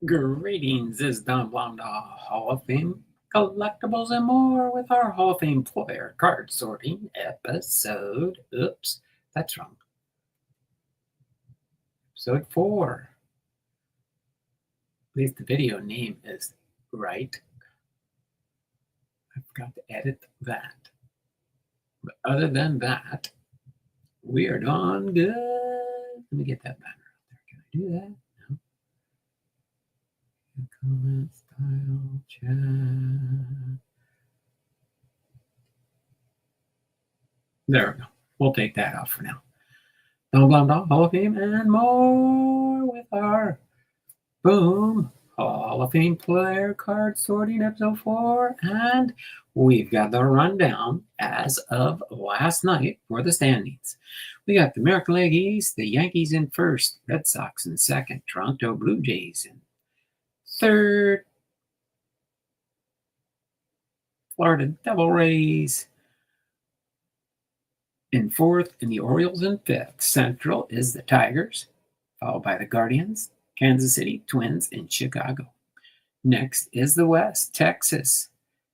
Greetings, is Don Blonda Hall of Fame collectibles and more with our Hall of Fame player card sorting episode. Oops, that's wrong. Episode 4. At least the video name is right. I forgot to edit that. But other than that, we are doing good. Let me get that banner out there. Can I do that? No. Comment, style, chat. There we go. We'll take that off for now. Don Blonda Hall of Fame and more with our boom Hall of Fame player card sorting episode 4. And we've got the rundown as of last night for the standings. We got the American League East, the Yankees in first, Red Sox in second, Toronto Blue Jays in third, Florida Devil Rays in fourth, and the Orioles in fifth. Central is the Tigers, followed by the Guardians, Kansas City, Twins, and Chicago. Next is the West. Texas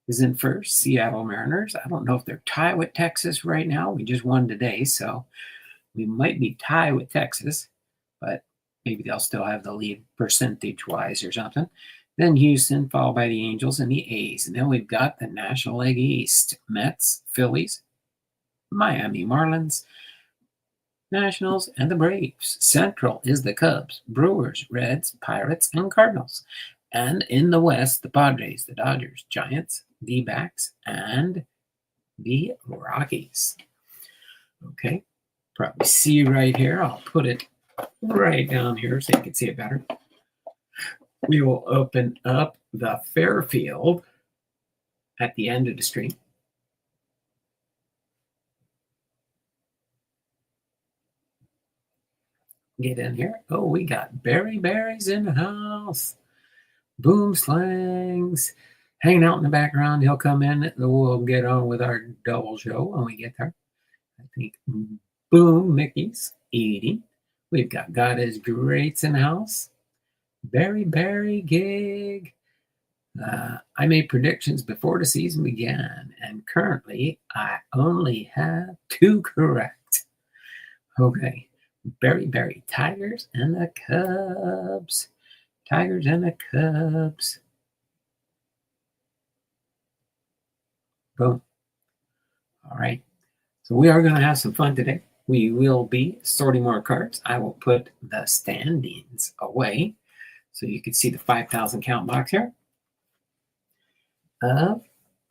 is in first, Seattle Mariners. I don't know if they're tied with Texas right now. We just won today, so we might be tied with Texas, but maybe they'll still have the lead percentage-wise or something. Then Houston, followed by the Angels and the A's. And then we've got the National League East. Mets, Phillies, Miami Marlins, Nationals, and the Braves. Central is the Cubs, Brewers, Reds, Pirates, and Cardinals. And in the West, the Padres, the Dodgers, Giants, D-backs, and the Rockies. Okay, probably see right here. I'll put it right down here so you can see it better. We will open up the Fairfield at the end of the stream. Get in here. Oh, we got Berry's in the house. Boom Slangs hanging out in the background. He'll come in. We'll get on with our double show when we get there. I think Boom Mickey's eating. We've got God is Greats in the house. Berry Gig. I made predictions before the season began, and currently I only have 2 correct. Okay. Berry, Tigers and the Cubs. Tigers and the Cubs. Boom. All right. So we are going to have some fun today. We will be sorting more cards. I will put the standings away so you can see the 5,000 count box here of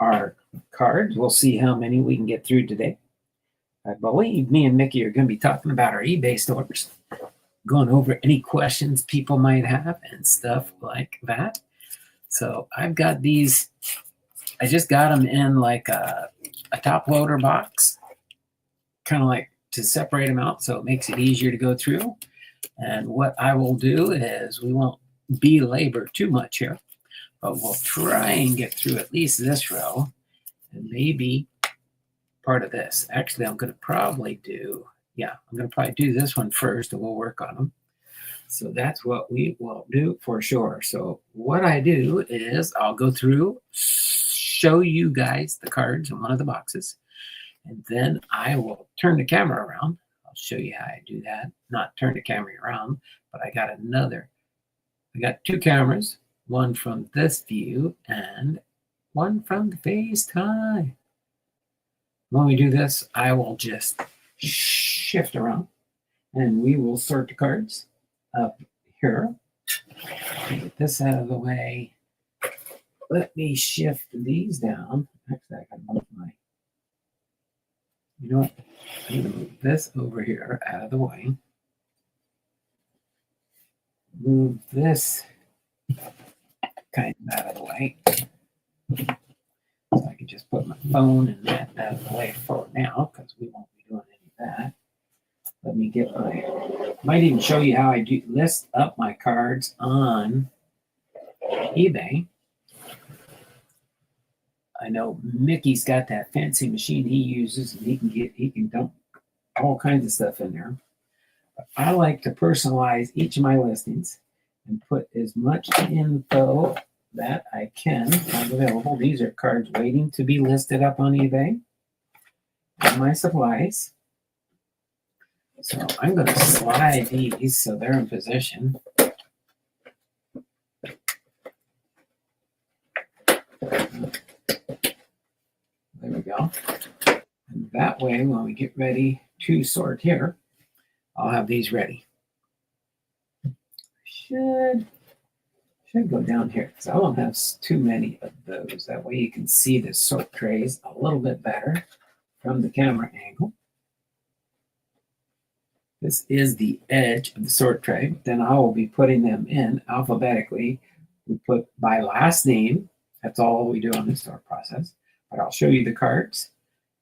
our cards. We'll see how many we can get through today. I believe me and Mickey are going to be talking about our eBay stores, going over any questions people might have and stuff like that. So I've got these. I just got them in like a top loader box, kind of like to separate them out so it makes it easier to go through. And what I will do is we won't belabor too much here, but we'll try and get through at least this row and maybe part of this. Actually, I'm going to probably do this one first and we'll work on them. So that's what we will do for sure. So what I do is I'll go through, show you guys the cards in one of the boxes, and then I will turn the camera around. I'll show you how I do that. Not turn the camera around, but I got 2 cameras, one from this view and one from the FaceTime. When we do this, I will just shift around and we will sort the cards up here. Get this out of the way. Let me shift these down. Actually, I can move you know what? I'm going to move this over here out of the way. Move this kind of out of the way. So I can just put my phone and that out of the way for now because we won't be doing any of that. Let me get might even show you how I do list up my cards on eBay. I know Mickey's got that fancy machine he uses, and he can dump all kinds of stuff in there. But I like to personalize each of my listings, and put as much info that I can find available. These are cards waiting to be listed up on eBay and my supplies. So I'm going to slide these so they're in position. There we go. And that way, when we get ready to sort here, I'll have these ready. Should go down here because I won't have too many of those. That way you can see the sort trays a little bit better from the camera angle. This is the edge of the sort tray. Then I will be putting them in alphabetically. We put by last name. That's all we do on this sort process. But I'll show you the cards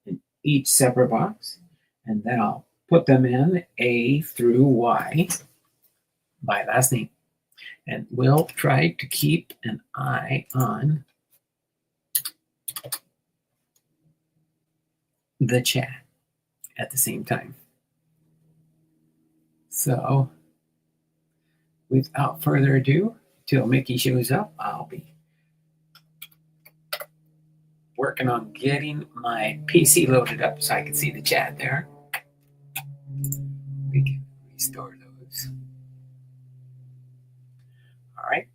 in each separate box. And then I'll put them in A through Y by last name. And we'll try to keep an eye on the chat at the same time. So, without further ado, till Mickey shows up, I'll be working on getting my PC loaded up so I can see the chat there. We can restore those. All right.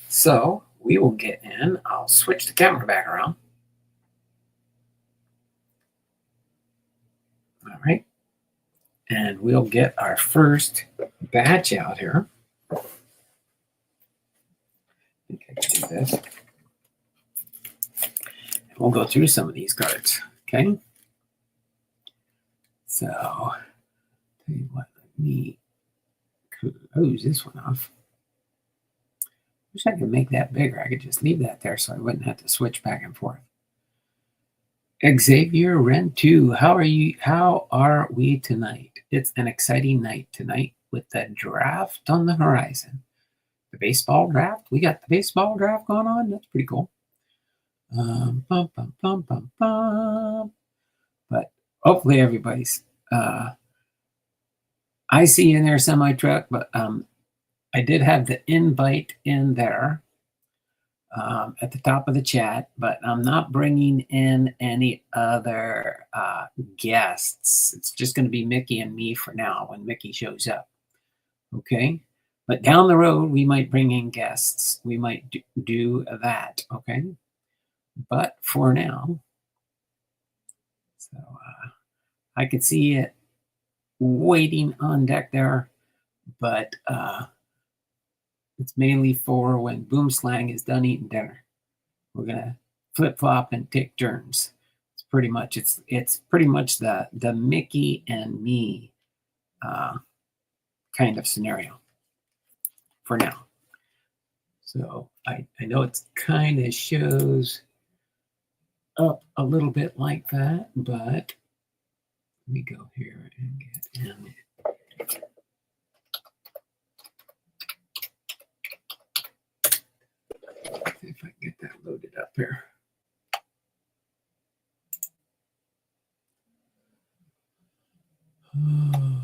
So, we will get in. I'll switch the camera back around. All right. And we'll get our first batch out here. I think I can do this. And we'll go through some of these cards, okay? So, tell you what, let me close this one off. Wish I could make that bigger. I could just leave that there so I wouldn't have to switch back and forth. Xavier Ren 2, how are we tonight? It's an exciting night tonight with the draft on the horizon. The baseball draft. We got the baseball draft going on. That's pretty cool. But hopefully everybody's I see you in there, semi-truck, but I did have the invite in there at the top of the chat, but I'm not bringing in any other guests. It's just going to be Mickey and me for now when Mickey shows up. Okay? But down the road, we might bring in guests. We might do that. Okay? But for now, so I could see it waiting on deck there, but it's mainly for when Boom Slang is done eating dinner. We're gonna flip flop and take turns. It's pretty much the Mickey and me kind of scenario for now. So I know it kind of shows up a little bit like that, but let me go here and get in. See if I can get that loaded up here. Oh,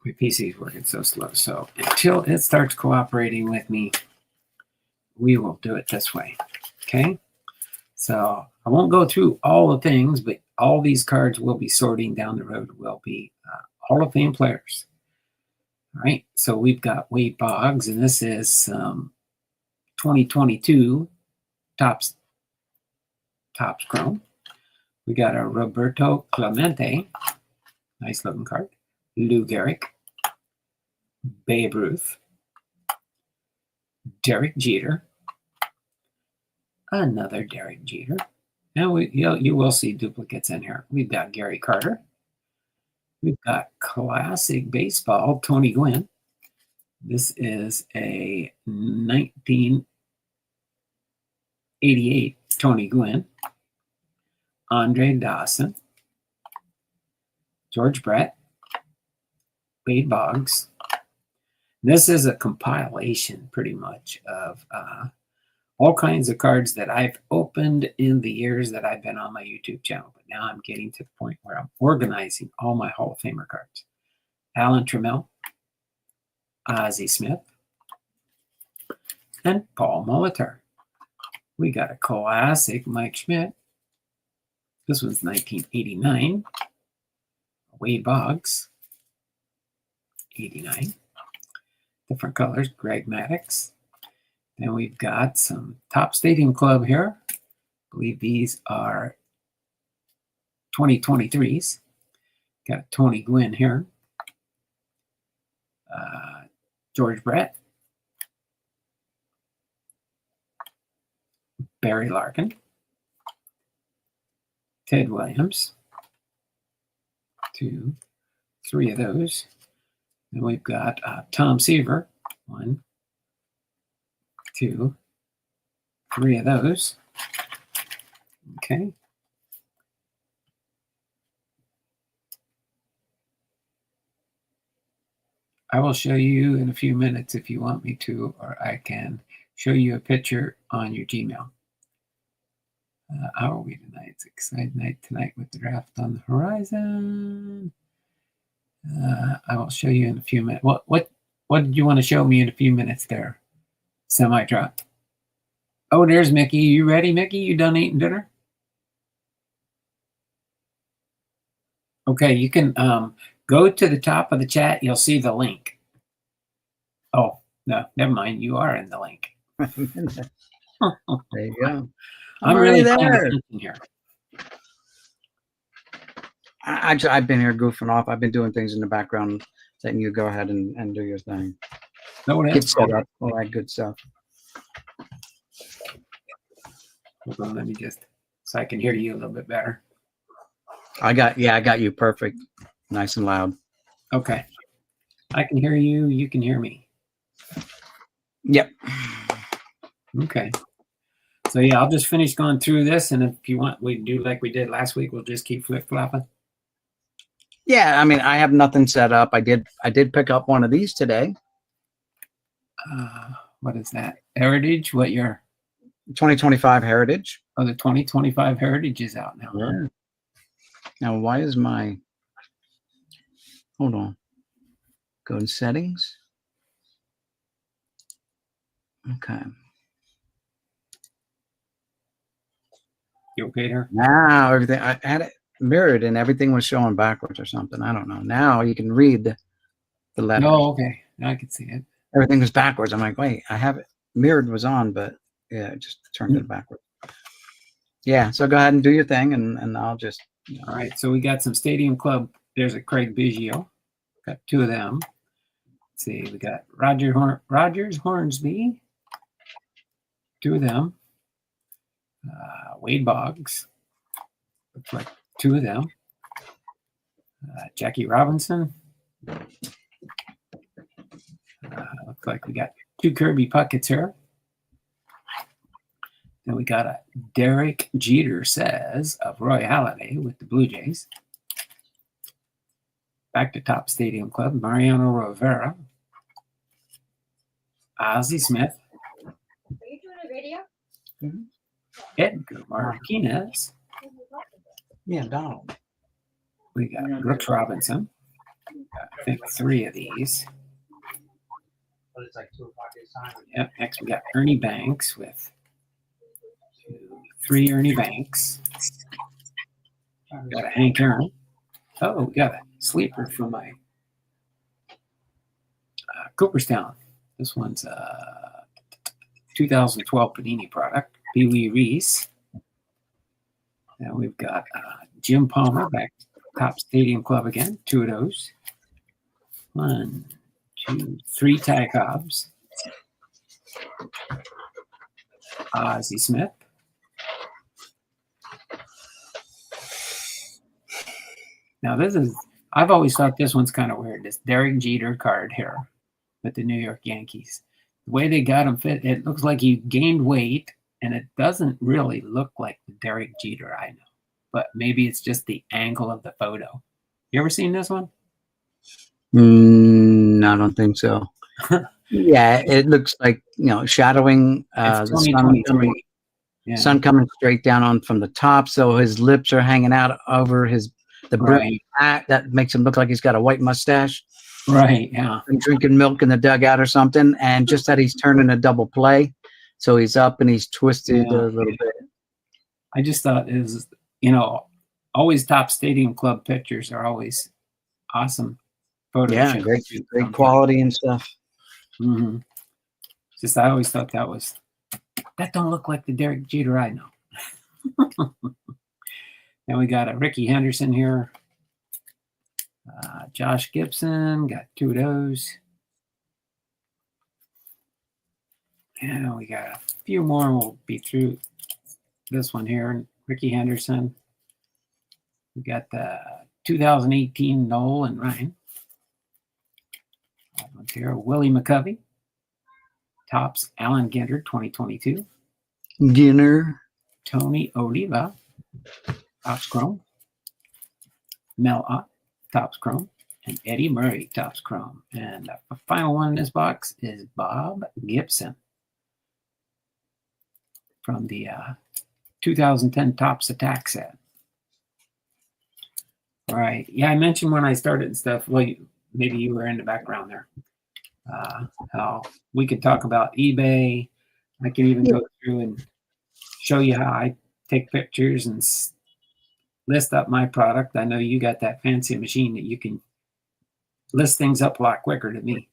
my PC is working so slow. So until it starts cooperating with me, we will do it this way. Okay. So I won't go through all the things, but all these cards will be sorting down the road will be Hall of Fame players. All right. So we've got Wade Boggs, and this is 2022 Topps Chrome. We got a Roberto Clemente, nice looking card. Lou Gehrig, Babe Ruth, Derek Jeter, another Derek Jeter. Now you will see duplicates in here. We've got Gary Carter. We've got classic baseball, Tony Gwynn. This is a 1988 Tony Gwynn. Andre Dawson, George Brett, Wade Boggs. This is a compilation, pretty much, of all kinds of cards that I've opened in the years that I've been on my YouTube channel. But now I'm getting to the point where I'm organizing all my Hall of Famer cards. Alan Trammell, Ozzie Smith, and Paul Molitor. We got a classic Mike Schmidt. This was 1989. Wade Boggs, 89. Different colors, Greg Maddux. Then we've got some Top Stadium Club here. I believe these are 2023s. Got Tony Gwynn here. George Brett. Barry Larkin. Ted Williams. 2, 3 of those. Then we've got Tom Seaver. 1, 2, 3 of those. Okay. I will show you in a few minutes if you want me to, or I can show you a picture on your Gmail. How are we tonight? It's an exciting night tonight with the draft on the horizon. I will show you in a few minutes. What did you want to show me in a few minutes there? Semi-truck. Oh, there's Mickey. You ready, Mickey? You done eating dinner? Okay, you can go to the top of the chat. You'll see the link. Oh, no, never mind. You are in the link. There you go. I'm really there here. I've been here goofing off. I've been doing things in the background, letting you go ahead and do your thing. No, get set up, all that good stuff. Hold on, let me just so I can hear you a little bit better. I got you perfect, nice and loud. Okay, I can hear you. You can hear me. Yep. Okay. So yeah, I'll just finish going through this, and if you want, we do like we did last week. We'll just keep flip-flopping. Yeah, I mean, I have nothing set up. I did pick up one of these today. What is that? Heritage? What year? 2025 Heritage. Oh, the 2025 Heritage is out now. Yeah. Now, why is my... Hold on. Go to settings. Okay. You okay there? Now everything, I had it mirrored and everything was showing backwards or something. I don't know. Now you can read the letters. Oh, okay. Now I can see it. Everything was backwards. I'm like, wait, I have it mirrored was on, but yeah, it just turned it backwards. Yeah, so go ahead and do your thing, and I'll just. You know. All right, so we got some Stadium Club. There's a Craig Biggio. Got 2 of them. Let's see, we got Rogers Hornsby. 2 of them. Wade Boggs. Looks like 2 of them. Jackie Robinson. Looks like we got 2 Kirby Pucketts here. Then we got a Derek Jeter says of Roy Halladay with the Blue Jays. Back to Top Stadium Club, Mariano Rivera. Ozzie Smith. Are you doing a video? Mm-hmm. Edgar Martinez. Yeah, Donald. We got Brooks Robinson. I think 3 of these. But it's like 2 o'clock this time. Yep. Next we got Ernie Banks with 3 Ernie Banks. Got a Hank Aaron. Oh, we got a sleeper for my Cooperstown. This one's a 2012 Panini product. Pee Wee Reese. Now we've got Jim Palmer back Top Stadium Club again. 2 of those. 1, 2, 3 Ty Cobbs. Ozzie Smith. Now this is, I've always thought this one's kind of weird. This Derek Jeter card here with the New York Yankees. The way they got him fit, it looks like he gained weight, and it doesn't really look like the Derek Jeter I know. But maybe it's just the angle of the photo. You ever seen this one? I don't think so. Yeah, it looks like, shadowing the sun coming straight down on from the top, so his lips are hanging out over the brim hat. That makes him look like he's got a white mustache. Right. Yeah. and drinking milk in the dugout or something, and just that he's turning a double play, so he's up and he's twisted a little bit. I just thought is always top stadium club pictures are always awesome photos. Yeah, great quality and stuff. Mm-hmm. Just I always thought that don't look like the Derek Jeter I know. Then we got a Ricky Henderson here. Josh Gibson, got 2 of those. And we got a few more, and we'll be through this one here. Ricky Henderson. We got the 2018 Noel and Ryan. Here, Willie McCovey. Tops, Alan Ginter, 2022. Ginter. Tony Oliva, Tops Chrome. Mel Ott, Tops Chrome. And Eddie Murray, Tops Chrome. And the final one in this box is Bob Gibson from the 2010 Tops Attack set. All right. Yeah, I mentioned when I started and stuff, well, maybe you were in the background there, how we could talk about eBay. I can even go through and show you how I take pictures and list up my product. I know you got that fancy machine that you can list things up a lot quicker than me.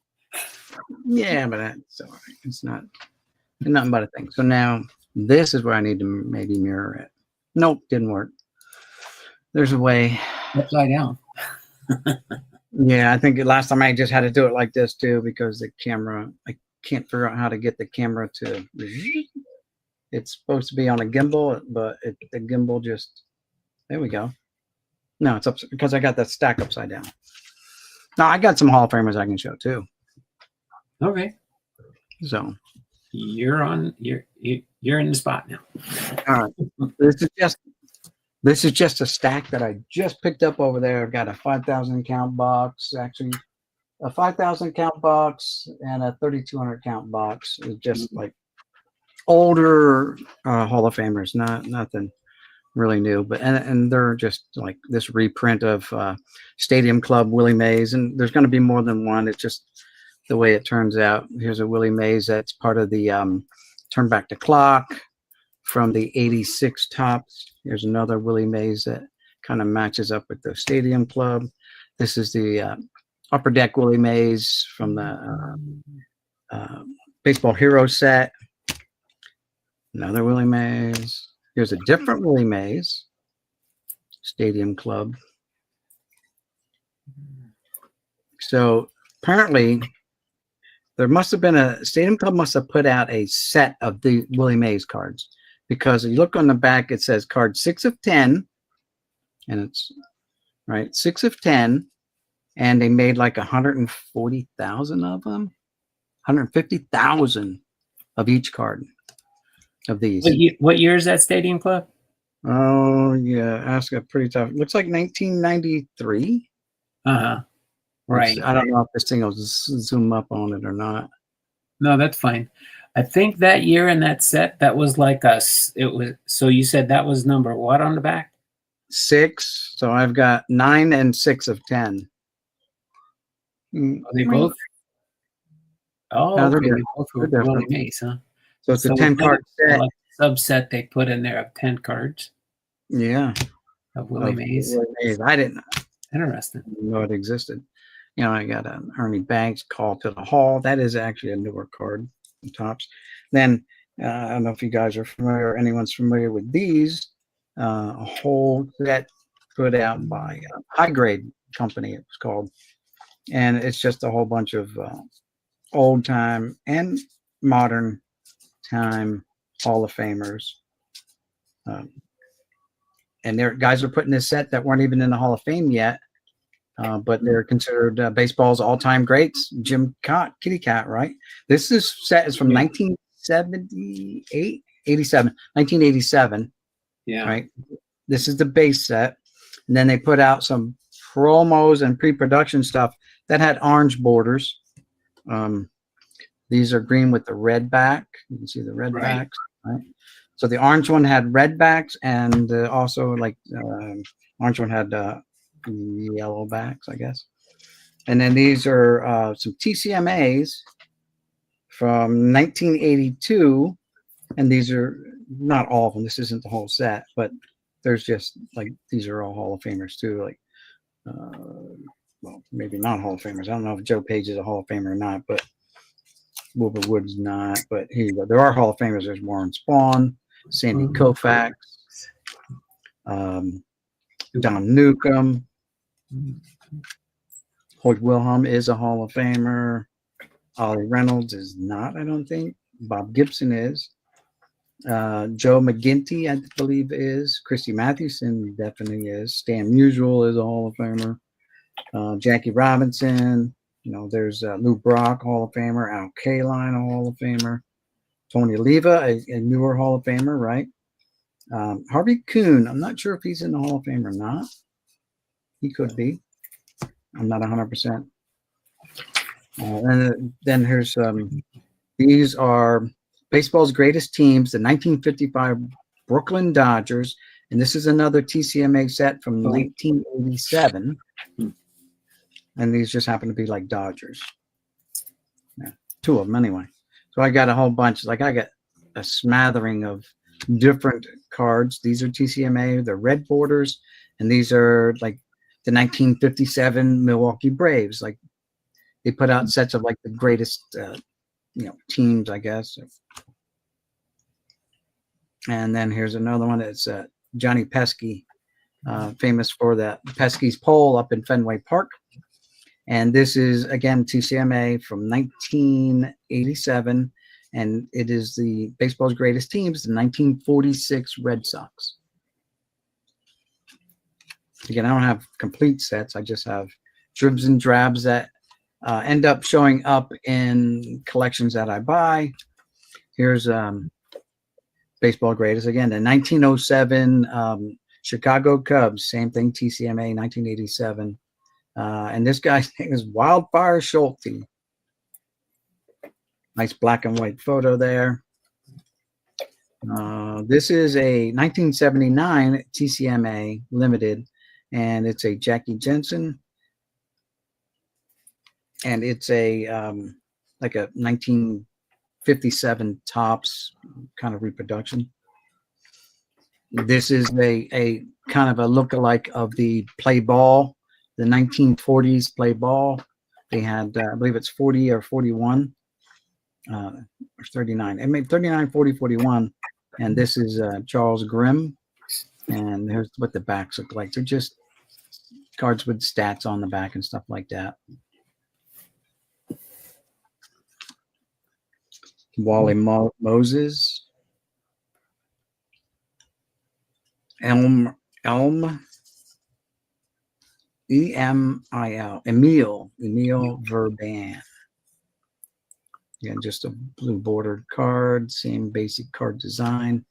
Yeah, but that's all right. It's nothing but a thing. So now this is where I need to maybe mirror it. Nope, didn't work. There's a way. Upside down. Yeah, I think last time I just had to do it like this too, because the camera, I can't figure out how to get the camera to, it's supposed to be on a gimbal, but the gimbal just, there we go. No, it's up because I got that stack upside down. Now I got some Hall of Famers I can show too. Okay. So you're in the spot now. All right. This is just a stack that I just picked up over there. I've got a 5,000 count box, actually a 5,000 count box and a 3,200 count box. It's just like older Hall of Famers, nothing really new, but and they're just like this reprint of Stadium Club Willie Mays, and there's going to be more than one. It's just the way it turns out. Here's a Willie Mays that's part of the Turn Back the Clock from the 86 Tops. Here's another Willie Mays that kind of matches up with the Stadium Club. This is the Upper Deck Willie Mays from the Baseball Hero set. Another Willie Mays. Here's a different Willie Mays, Stadium Club. So apparently there must have been Stadium Club must have put out a set of the Willie Mays cards, because you look on the back, it says card 6 of 10, and it's right 6 of 10, and they made like 140,000 of them, 150,000 of each card of these. What year is that Stadium Club? Oh yeah, ask a pretty tough. Looks like 1993. Right. I don't know if this thing will zoom up on it or not. No, that's fine. I think that year in that set, that was like us. It was, so you said that was number what on the back? 6. So I've got 9 and 6 of 10. Are they both? Oh, no, okay. They both were Willie Mays, huh? So it's a 10 card set. Like subset they put in there of 10 cards. Yeah. Of Willie Mays. I didn't Interesting. know it existed. You know, I got an Ernie Banks Call to the Hall. That is actually a newer card. Tops. Then I don't know if you guys are familiar or anyone's familiar with these. A whole set put out by High Grade Company, it was called, and it's just a whole bunch of old time and modern time Hall of Famers. And there guys are putting this set that weren't even in the Hall of Fame yet, but they're considered baseball's all-time greats. Jim Kitty Cat, right? This set is from 1987. Yeah. Right. This is the base set. And then they put out some promos and pre-production stuff that had orange borders. These are green with the red back. You can see the red backs, right? So the orange one had red backs, and also like orange one had yellow backs, I guess. And then these are some TCMAs from 1982. And these are not all of them. This isn't the whole set, but there's just like, these are all Hall of Famers too. Like, well, maybe not Hall of Famers. I don't know if Joe Page is a Hall of Famer or not, but Wilbur Wood's not. But here you go. There are Hall of Famers. There's Warren Spahn, Sandy Koufax, Don Newcomb. Hoyt Wilhelm is a Hall of Famer. Ollie Reynolds is not, I don't think. Bob Gibson is. Joe McGinty, I believe, is. Christy Mathewson definitely is. Stan Musial is a Hall of Famer. Jackie Robinson. You know, there's Lou Brock, Hall of Famer. Al Kaline, a Hall of Famer. Tony Leva, a newer Hall of Famer, right? Harvey Kuhn, I'm not sure if he's in the Hall of Fame or not. He could be. I'm not 100%. And then here's these are baseball's greatest teams, the 1955 Brooklyn Dodgers, and this is another TCMA set from 1987. And these just happen to be like Dodgers. Yeah, 2 of them anyway. So I got a whole bunch. Like I got a smattering of different cards. These are TCMA. They're red borders, and these are like the 1957 Milwaukee Braves. Like they put out sets of like the greatest, teams, I guess. And then here's another one. It's Johnny Pesky, famous for that Pesky's pole up in Fenway Park. And this is, again, TCMA from 1987. And it is the baseball's greatest teams, the 1946 Red Sox. Again, I don't have complete sets. I just have dribs and drabs that end up showing up in collections that I buy. Here's baseball greatest. Again, the 1907 Chicago Cubs, same thing, TCMA, 1987. And this guy's name is Wildfire Schulte. Nice black and white photo there. This is a 1979 TCMA Limited, and it's a Jackie Jensen. And it's a like a 1957 Topps kind of reproduction. This is a kind of a lookalike of the play ball, the 1940s play ball. They had, I believe it's 40 or 41. Or 39. It made 39, 40, 41. And this is Charles Grimm. And here's what the backs look like. They're just cards with stats on the back and stuff like that. Wally Moses. Emil. Emil Verban. Again, just a blue bordered card, same basic card design.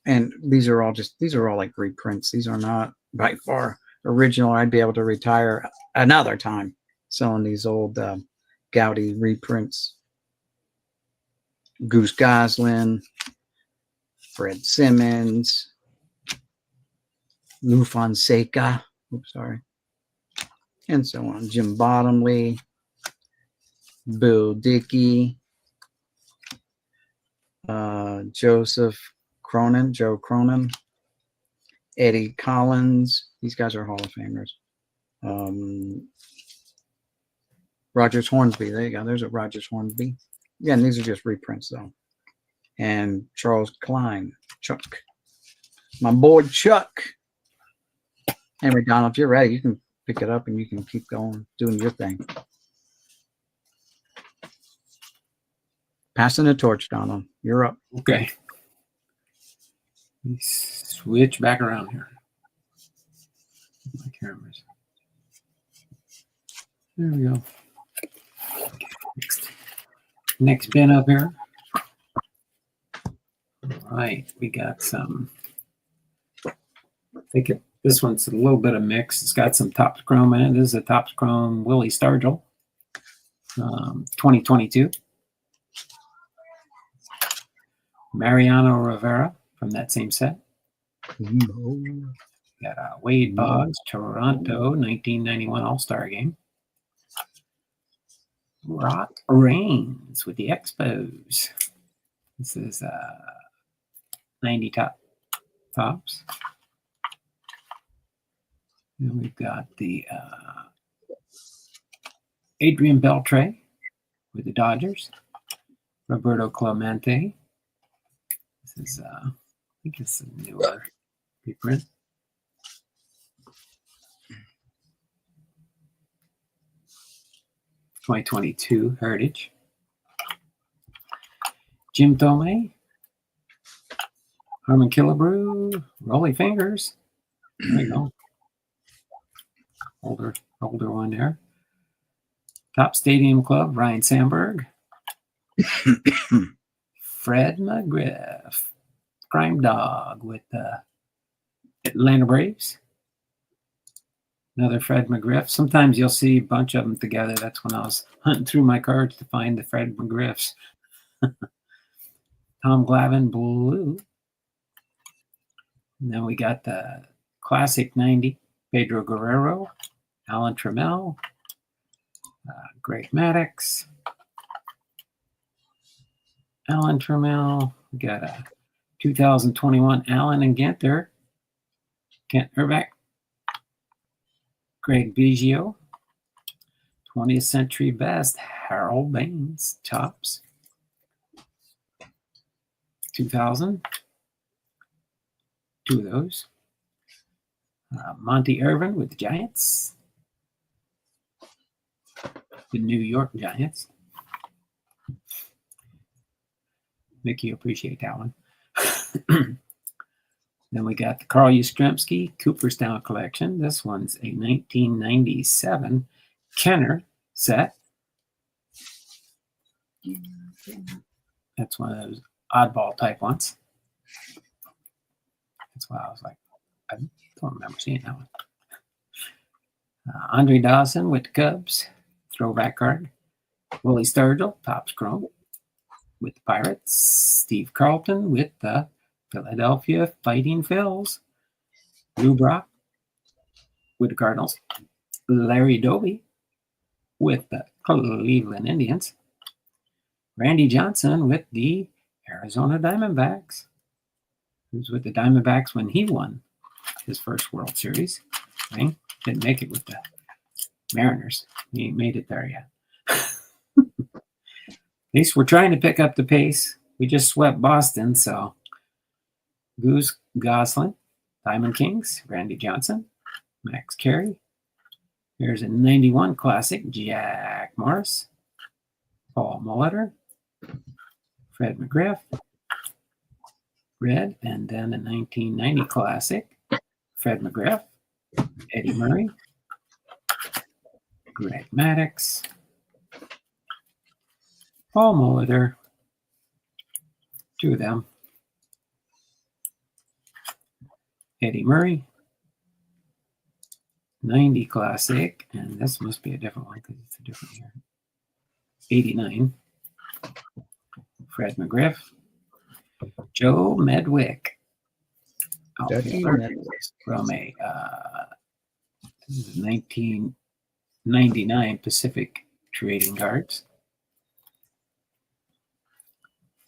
And these are all like reprints. These are not by far original. I'd be able to retire another time selling these old Gaudy reprints. Goose Goslin, Fred Simmons, Lou Fonseca, and so on. Jim Bottomley, Bill Dickey, Joseph Cronin, Joe Cronin, Eddie Collins. These guys are Hall of Famers. Rogers Hornsby. There you go. There's a Rogers Hornsby. Again, these are just reprints, though. And Charles Klein, Chuck. My boy Chuck. Anyway, Donald, if you're ready, you can pick it up and you can keep going, doing your thing. Passing the torch, Donald. You're up. Okay. Let me switch back around here. My cameras. There we go. Next bin up here. All right, we got some. I think this one's a little bit of mix. It's got some Topps Chrome in it. This is a Topps Chrome Willie Stargell, 2022. Mariano Rivera from that same set. Got Wade Boggs, Toronto, 1991 All-Star Game. Rock Reigns with the Expos. This is 90 tops. Then we've got the Adrian Beltre with the Dodgers. Roberto Clemente. This is, I think it's a newer reprint. '22 Heritage. Jim Thome. Harmon Killebrew. Rolly Fingers. There you go. Older one there. Top Stadium Club, Ryan Sandberg. Fred McGriff. Crime Dog with the Atlanta Braves. Another Fred McGriff. Sometimes you'll see a bunch of them together. That's when I was hunting through my cards to find the Fred McGriffs. Tom Glavine Blue. And then we got the Classic 90. Pedro Guerrero. Alan Trammell. Greg Maddux. Alan Trammell. We got a 2021 Allen and Kent Herbeck. Greg Biggio. 20th Century Best. Harold Baines. Tops. 2000. Two of those. Monty Irvin with the Giants. The New York Giants. Mickey, appreciate that one. Then we got the Carl Yastrzemski Cooperstown collection. This one's a 1997 Kenner set. That's one of those oddball type ones. That's why I was like, I don't remember seeing that one. Andre Dawson with the Cubs. Throwback card. Willie Sturgill, Topps Chrome with the Pirates. Steve Carlton with the Philadelphia Fighting Phils. Lou Brock with the Cardinals. Larry Doby with the Cleveland Indians. Randy Johnson with the Arizona Diamondbacks. He was with the Diamondbacks when he won his first World Series. Right? Didn't make it with the Mariners. He ain't made it there yet. At least we're trying to pick up the pace. We just swept Boston, so Goose Goslin, Diamond Kings, Randy Johnson, Max Carey. Here's a 91 Classic, Jack Morris, Paul Molitor, Fred McGriff, Red, and then a 1990 Classic, Fred McGriff, Eddie Murray, Greg Maddux, Paul Molitor, two of them, Eddie Murray, 90 Classic, and this must be a different one because it's a different year. 89, Fred McGriff, Joe Medwick, outfielder from a 1999 Pacific Trading Cards.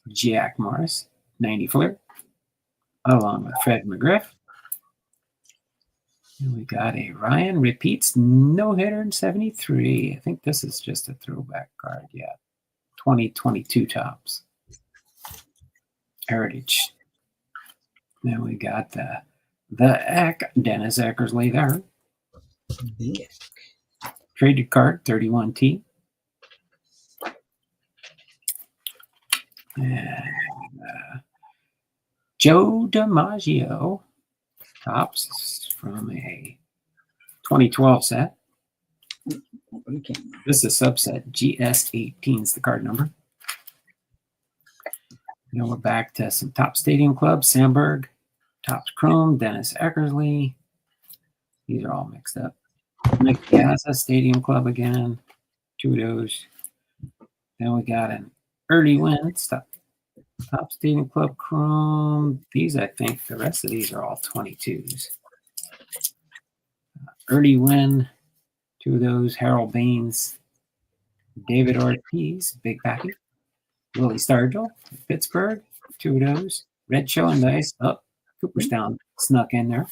Jack Morris, 90 Flair, along with Fred McGriff. And we got a Ryan Repeats no-hitter in 73. I think this is just a throwback card. Yeah. 2022 Topps. Heritage. Then we got the Eck, Dennis Eckersley there. Yeah. Traded card, 31T. And Joe DiMaggio, Topps from a 2012 set. This is a subset. GS18 is the card number. Now we're back to some Topps Stadium Club. Sandberg, Topps Chrome, Dennis Eckersley. These are all mixed up. Mike Piazza, Stadium Club again. Two of those. Then we got an early win. Topps Stadium Club Chrome. These, I think, the rest of these are all 22s. early win. 2 of those. Harold Baines, David Ortiz, big packy. Willie Stargell, Pittsburgh, 2 of those. Red Show and Dice. Oh, Cooperstown snuck in there.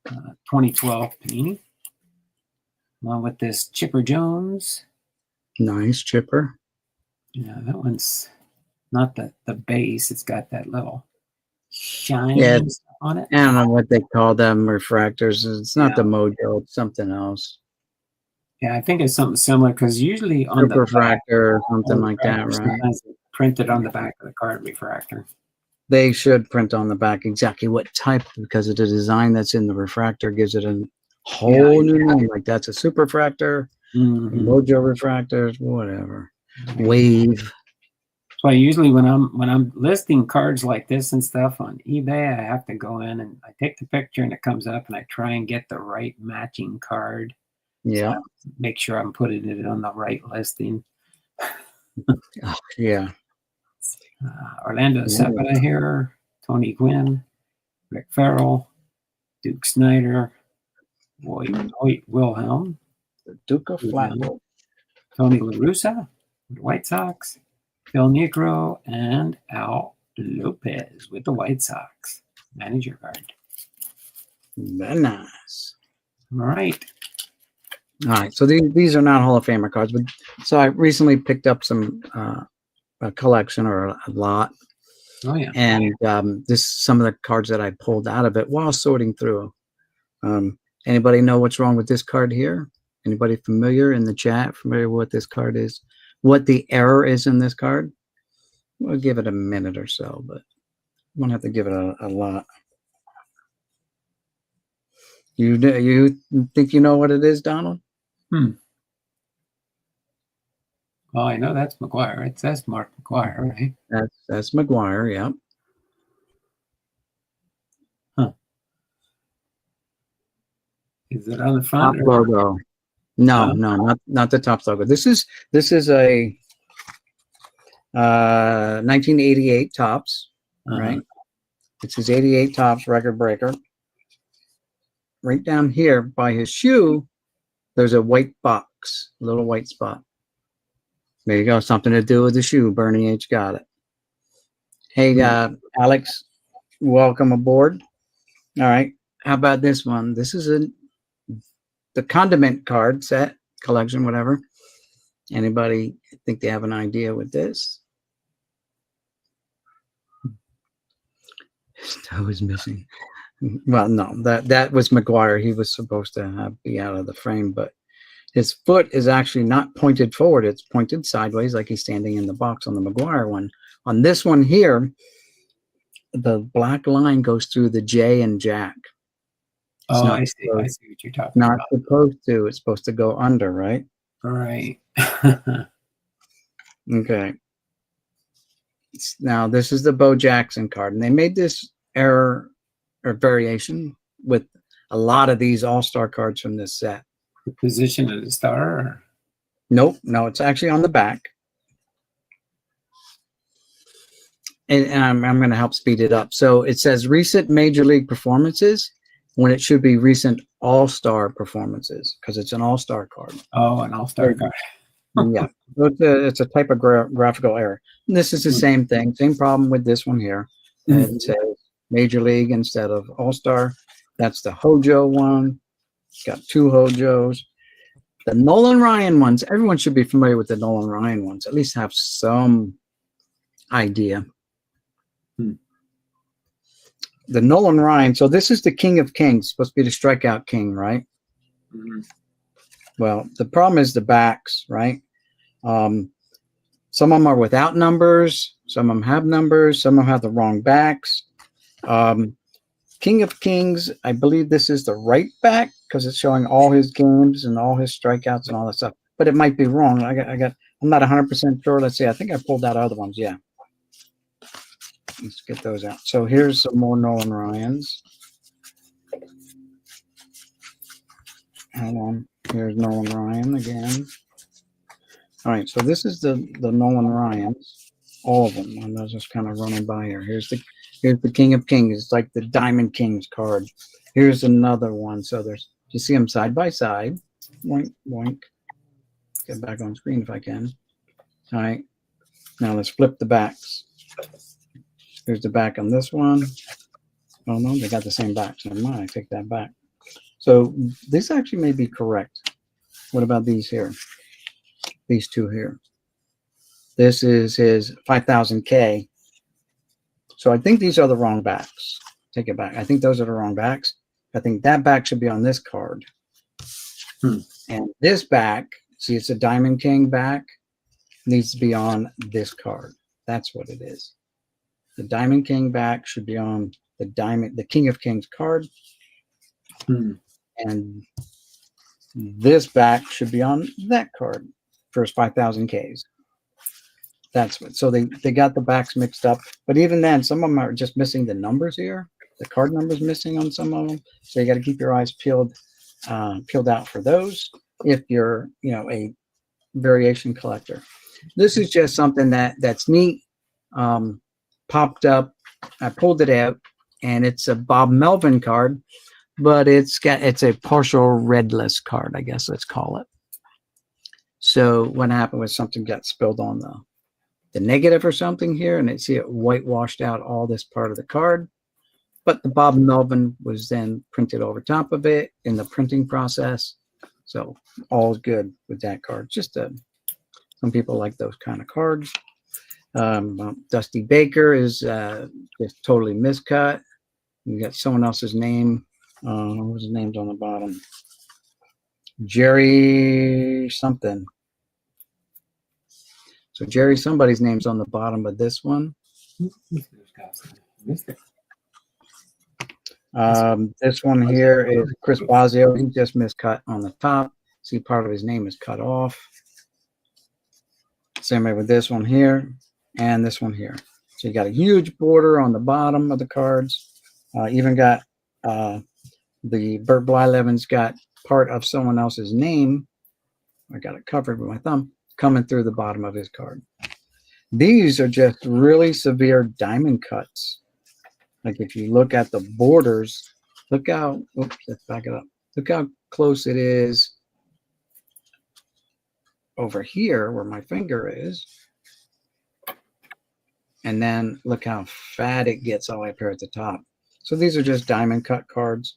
2012 Panini. Along with this Chipper Jones. Nice Chipper. Yeah, that one's not the base. It's got that little shine on it. I don't know what they call them, refractors. It's not the Mojo, it's something else. Yeah, I think it's something similar because usually on the refractor or something like that, right? Sometimes it's printed on the back of the card, refractor. They should print on the back exactly what type, because of the design that's in the refractor gives it a whole new name. Like that's a superfractor, Mojo refractors, whatever. Wave. So usually when I'm listing cards like this and stuff on eBay, I have to go in and I take the picture and it comes up and I try and get the right matching card. Yeah. So make sure I'm putting it on the right listing. Yeah. Orlando Cepeda here, Tony Gwynn, Rick Farrell, Duke Snyder, Hoyt Wilhelm, The Duke of Flatwood, Tony La Russa, the White Sox, Phil Negro, and Al Lopez with the White Sox. Manager card. Very nice. All right. All right. So these are not Hall of Famer cards, but so I recently picked up some a collection or a lot. Oh yeah. And this some of the cards that I pulled out of it while sorting through. Anybody know what's wrong with this card here? Anybody familiar in the chat? Familiar with what this card is? What the error is in this card? We'll give it a minute or so, but we won't have to give it a lot. You think you know what it is, Donald? Well, I know that's McGuire. It says Mark McGuire, right? That's McGuire, yeah. Huh. Is it on the front? Top logo. No, not the top logo. This is a 1988 Topps, right? This is 88 Topps record breaker. Right down here by his shoe, there's a white box, a little white spot. There you go. Something to do with the shoe. Bernie H. got it. Hey, Alex, welcome aboard. All right. How about this one? This is the condiment card set collection, whatever. Anybody think they have an idea with this? His toe is missing. Well, no, that was McGuire. He was supposed to be out of the frame, but his foot is actually not pointed forward. It's pointed sideways like he's standing in the box on the McGuire one. On this one here, the black line goes through the J and Jack. Oh, I see what you're talking not about. Supposed to. It's supposed to go under, right? Right. Okay. Now, this is the Bo Jackson card, and they made this error or variation with a lot of these all-star cards from this set. The position of the star? Or? Nope. No, it's actually on the back. And I'm going to help speed it up. So it says recent Major League performances when it should be recent all-star performances because it's an all-star card. Oh, an all-star card. Yeah. So it's a type of graphical error. And this is the same thing. Same problem with this one here. And it says Major League instead of all-star. That's the Hojo one. It's got 2 Hojos. The Nolan Ryan ones, everyone should be familiar with the Nolan Ryan ones, at least have some idea. The Nolan Ryan, so this is the King of Kings, supposed to be the strikeout king, right? Well, the problem is the backs, right? Some of them are without numbers, some of them have numbers, some of them have the wrong backs. King of Kings, I believe this is the right back because it's showing all his games and all his strikeouts and all that stuff. But it might be wrong. I'm not 100% sure. Let's see. I think I pulled out other ones. Yeah. Let's get those out. So here's some more Nolan Ryans. Hold on. Here's Nolan Ryan again. All right. So this is the Nolan Ryans. All of them. I'm just kind of running by here. Here's the King of Kings. It's like the Diamond Kings card. Here's another one. So there's, you see them side by side. Boink, boink. Get back on screen if I can. All right. Now let's flip the backs. Here's the back on this one. Oh no, they got the same backs. Never mind, I take that back. So this actually may be correct. What about these here? These two here. This is his 5000K. So I think these are the wrong backs. Take it back. I think those are the wrong backs. I think that back should be on this card. And this back, see, it's a Diamond King back, needs to be on this card. That's what it is. The Diamond King back should be on the King of Kings card. And this back should be on that card for his 5000Ks. That's what, so they got the backs mixed up. But even then, some of them are just missing the numbers here. The card numbers missing on some of them. So you got to keep your eyes peeled out for those if you're, you know, a variation collector. This is just something that's neat. Popped up, I pulled it out, and it's a Bob Melvin card, but it's a partial redless card, I guess let's call it. So what happened was something got spilled on the negative or something here, and see it whitewashed out all this part of the card. But the Bob Melvin was then printed over top of it in the printing process. So all's good with that card. Just some people like those kind of cards. Dusty Baker is just totally miscut. You got someone else's name. What was his name's on the bottom? Jerry something. So Jerry somebody's name's on the bottom of this one. This one here is Chris Bosio. He just miscut on the top. See, part of his name is cut off. Same way with this one here and this one here. So you got a huge border on the bottom of the cards. Even got the Bert Blyleven's got part of someone else's name. I got it covered with my thumb coming through the bottom of his card. These are just really severe diamond cuts. Like if you look at the borders, look how, oops, let's back it up. Look how close it is over here where my finger is. And then look how fat it gets all the way up here at the top. So these are just diamond cut cards.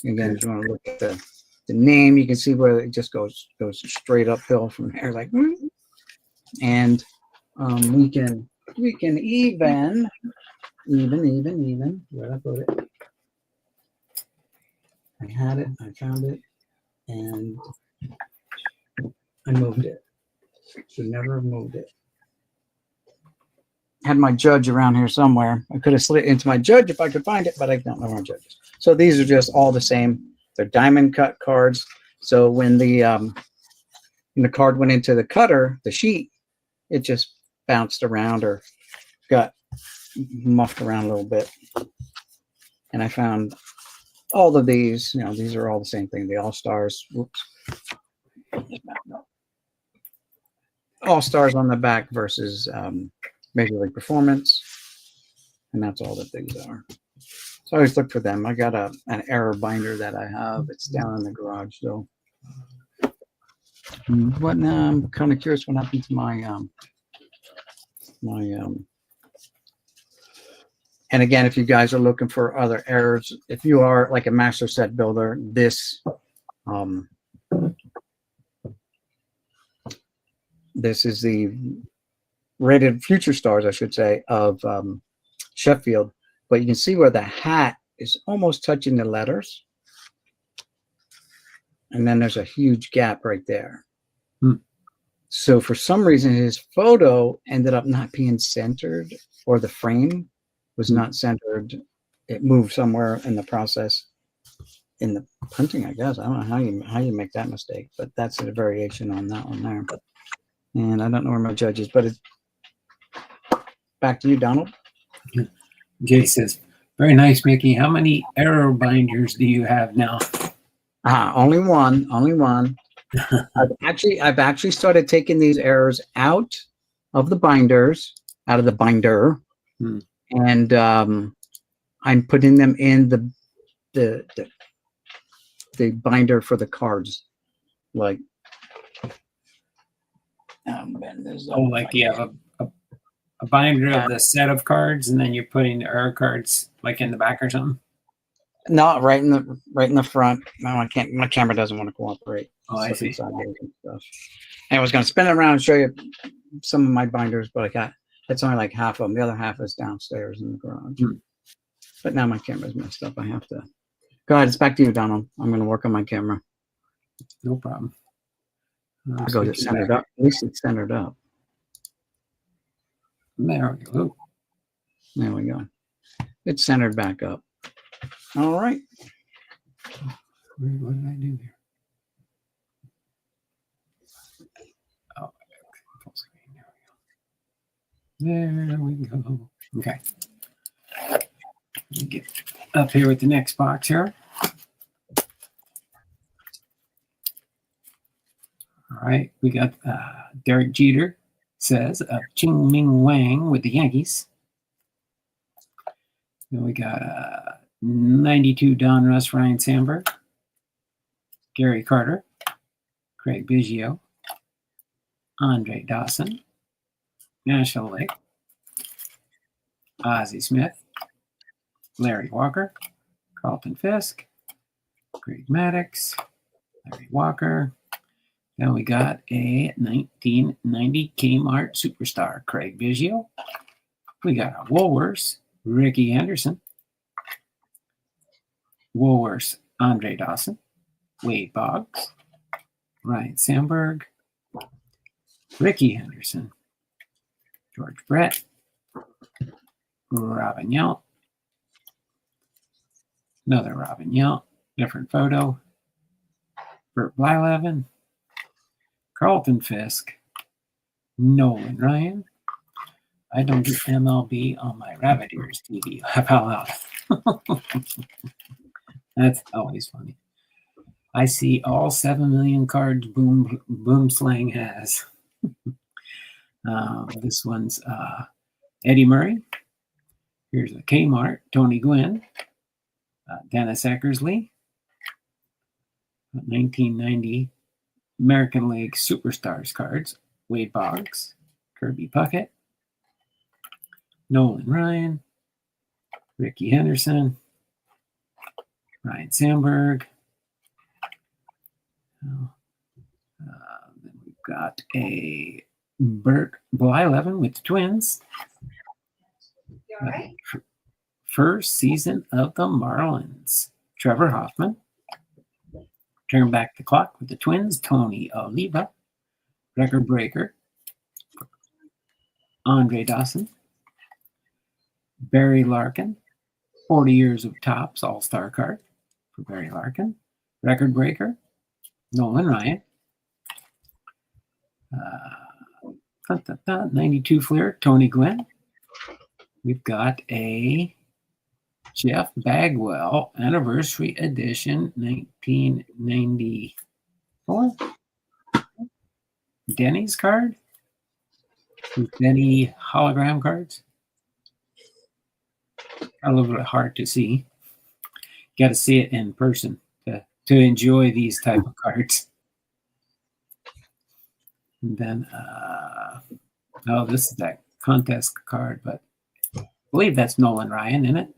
Again, if you want to look at the name, you can see where it just goes straight uphill from there, like, and we can even where I put it. I had it, I found it, and I moved it. Should never have moved it. Had my judge around here somewhere. I could have slid into my judge if I could find it, but I don't know where my judge is. So these are just all the same. They're diamond cut cards. So when the card went into the cutter, the sheet, it just bounced around or got muffed around a little bit. And I found all of these, you know, these are all the same thing. The All-Stars, whoops. All-Stars on the back versus Major League Performance. And that's all that these are. So I always look for them. I got an error binder that I have. It's down in the garage, though. What now? I'm kind of curious what happened to my and again, if you guys are looking for other errors, if you are like a master set builder, this this is the rated future stars, I should say, of Sheffield. But you can see where the hat is almost touching the letters. And then there's a huge gap right there. So for some reason, his photo ended up not being centered, or the frame was not centered. It moved somewhere in the process in the printing, I guess. I don't know how you make that mistake, but that's a variation on that one there. And I don't know where my judge is, but it's back to you, Donald. Jay says, very nice, Mickey. How many error binders do you have now? Only one. I've actually started taking these errors out of the binders, out of the binder, and I'm putting them in the the binder for the cards. Like, bend this up Oh, if like I you can. have a binder of the set of cards, and then you're putting our cards like in the back or something. No, right in the front. No, I can't. My camera doesn't want to cooperate. Oh, I see. Sideways and stuff. And I was going to spin it around and show you some of my binders, but it's only like half of them. The other half is downstairs in the garage. But now my camera's messed up. I have to. Go ahead. It's back to you, Donald. I'm going to work on my camera. No problem. I'll go to centered up. At least it's centered up. There we go. There we go. It's centered back up. All right. What did I do here? Oh, full screen. There we go. Okay. Let me get up here with the next box here. All right, we got Derek Jeter says Ching Ming Wang with the Yankees. Then we got 92 Don Russ, Ryan Sandberg, Gary Carter, Craig Biggio, Andre Dawson, National League, Ozzie Smith, Larry Walker, Carlton Fisk, Greg Maddux, Larry Walker. Then we got a 1990 Kmart Superstar, Craig Biggio. We got a Woolworths, Ricky Henderson. Woolworths, Andre Dawson. Wade Boggs. Ryan Sandberg. Ricky Henderson. George Brett. Robin Yount. Another Robin Yount. Different photo. Bert Blyleven. Carlton Fisk. Nolan Ryan. I don't get MLB on my Rabbit Ears TV. How about that? That's always funny. I see all 7 million cards Boom Slang has. This one's Eddie Murray. Here's a Kmart, Tony Gwynn, Dennis Eckersley, 1990 American League Superstars cards, Wade Boggs, Kirby Puckett, Nolan Ryan, Ricky Henderson, Ryan Sandberg. Then we've got a Bert Blyleven with the Twins. You all right? First season of the Marlins. Trevor Hoffman. Turn back the clock with the Twins. Tony Oliva. Record breaker. Andre Dawson. Barry Larkin. 40 years of Topps All-Star card for Barry Larkin. Record breaker. Nolan Ryan. 92 Fleer. Tony Gwynn. We've got a Jeff Bagwell Anniversary Edition 1994. Denny's card. Denny hologram cards. A little bit hard to see. Got to see it in person to enjoy these type of cards. And then, this is that contest card, but I believe that's Nolan Ryan, isn't it?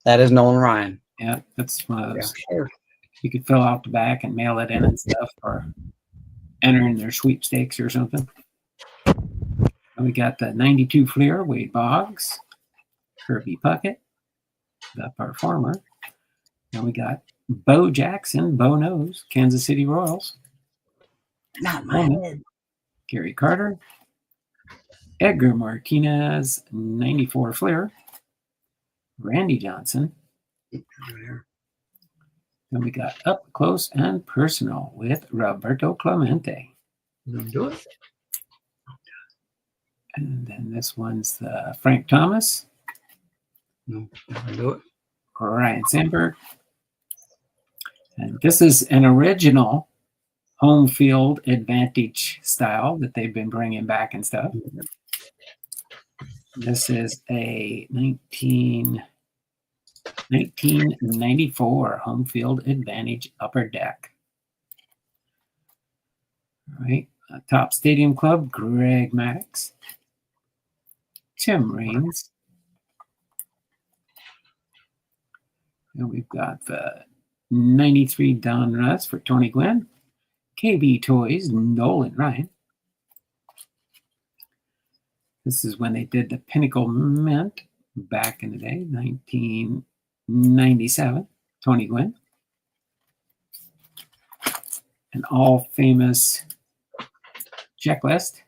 That is Nolan Ryan. Yeah, that's one of those. Yeah, sure. You could fill out the back and mail it in and stuff, or enter in their sweepstakes or something. And we got the 92 Fleer, Wade Boggs, Kirby Puckett, the Performer. And we got Bo Jackson, Bo Knows, Kansas City Royals. Not my head. Gary Carter, Edgar Martinez, 94 Fleer, Randy Johnson. Then we got Up Close and Personal with Roberto Clemente. Do it. And then this one's the Frank Thomas. No, do it. Ryan Sandberg. And this is an original home field advantage style that they've been bringing back and stuff. This is a 19 1994 home field advantage upper deck. All right. Top Stadium Club, Greg Maddox. Tim Raines. And we've got the 93 Don Russ for Tony Gwynn. KB Toys, Nolan Ryan. This is when they did the Pinnacle Mint back in the day, 1997. Tony Gwynn. An all famous checklist.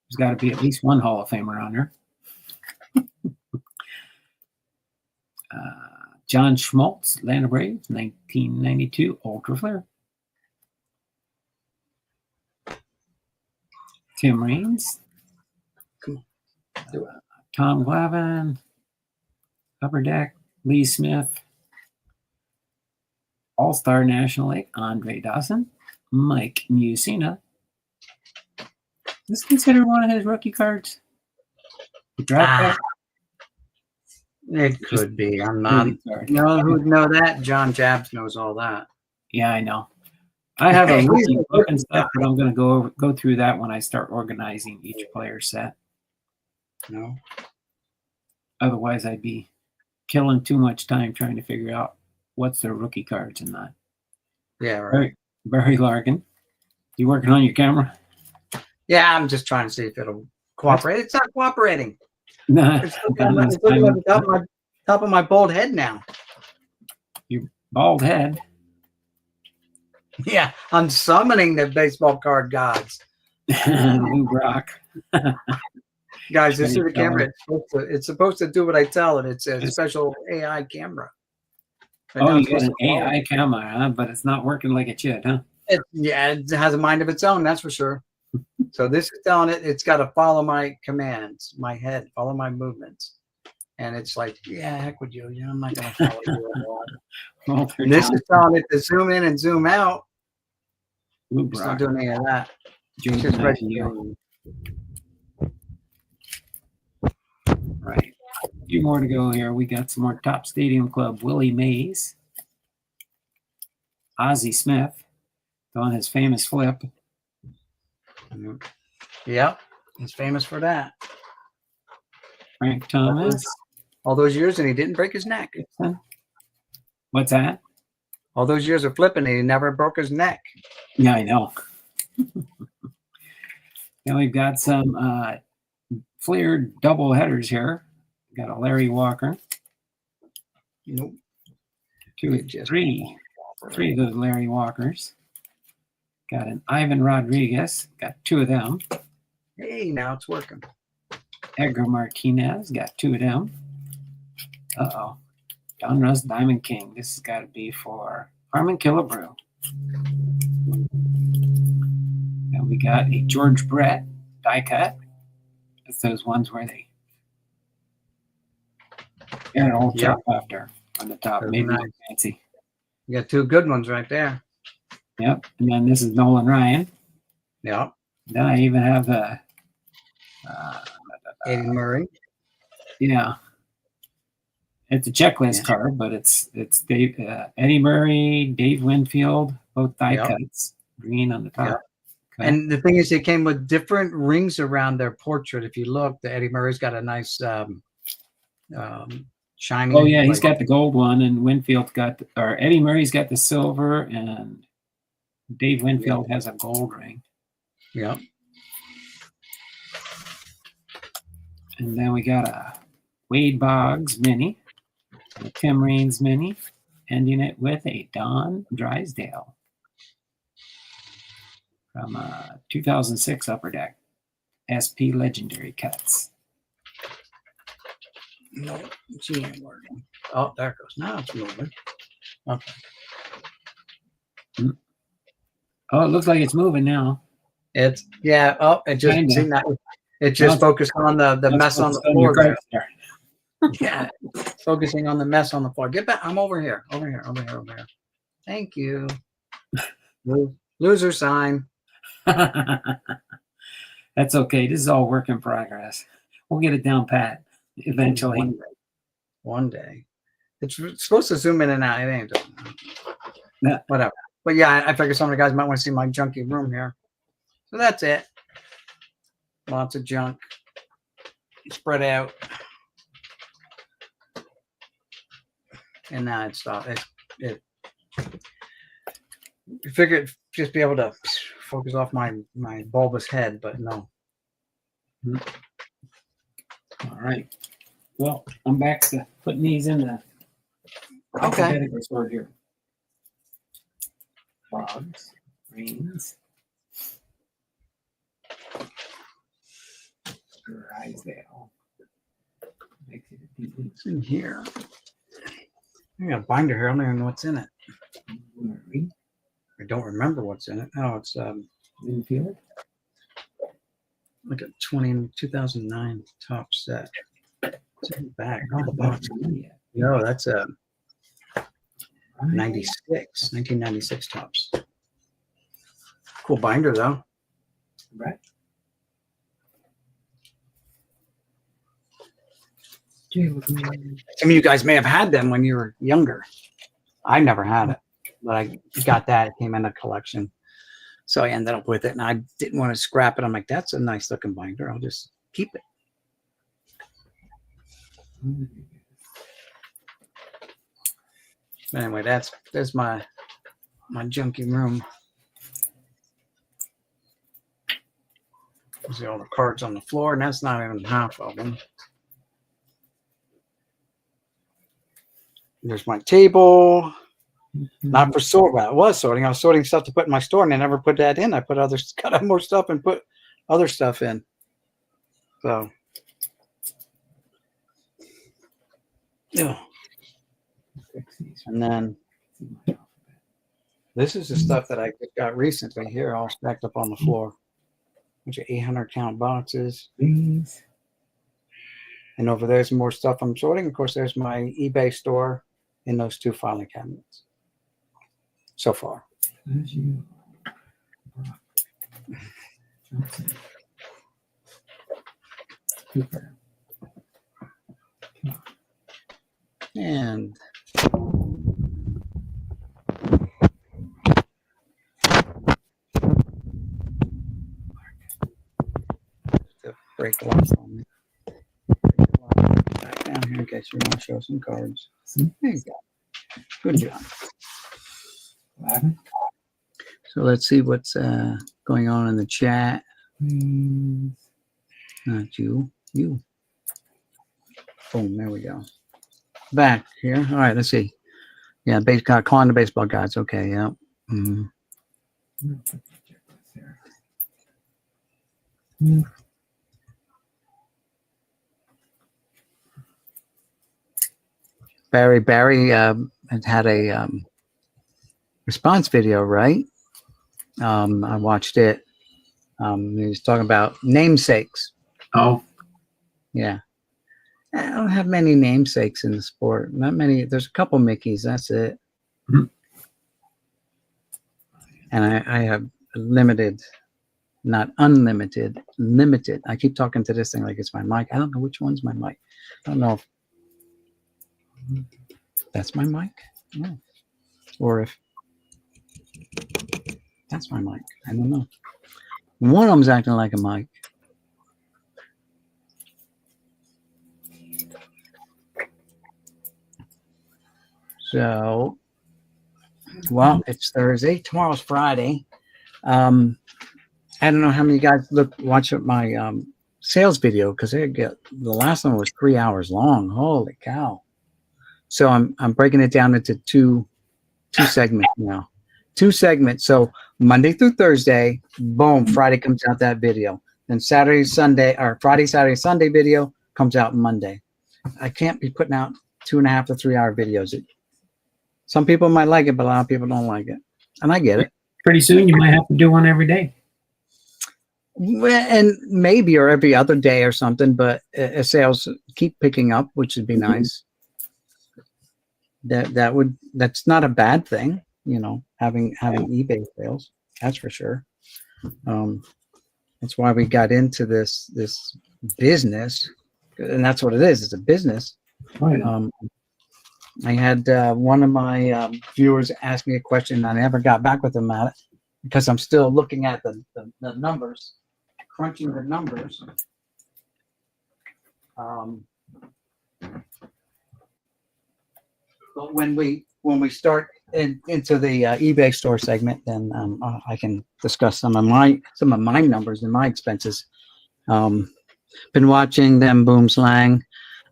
There's got to be at least one Hall of Famer on there. John Schmaltz, Atlanta Braves, 1992 Ultra Flare. Tim Raines. Tom Glavine, Upper Deck, Lee Smith, All-Star National League, Andre Dawson, Mike Musina. Is this considered one of his rookie cards? Draft It could be. I'm not. No, who'd know that? John Jabs knows all that. Yeah, I know. I have a rookie book and stuff, but I'm going to go through that when I start organizing each player set. No. Otherwise, I'd be killing too much time trying to figure out what's their rookie cards and not. Yeah, right. Barry Larkin. You working on your camera? Yeah, I'm just trying to see if it'll cooperate. It's not cooperating. Nah. It's looking at the top of my bald head now. Your bald head. Yeah, I'm summoning the baseball card gods. Lou Brock. Guys, this is the camera. It's supposed to do what I tell it. It's a special AI camera. Oh, you got an AI camera, huh? But it's not working like it should, huh? It has a mind of its own, that's for sure. So this is telling it it's got to follow my commands, my head, follow my movements. And it's like, yeah, heck with you. I'm not going to follow you at all. Well, And this is telling it to zoom in and zoom out. Lou It's Brock. not doing any of that. James Just right Matthew. Right. A few more to go here. We got some more Top Stadium Club. Willie Mays. Ozzie Smith on his famous flip. Yep, he's famous for that. Frank Thomas. All those years and he didn't break his neck. What's that? All those years of flipping and he never broke his neck. Yeah, I know. Now we've got some Fleer double headers here. Got a Larry Walker. Nope. Three of those Larry Walkers. Got an Ivan Rodriguez. Got two of them. Hey, now it's working. Edgar Martinez. Got two of them. Uh-oh. Don Russ Diamond King. This has got to be for Harmon Killebrew. And we got a George Brett die cut. It's those ones where they got an old top after on the top. Maybe nice. Fancy. You got two good ones right there. Yep. And then this is Nolan Ryan. Yep. Then I even have the Eddie Murray. Yeah. It's a checklist card, but it's Dave, Eddie Murray, Dave Winfield, both die cuts, green on the top. Yep. Okay. And the thing is, they came with different rings around their portrait. If you look, the Eddie Murray's got a nice shiny. Oh yeah, he's got the gold one, and Winfield or Eddie Murray's got the silver, and Dave Winfield has a gold ring. Yep. And then we got a Wade Boggs mini, a Tim Raines mini, ending it with a Don Drysdale from 2006 Upper Deck SP Legendary Cuts. No, she ain't working. Oh, there it goes. Now it's moving. Okay. Oh, it looks like it's moving now. It's Oh, it just seen that. It just focused on the mess on the floor there. Yeah, focusing on the mess on the floor. Get back. I'm over here. Over here. Thank you. Loser sign. That's okay. This is all work in progress. We'll get it down pat eventually. One day. It's supposed to zoom in and out. It ain't doing that. Yeah. Whatever. But yeah, I figure some of the guys might want to see my junky room here. So that's it. Lots of junk spread out. And now it's stopped. I figured just be able to focus off my bulbous head, but no. All right. Well, I'm back to putting these in the alphabetical sort here. Frogs, rains, Drysdale. What's in here? I got a binder here. I don't even know what's in it. Murray, I don't remember what's in it. Oh, it's Winfield. like a 2009 top set. It's in the back. Oh, the box. No, that's a 1996 tops. Cool binder though. Right. Some of you guys may have had them when you were younger. I never had it, but I got that. It came in a collection. So I ended up with it, and I didn't want to scrap it. I'm like, that's a nice looking binder. I'll just keep it. But anyway, there's my junky room. You see all the cards on the floor, and that's not even half of them. There's my table. Not for sort. Well, it was sorting. I was sorting stuff to put in my store, and I never put that in. I put cut more stuff and put other stuff in. So, yeah. And then this is the stuff that I got recently here, all stacked up on the floor. Bunch of 800 count boxes. And over there's more stuff I'm sorting. Of course, there's my eBay store in those two filing cabinets. So far. And to break a lot on me. Back down here in case you want to show some cards. There you go. Good job. So let's see what's going on in the chat. Not you. You. Boom. There we go. Back here. All right. Let's see. Yeah. Calling the baseball gods. Okay. Yeah. Barry had a response video, right? I watched it. He was talking about namesakes. Oh, yeah. I don't have many namesakes in the sport. Not many. There's a couple Mickeys. That's it. Mm-hmm. And I have limited, not unlimited, limited. I keep talking to this thing like it's my mic. I don't know which one's my mic. I don't know if that's my mic. No. Or if that's my mic. I don't know. One of them's acting like a mic. So, well, it's Thursday. Tomorrow's Friday. I don't know how many guys watch my sales video because the last one was 3 hours long. Holy cow! So I'm breaking it down into two segments now. 2 segments. So Monday through Thursday, boom, Friday comes out that video. Then Saturday, Sunday, or Friday, Saturday, Sunday video comes out Monday. I can't be putting out 2.5 to 3 hour videos. Some people might like it, but a lot of people don't like it. And I get it. pretty soon you might have to do one every day. Well, and maybe or every other day or something, but if sales keep picking up, which would be nice. That's not a bad thing, you know, having eBay sales. That's for sure. That's why we got into this business, and that's what it is. It's a business. Right. I had one of my viewers ask me a question, and I never got back with them at it because I'm still looking at the numbers, crunching the numbers. But when we start into the eBay store segment, then I can discuss some of my numbers and my expenses. Been watching them Boom Slang.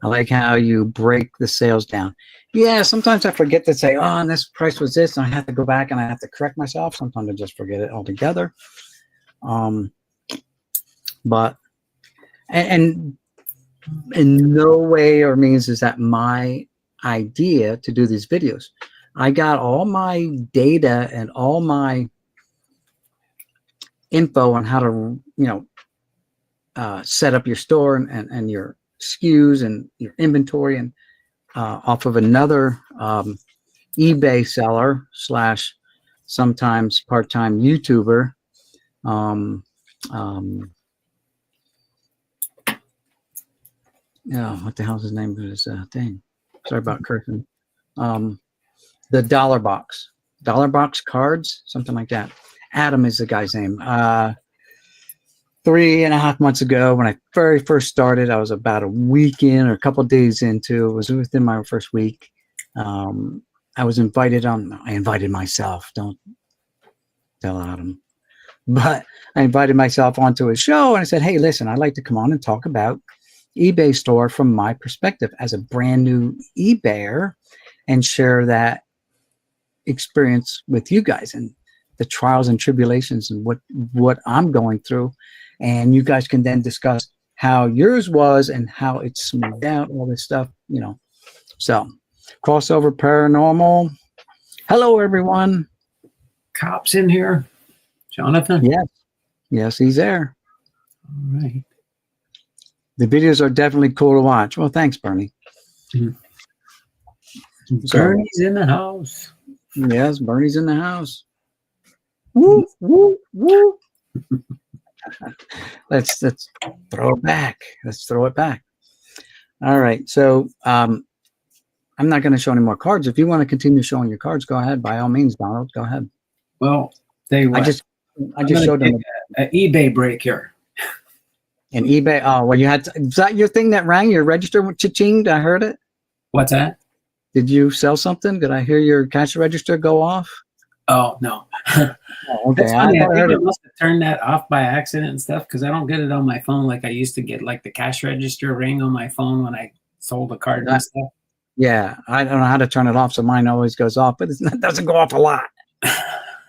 I like how you break the sales down. Yeah, sometimes I forget to say, oh, and this price was this, and I have to go back and I have to correct myself. Sometimes I just forget it altogether. But and in no way or means is that my idea to do these videos. I got all my data and all my info on how to, set up your store and your SKUs and your inventory and off of another eBay seller / sometimes part-time YouTuber. What the hell's his name of his thing? Sorry about cursing. The Dollar Box Cards, something like that. Adam is the guy's name. 3.5 months ago, when I very first started, I was about a week in or a couple of days into. It was within my first week. I was invited on. I invited myself. Don't tell Adam. But I invited myself onto a show, and I said, "Hey, listen, I'd like to come on and talk about eBay store from my perspective as a brand new eBayer, and share that experience with you guys and the trials and tribulations and what I'm going through." And you guys can then discuss how yours was and how it's smoothed out, all this stuff, So, crossover paranormal. Hello, everyone. Cops in here. Jonathan? Yes, he's there. All right. The videos are definitely cool to watch. Well, thanks, Bernie. Bernie's in the house. Yes, Bernie's in the house. Woo, woo, woo. Let's throw it back. Let's throw it back. All right. So I'm not going to show any more cards. If you want to continue showing your cards, go ahead. By all means, Donald, go ahead. Well, I just showed them an eBay break here. An eBay. Oh, well, you had. Is that your thing that rang? Your register cha-chinged? I heard it. What's that? Did you sell something? Did I hear your cash register go off? Oh, no. Okay. I think I must have turned that off by accident and stuff because I don't get it on my phone like I used to get, like the cash register ring on my phone when I sold a card and stuff. Yeah, I don't know how to turn it off, so mine always goes off, but it doesn't go off a lot. It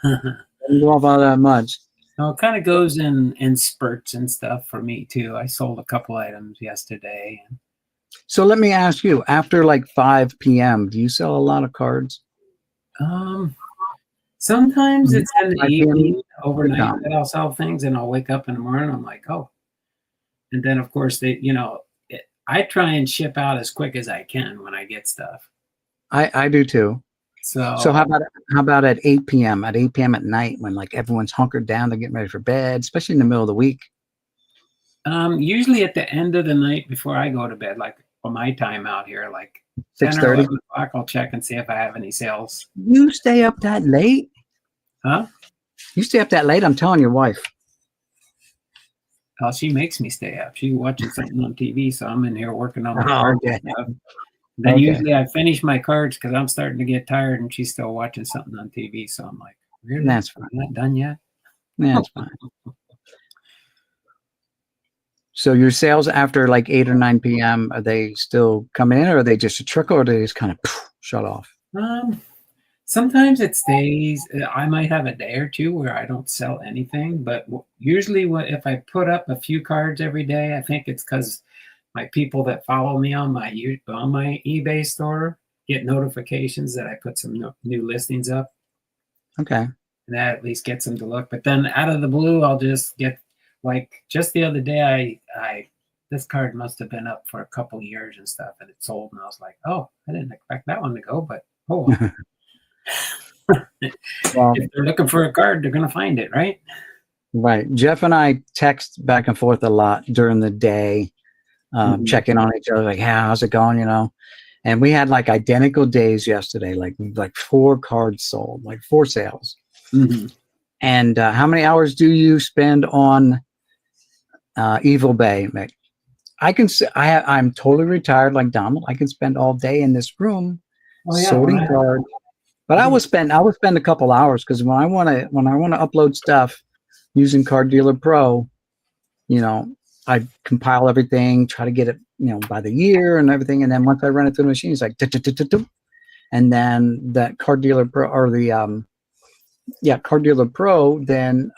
doesn't go off all that much. No, it kind of goes in spurts and stuff for me too. I sold a couple items yesterday. So let me ask you, after like 5 p.m., do you sell a lot of cards? Sometimes it's in the evening, overnight, that I'll sell things, and I'll wake up in the morning. I'm like, oh. And then, of course, I try and ship out as quick as I can when I get stuff. I do too. So how about at 8 p.m. At 8 p.m. at night when like everyone's hunkered down to get ready for bed, especially in the middle of the week? Usually at the end of the night before I go to bed, like for my time out here, like 6:30. I'll check and see if I have any sales. You stay up that late? Huh? You stay up that late? I'm telling your wife. Oh, she makes me stay up. She's watching something on TV, so I'm in here working on my cards. Okay. Then usually I finish my cards because I'm starting to get tired, and she's still watching something on TV. So I'm like, really? That's fine. I'm not done yet? Yeah, that's fine. So your sales after like 8 or 9 p.m., are they still coming in, or are they just a trickle, or are they just kind of shut off? Sometimes it stays. I might have a day or two where I don't sell anything, but usually if I put up a few cards every day, I think it's because my people that follow me on my eBay store get notifications that I put some new listings up. Okay. And that at least gets them to look. But then out of the blue, I'll just get, like just the other day, this card must have been up for a couple years and stuff, and it sold, and I was like, oh, I didn't expect that one to go, but oh. Well, if they're looking for a card, they're going to find it, right? Right. Jeff and I text back and forth a lot during the day, checking on each other, like, how's it going, And we had like identical days yesterday, like 4 cards sold, like 4 sales. Mm-hmm. And how many hours do you spend on Evil Bay, Mick? I'm totally retired like Donald. I can spend all day in this room sorting cards. But I will spend a couple hours, because when I want to upload stuff using Card Dealer Pro, you know, I compile everything, try to get it, you know, by the year and everything, and then once I run it through the machine, it's like, and then that Card Dealer Pro, or the Card Dealer Pro then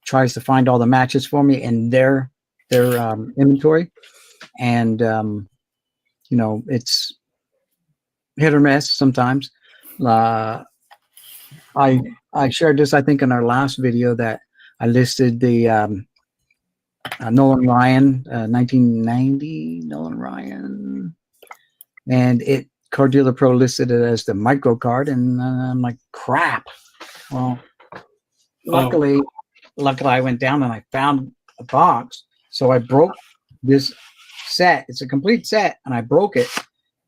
tries to find all the matches for me in their inventory, and you know, it's hit or miss sometimes. I shared this, I think, in our last video, that I listed the Nolan Ryan, 1990 Nolan Ryan, and Card Dealer Pro listed it as the micro card, and I'm like, crap. Well, luckily I went down and I found a box, so I broke this set. It's a complete set, and I broke it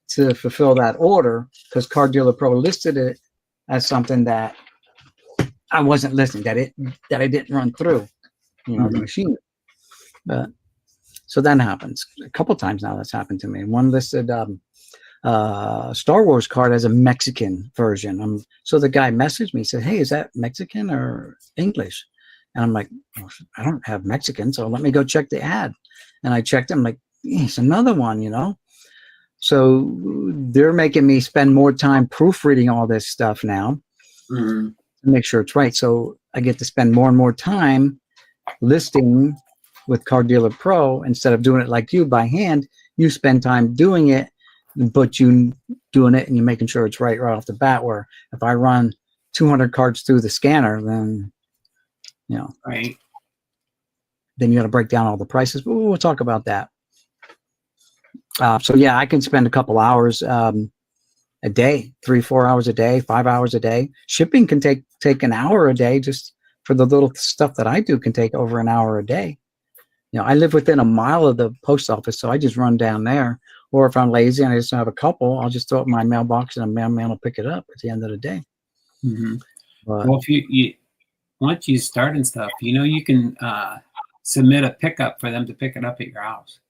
to fulfill that order, because Card Dealer Pro listed it as something that I wasn't listing, that I didn't run through, you know, the machine. So that happens a couple times now. That's happened to me. One listed Star Wars card as a Mexican version. So the guy messaged me, said, "Hey, is that Mexican or English?" And I'm like, well, I don't have Mexican, so let me go check the ad. And I checked it. I'm like, it's another one, you know. So they're making me spend more time proofreading all this stuff now to make sure it's right. So I get to spend more and more time listing with Card Dealer Pro instead of doing it like you by hand. You spend time doing it, but you doing it and you're making sure it's right off the bat. Where if I run 200 cards through the scanner, then you know, right. Then you got to break down all the prices. But we'll talk about that. So yeah, I can spend a couple hours a day, 3-4 hours a day, 5 hours a day. Shipping can take an hour a day. Just for the little stuff that I do can take over an hour a day. You know, I live within a mile of the post office, so I just run down there. Or if I'm lazy and I just have a couple, I'll just throw it in my mailbox and a mailman will pick it up at the end of the day. But, well, if you once you start and stuff, you know, you can submit a pickup for them to pick it up at your house.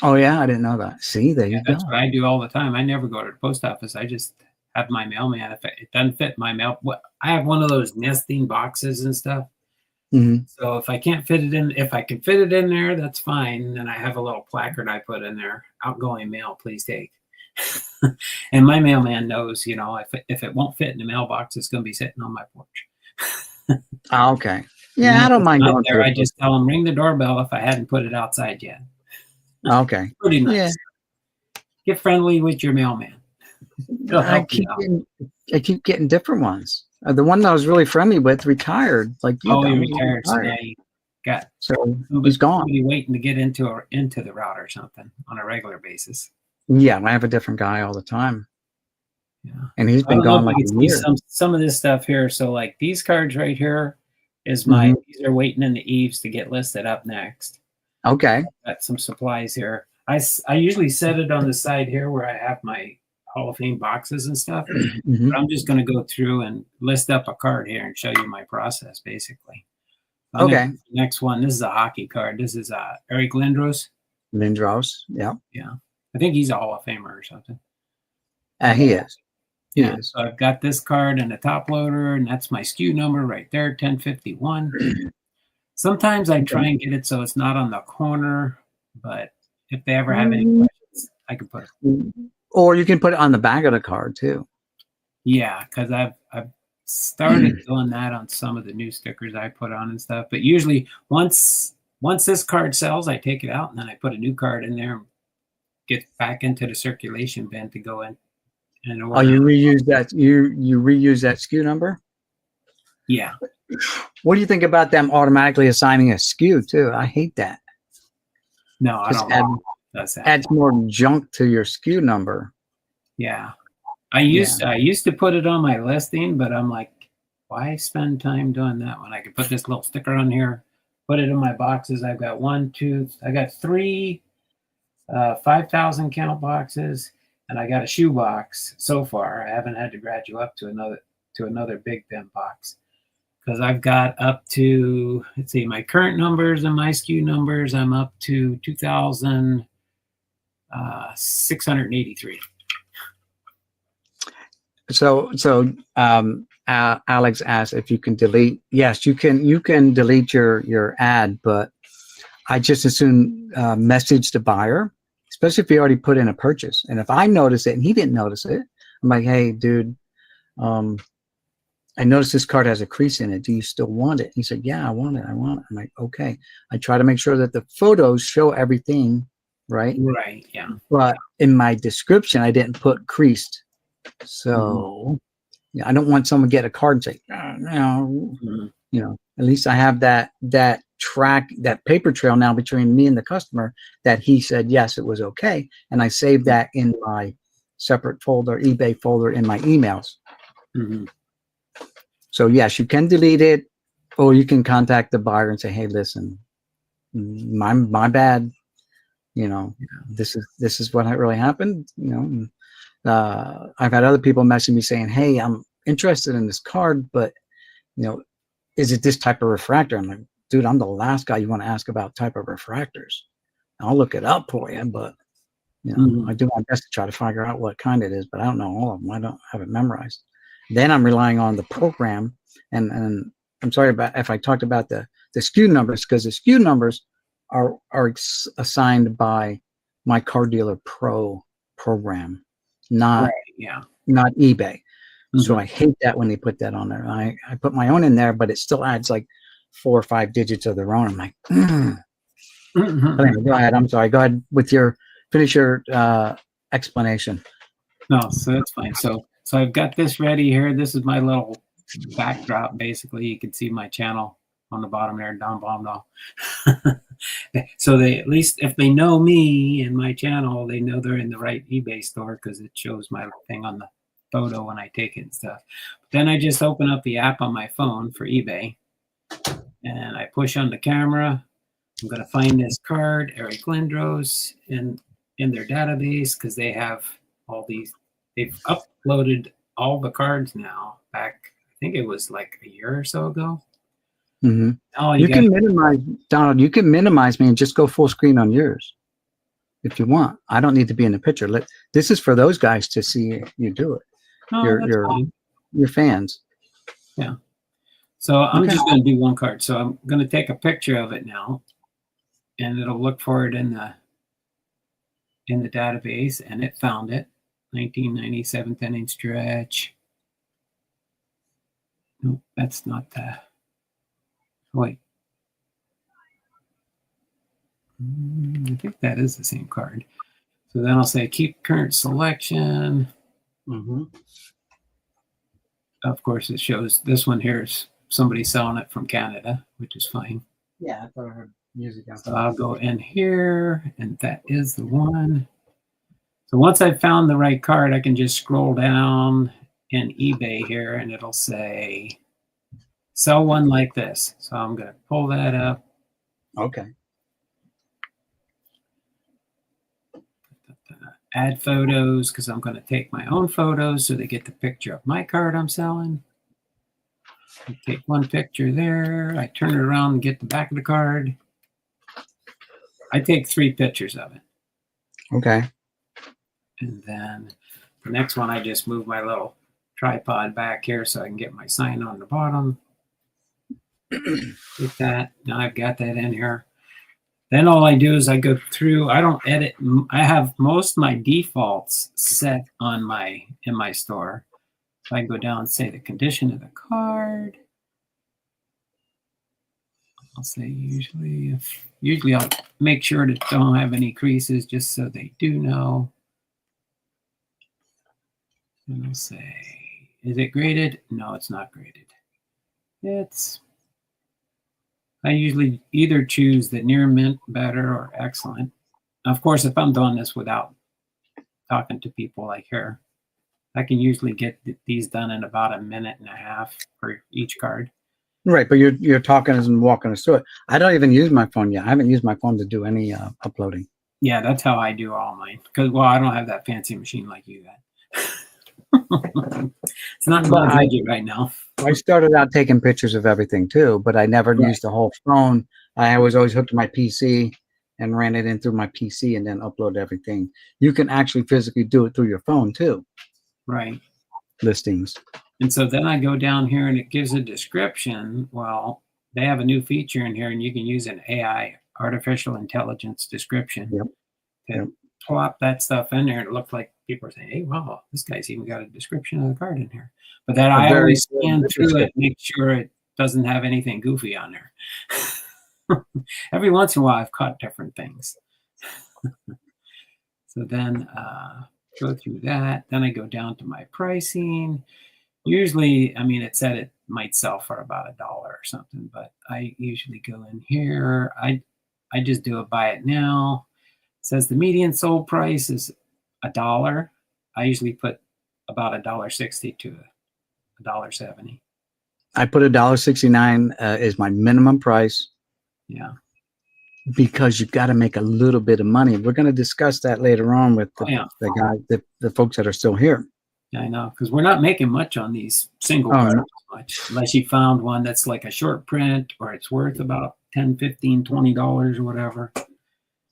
Oh yeah, I didn't know that. See, there you go. That's what I do all the time. I never go to the post office. I just have my mailman. If it doesn't fit my mail, I have one of those nesting boxes and stuff. So if I can't fit it in, if I can fit it in there, that's fine. Then I have a little placard I put in there: outgoing mail, please take. And my mailman knows, you know, if it won't fit in the mailbox, it's going to be sitting on my porch. Okay. Yeah, I don't mind going there. I just tell them, ring the doorbell if I hadn't put it outside yet. Okay. Pretty nice. Yeah. Get friendly with your mailman. I keep getting different ones. The one that I was really friendly with retired. Like you. Oh, he retired. So now you got he's gone. Somebody waiting to get into the route or something on a regular basis. Yeah, I have a different guy all the time. Yeah, and he's been gone like a year. Some of this stuff here. So like these cards right here is my. These are waiting in the eaves to get listed up next. Okay. Got some supplies here. I usually set it on the side here where I have my Hall of Fame boxes and stuff. But I'm just going to go through and list up a card here and show you my process, basically. Okay. Next one. This is a hockey card. This is Eric Lindros. Yeah. Yeah. I think he's a Hall of Famer or something. He is. Yeah. So I've got this card and a top loader, and that's my SKU number right there, 1051. Sometimes I try and get it so it's not on the corner, but if they ever have any questions, I can put it. Or you can put it on the back of the card too. Yeah, because I've started doing that on some of the new stickers I put on and stuff. But usually once this card sells, I take it out and then I put a new card in there and get back into the circulation bin to go in. Oh, you reuse that you reuse that SKU number? Yeah. What do you think about them automatically assigning a SKU too? I hate that. No, I don't. Adds more junk to your SKU number. Yeah. I used to put it on my listing, but I'm like, why spend time doing that when I could put this little sticker on here, put it in my boxes? I've got 3 5,000 count boxes, and I got a shoe box so far. I haven't had to graduate up to another big bin box because I've got up to, let's see, my current numbers and my SKU numbers. I'm up to 2,683. So Alex asked if you can delete. Yes, you can delete your ad, but I just as soon message the buyer, especially if he already put in a purchase. And if I notice it and he didn't notice it, I'm like, hey, dude, I noticed this card has a crease in it. Do you still want it? He said, yeah, I want it. I'm like, okay. I try to make sure that the photos show everything, right? Right, yeah. But in my description, I didn't put creased. So yeah, I don't want someone to get a card and say, at least I have that track, that paper trail now between me and the customer that he said, yes, it was okay. And I saved that in my separate folder, eBay folder in my emails. So yes, you can delete it, or you can contact the buyer and say, hey, listen, my bad. This is what really happened. I've had other people message me saying, hey, I'm interested in this card, but is it this type of refractor? I'm like, dude, I'm the last guy you want to ask about type of refractors. I'll look it up for you, but I do my best to try to figure out what kind it is, but I don't know all of them. I don't have it memorized. Then I'm relying on the program, and I'm sorry if I talked about the SKU numbers, because the SKU numbers are assigned by my Car Dealer Pro program, not eBay. So I hate that when they put that on there. I put my own in there, but it still adds like 4 or 5 digits of their own. I'm like, Anyway, go ahead. I'm sorry. Go ahead with finish your explanation. No, so that's fine. So I've got this ready here. This is my little backdrop. Basically, you can see my channel on the bottom there, Don Blomdahl. So they, at least if they know me and my channel, they know they're in the right eBay store because it shows my thing on the photo when I take it and stuff. But then I just open up the app on my phone for eBay, and I push on the camera. I'm going to find this card, Eric Lindros, in their database, because they have all these. They've uploaded all the cards now back, I think it was like a year or so ago. Oh, you can minimize, Donald. You can minimize me and just go full screen on yours if you want. I don't need to be in the picture. This is for those guys to see you do it. Your fans. Yeah. So I'm just going to do one card. So I'm going to take a picture of it now, and it'll look for it in the database, and it found it. 1997 10-inch stretch. No, that's not the. Wait. I think that is the same card. So then I'll say keep current selection. Of course, it shows this one here is somebody selling it from Canada, which is fine. Yeah, I thought I heard music out there. So I'll go in here, and that is the one. So once I've found the right card, I can just scroll down in eBay here, and it'll say sell one like this. So I'm going to pull that up. Okay. Add photos, because I'm going to take my own photos so they get the picture of my card I'm selling. I take one picture there. I turn it around and get the back of the card. I take 3 pictures of it. Okay. And then the next one, I just move my little tripod back here so I can get my sign on the bottom. Get that. Now I've got that in here. Then all I do is I go through. I don't edit. I have most of my defaults set on in my store. So I go down and say the condition of the card. I'll say usually I'll make sure to don't have any creases just so they do know. And I'll say, is it graded? No, it's not graded. I usually either choose the near mint, better, or excellent. Of course, if I'm doing this without talking to people like here, I can usually get these done in about 1.5 minutes for each card. Right, but you're talking and walking us through it. I don't even use my phone yet. I haven't used my phone to do any uploading. Yeah, that's how I do all mine. Because, well, I don't have that fancy machine like you got. It's not in But my budget right now. I started out taking pictures of everything too, but I never Right. used the whole phone. I was always hooked to my PC and ran it in through my PC and then upload everything. You can actually physically do it through your phone too, Right. listings. And so then I go down here and it gives a description. Well, they have a new feature in here, and you can use an AI, artificial intelligence description, Yep. to Yep. plop that stuff in there. It looked like people are saying, "Hey, wow, this guy's even got a description of the card in here." But then I very always good scan through description. it, make sure it doesn't have anything goofy on there. Every once in a while, I've caught different things. So then go through that. Then I go down to my pricing. Usually, I mean, it said it might sell for about $1 or something, but I usually go in here. I just do a buy it now. It says the median sold price is $1. I usually put about $1.60 to $1.70. I put $1.69 is my minimum price Yeah. because you've got to make a little bit of money. We're going to discuss that later on with Oh, yeah. the folks that are still here. Yeah, I know, because we're not making much on these single Oh, cards no. much, unless you found one that's like a short print or it's worth about $10, $15, $20 or whatever.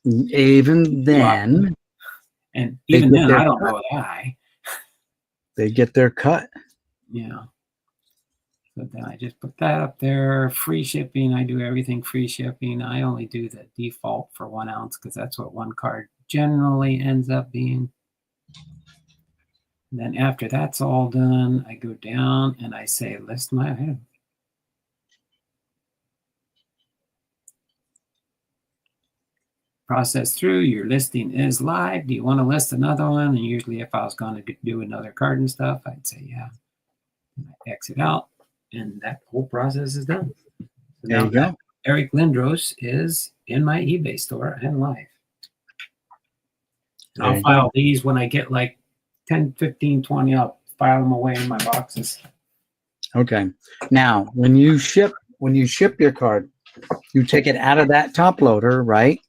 Even then, And They even get then, their I don't cut. know that high. they get their cut. Yeah. So then I just put that up there. Free shipping. I do everything free shipping. I only do the default for 1 ounce because that's what one card generally ends up being. And then after that's all done, I go down and I say list my item. Process through. Your listing is live. Do you want to list another one? And usually, if I was going to do another card and stuff, I'd say yeah. And I exit out, and that whole process is done. So There now you go. Eric Lindros is in my eBay store and live. And There I'll you file go. these when I get like 10, 15, 20. I'll file them away in my boxes. Okay. Now, when you ship your card, you take it out of that top loader, right?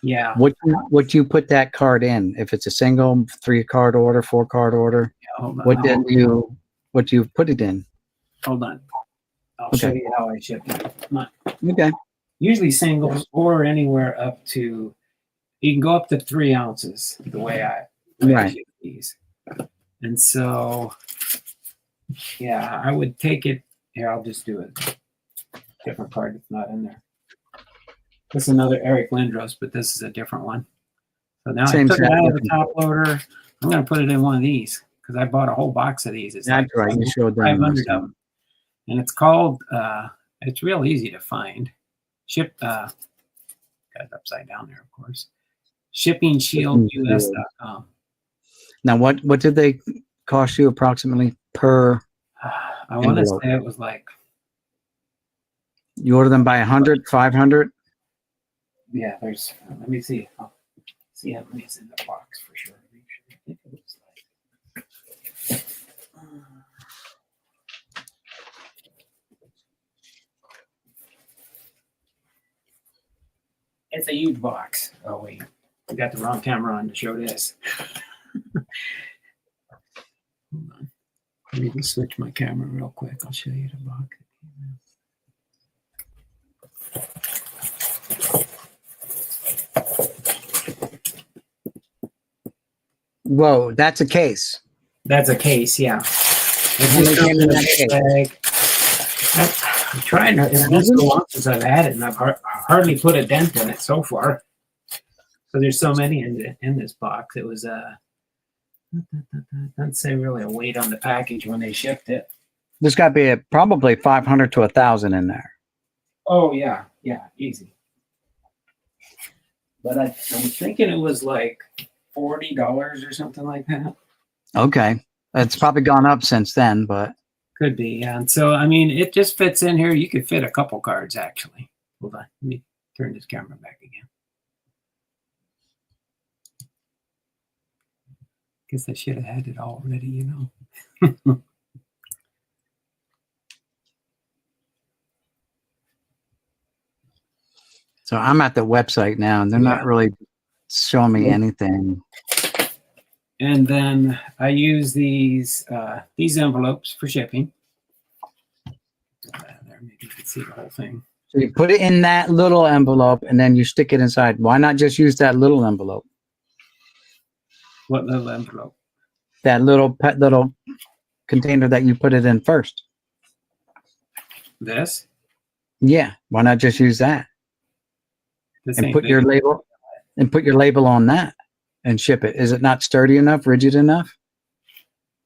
Yeah. What you put that card in? If it's a single 3-card order, 4-card order, Yeah, hold on. what do you put it in? Hold on. I'll Okay. show you how I ship it. Okay. Usually singles or anywhere up to, you can go up to 3 ounces the way I Right. ship these. And so, yeah, I would take it. Here, I'll just do it. Different card that's not in there. This is another Eric Lindros, but this is a different one. So now Same I took it set, out of the different- top loader. I'm going to put it in one of these because I bought a whole box of these. It's That's like right. You showed them. 500 of them. And it's called, it's real easy to find. Got it upside down there, of course. ShippingShieldUS.com. Now, what did they cost you approximately per? I want to envelope? say it was like, You order them by 100, 500? yeah, there's, let me see. I'll see how many's in the box for sure. Make sure. I think it was like, it's a huge box. Oh, wait. I got the wrong camera on to show this. Hold on. Let me just switch my camera real quick. I'll show you the box. Whoa, that's a case. That's a case, yeah. It's How just many came in comes in a that big bag. I'm trying to, it's been so long since I've had it, and I've hardly put a dent in it so far. So there's so many in this box. It was doesn't say really a weight on the package when they shipped it. There's got to be probably 500 to 1,000 in there. Oh yeah, easy. But I'm thinking it was like $40 or something like that. Okay. It's probably gone up since then, but Could be, yeah. And so I mean, it just fits in here. You could fit a couple cards actually. Hold on, let me turn this camera back again. Guess I should have had it already, you know. so I'm at the website now, and they're not really show me anything. And then I use these envelopes for shipping. There, maybe you can see the whole thing. So you put it in that little envelope and then you stick it inside. Why not just use that little envelope? What little envelope? That little little container that you put it in first. This? Yeah. Why not just use that? This And ain't put big. your label and put your label on that and ship it. Is it not sturdy enough, rigid enough?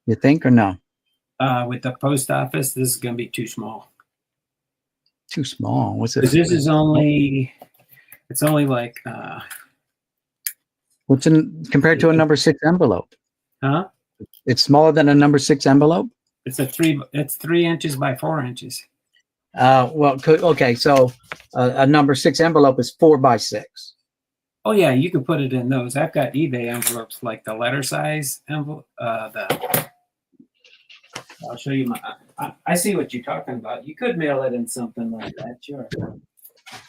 You think or no? With the post office, this is going to be too small. Too small. What's Because it? this is only, it's only like, What's in compared to a number 6 envelope? huh? It's smaller than a number 6 envelope. It's 3 inches by 4 inches. Well, okay. So a number 6 envelope is 4 by 6. Oh yeah, you can put it in those. I've got eBay envelopes like the letter size envelope. I'll show you my. I see what you're talking about. You could mail it in something like that, sure.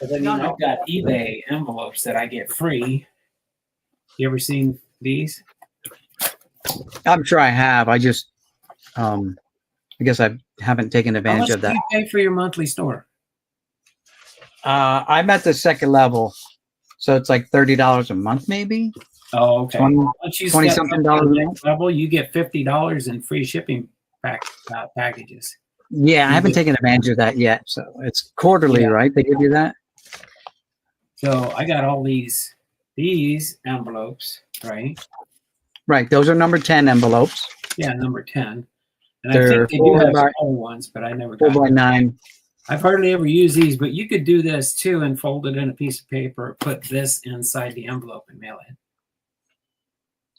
But I mean, I've got eBay envelopes that I get free. You ever seen these? I'm sure I have. I just, I guess I haven't taken How advantage much of do that. you pay for your monthly store? I'm at the second level, so it's like $30 a month, maybe. Oh, okay. 20 Once you 20 step something up to dollars the a next level, you get $50 in free shipping packages. Yeah, I haven't taken advantage of that yet. So it's quarterly, Yeah. right? They give you that. So I got all these envelopes, right? Right. Those are number 10 envelopes. Yeah, number 10. And I They're think they do have 4 smaller ones, but I never by got them. 9. I've hardly ever used these, but you could do this too and fold it in a piece of paper, put this inside the envelope and mail it.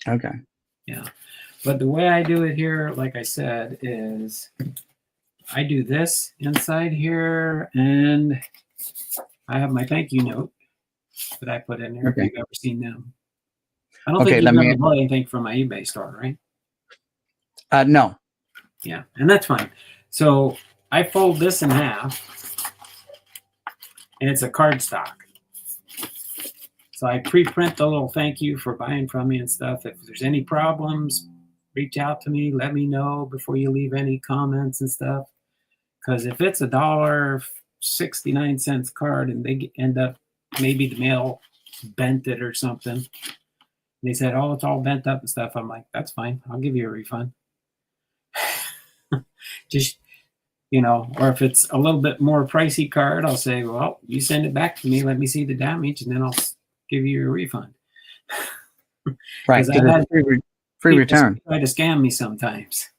Okay. Yeah. But the way I do it here, like I said, is I do this inside here and I have my thank you note that I put in there. Okay. If you've ever seen them. I don't Okay, think let you've me- ever bought anything from my eBay store, right? No. Yeah, and that's fine. So I fold this in half, and it's a cardstock. So I pre-print the little thank you for buying from me and stuff. If there's any problems, reach out to me. Let me know before you leave any comments and stuff. Because if it's $1.69 card and they end up, maybe the mail bent it or something. They said, oh, it's all bent up and stuff. I'm like, that's fine. I'll give you a refund. Just, or if it's a little bit more pricey card, I'll say, well, you send it back to me. Let me see the damage, and then I'll give you your refund. Right. 'Cause I've had Free people return. try to scam me sometimes.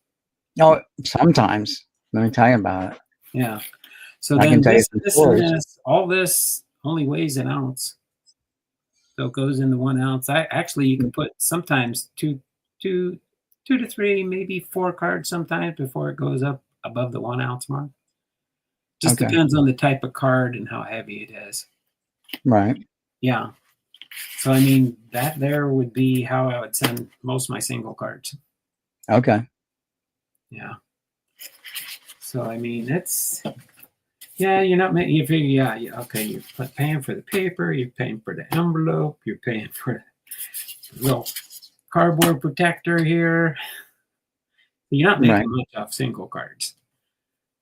Oh, sometimes. Let me tell you about it. Yeah. So I then can tell you this, some and stories. this, all this only weighs an ounce. So it goes into 1 ounce. You can put sometimes two to 3, maybe 4 cards sometimes before it goes up above the 1 ounce mark. Just Okay. depends on the type of card and how heavy it is. Right. Yeah. So I mean that there would be how I would send most of my single cards. Okay. Yeah. So I mean it's you're not making you figure okay, you're paying for the paper, you're paying for the envelope, you're paying for the little cardboard protector here. You're not making Right. much off single cards.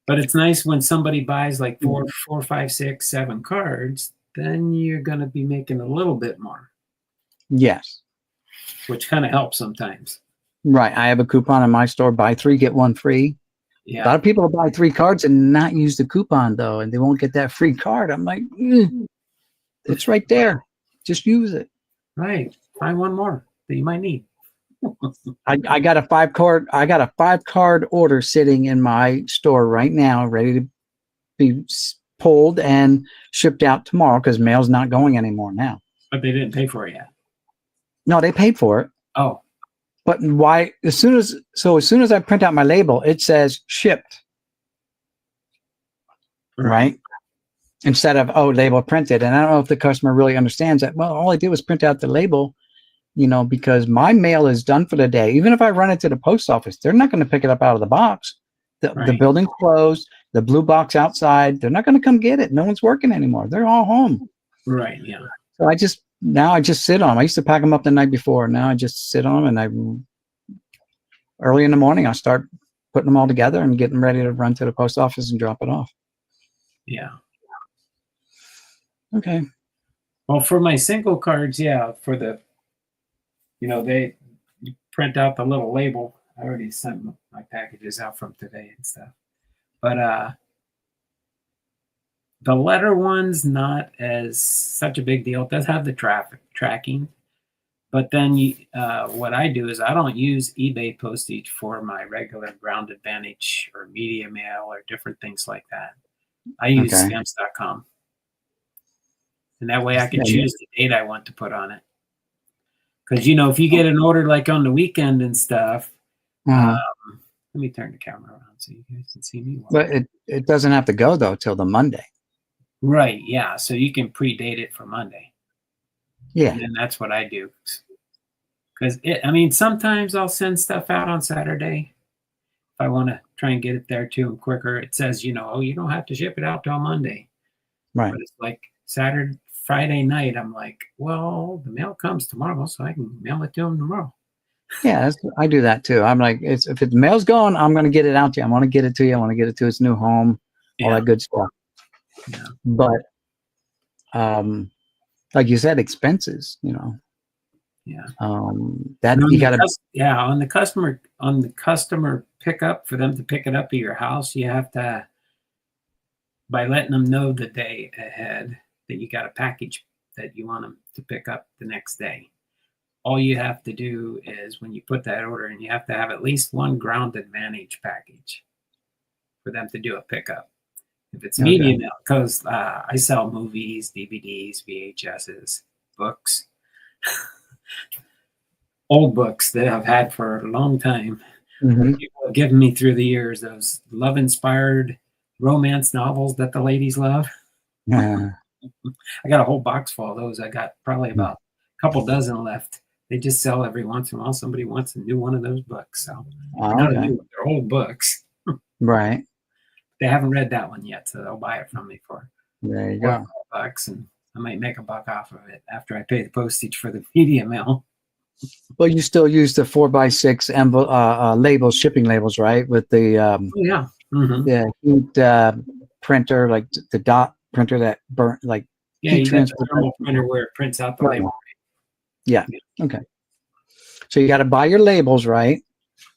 But it's nice when somebody buys like 4, 5, 6, 7 cards, then you're gonna be making a little bit more, Yes. which kind of helps sometimes. Right. I have a coupon in my store, buy 3, get 1 free. A lot Yeah. of people buy 3 cards and not use the coupon though, and they won't get that free card. I'm like, it's right there. Just use it. Right. Find one more that you might need. I got a 5-card order sitting in my store right now, ready to be pulled and shipped out tomorrow because mail's not going anymore now. But they didn't pay for it yet. No, they paid for it. Oh, But why? As soon as I print out my label, it says shipped, right? Instead of label printed. And I don't know if the customer really understands that. Well, all I did was print out the label, because my mail is done for the day. Even if I run it to the post office, they're not going to pick it up out of the box. The Right. building's closed. The blue box outside. They're not going to come get it. No one's working anymore. They're all home. Right. Yeah. So I just now I just sit on them. I used to pack them up the night before. Now I just sit on them, and early in the morning I start putting them all together and getting ready to run to the post office and drop it off. Yeah. Okay. Well, for my single cards, yeah, for the, you print out the little label. I already sent my packages out from today and stuff. But the letter one's not as such a big deal. It does have the traffic tracking. But then what I do is I don't use eBay postage for my regular ground advantage or media mail or different things like that. I use stamps.com. And that way I can choose the date I want to put on it. Because, if you get an order like on the weekend and stuff, let me turn the camera around so you guys can see me. But it doesn't have to go, though, till the Monday. Right, yeah. So you can predate it for Monday. Yeah. And that's what I do. Because, sometimes I'll send stuff out on Saturday. If I want to try and get it there to them quicker, it says, you don't have to ship it out till Monday. Right. But it's like Friday night, I'm like, well, the mail comes tomorrow, so I can mail it to them tomorrow. Yeah, I do that too. I'm like, if the mail's gone, I'm going to get it out to you. I want to get it to you. I want to get it to its new home, all that good stuff. Yeah. But, like you said, expenses, Yeah. That you got to. Yeah, on the customer pickup, for them to pick it up at your house, you have to, by letting them know the day ahead that you got a package that you want them to pick up the next day. All you have to do is when you put that order in, you have to have at least one ground advantage package for them to do a pickup. If it's media mail, because I sell movies, DVDs, VHSs, books, old books that I've had for a long time. Mm-hmm. People have given me through the years those love-inspired romance novels that the ladies love. Yeah. I got a whole box full of those. I got probably about a couple dozen left. They just sell every once in a while. Somebody wants a new one of those books. So not a new one, they're old books. Right. They haven't read that one yet, so they'll buy it from me for there you go. $4, and I might make $1 off of it after I pay the postage for the media mail. Well, you still use the 4x6 labels, shipping labels, right? With the the heat printer, like the dot printer that burnt, like heat transfer thermal printer where it prints out the label. Yeah. Okay. So you got to buy your labels, right?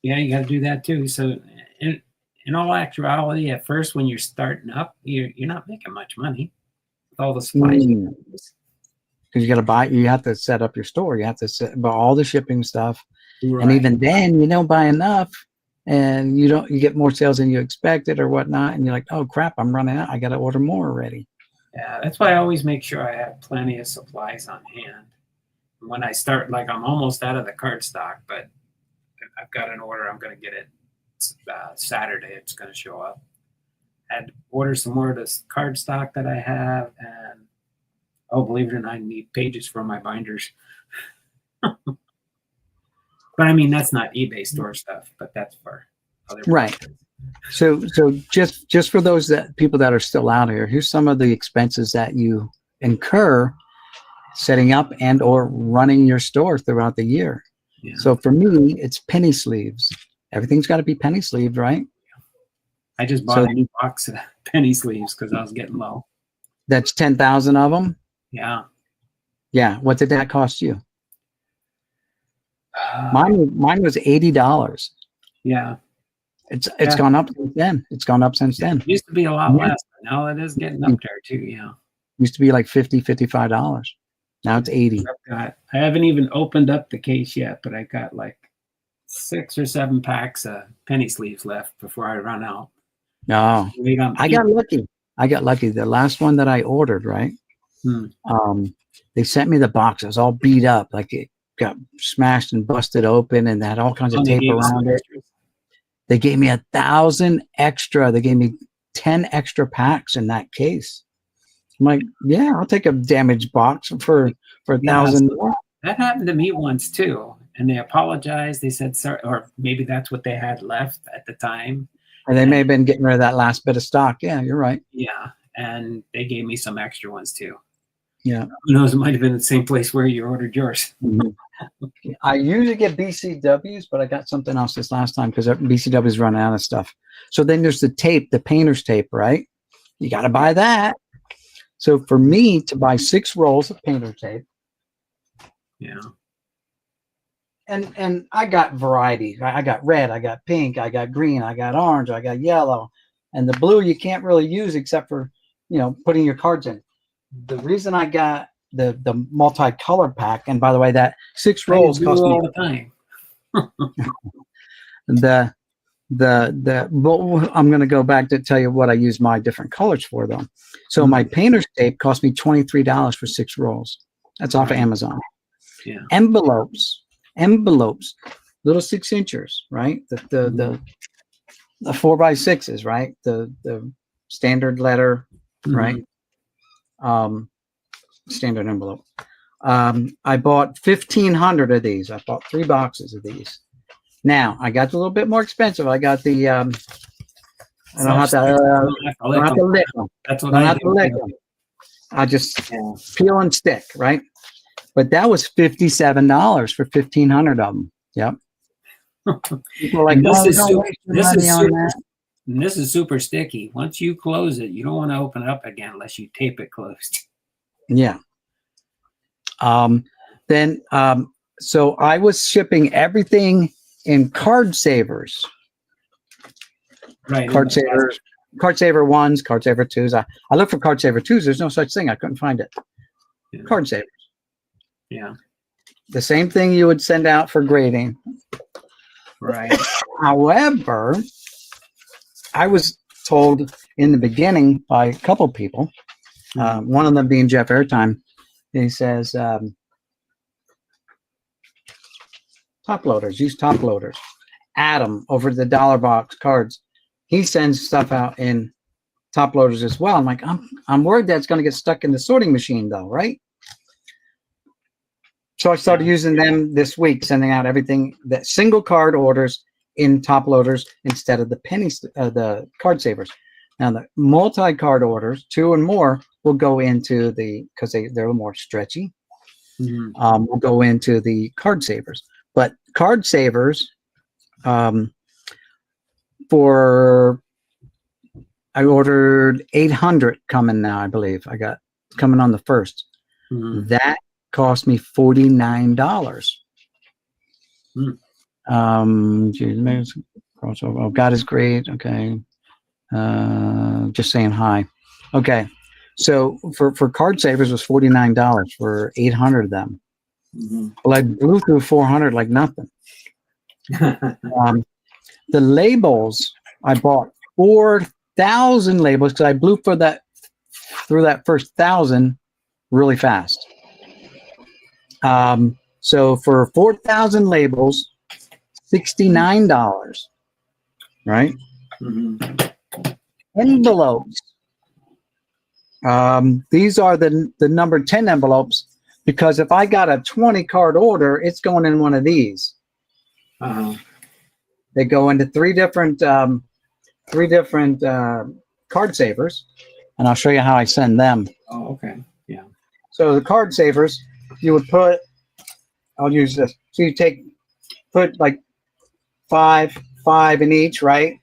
Yeah, you got to do that too. So in all actuality, at first when you're starting up, you're not making much money with all the supplies. Because you got to buy, you have to set up your store. You have to buy all the shipping stuff, right. And even then, you don't buy enough, and you get more sales than you expected or whatnot, and you're like, oh crap, I'm running out. I got to order more already. Yeah, that's why I always make sure I have plenty of supplies on hand. When I start, like I'm almost out of the card stock, but I've got an order. I'm going to get it Saturday. It's going to show up. I had to order some more of this card stock that I have, and believe it or not, I need pages for my binders. But that's not eBay store stuff, but that's for other right. So just for those people that are still out here, here's some of the expenses that you incur setting up and or running your store throughout the year. Yeah. So for me, it's penny sleeves. Everything's got to be penny sleeved, right? I just bought a new box of penny sleeves because I was getting low. That's 10,000 of them? Yeah. Yeah. What did that cost you? Mine was $80. Yeah. It's gone up since then. It's gone up since then. It used to be a lot less, but now it is getting up there too. Yeah. It used to be like $50, $55. Now it's 80. I haven't even opened up the case yet, but I got like 6 or 7 packs of penny sleeves left before I run out. No, I got lucky. The last one that I ordered, right? They sent me the box. It was all beat up, like it got smashed and busted open, and had all kinds of tape around it. They gave me 1,000 extra. They gave me 10 extra packs in that case. I'm like, yeah, I'll take a damaged box for 1,000. So that happened to me once too, and they apologized. They said, "Sorry," or maybe that's what they had left at the time. And they may have been getting rid of that last bit of stock. Yeah, you're right. Yeah, and they gave me some extra ones too. Yeah. Who knows? It might have been the same place where you ordered yours. Mhm. I usually get BCWs, but I got something else this last time because BCWs run out of stuff. So then there's the tape, the painter's tape, right? You got to buy that. So for me to buy 6 rolls of painter tape, Yeah. and I got variety. I got red, I got pink, I got green, I got orange, I got yellow, and the blue you can't really use except for putting your cards in. The reason I got the multicolored pack, and by the way, that 6 rolls do cost me all the time. well, I'm going to go back to tell you what I use my different colors for, though. So my painter's tape cost me $23 for 6 rolls. That's off of Amazon. Yeah. Envelopes, little 6-inchers, right? The 4x6s, right? The standard letter, right? Standard envelope. I bought 1,500 of these. I bought 3 boxes of these. Now I got a little bit more expensive. I got the I don't have to lick them. That's what I don't I have to lick them. I just peel and stick, right? But that was $57 for 1,500 of them. Yep. People are like, this is super sticky. Once you close it, you don't want to open it up again unless you tape it closed. Yeah. So I was shipping everything in card savers. Right. Card saver 1s, card saver 2s. I looked for card saver 2s. There's no such thing. I couldn't find it. Yeah. Card savers. Yeah. The same thing you would send out for grading. Right. However, I was told in the beginning by a couple people, one of them being Jeff Airtime, he says, top loaders, use top loaders. Adam over the dollar box cards, he sends stuff out in top loaders as well. I'm like, I'm worried that's going to get stuck in the sorting machine though, right? So I started using them this week, sending out everything that single card orders in top loaders instead of the card savers. Now the multi-card orders, 2 and more, will go into because they're a little more stretchy. Will go into the card savers. But card savers, I ordered 800 coming now, I believe. I got coming on the 1st. That cost me $49. Oh, God is great. Okay. Just saying hi. Okay. So for card savers was $49 for 800 of them. Well, I blew through 400 like nothing. The labels, I bought 4,000 labels because I blew through that first 1,000 really fast. So for 4,000 labels, $69, right? Envelopes. These are the number 10 envelopes because if I got a 20 card order, it's going in one of these. They go into three different card savers, and I'll show you how I send them. Oh, okay. Yeah. So the card savers, you would put, I'll use this. So you put like five in each, right?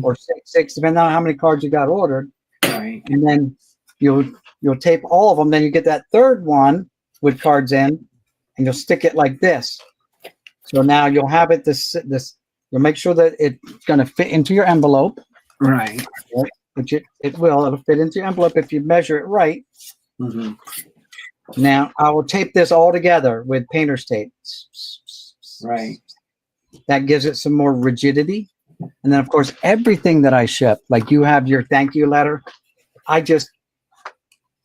Or six, depending on how many cards you got ordered. Right. And then you'll tape all of them. Then you get that third one with cards in, and you'll stick it like this. So now you'll have it you'll make sure that it's going to fit into your envelope. Right. Which it will. It'll fit into your envelope if you measure it right. Now I will tape this all together with painter's tape. Right. That gives it some more rigidity. And then, of course, everything that I ship, like you have your thank you letter, I just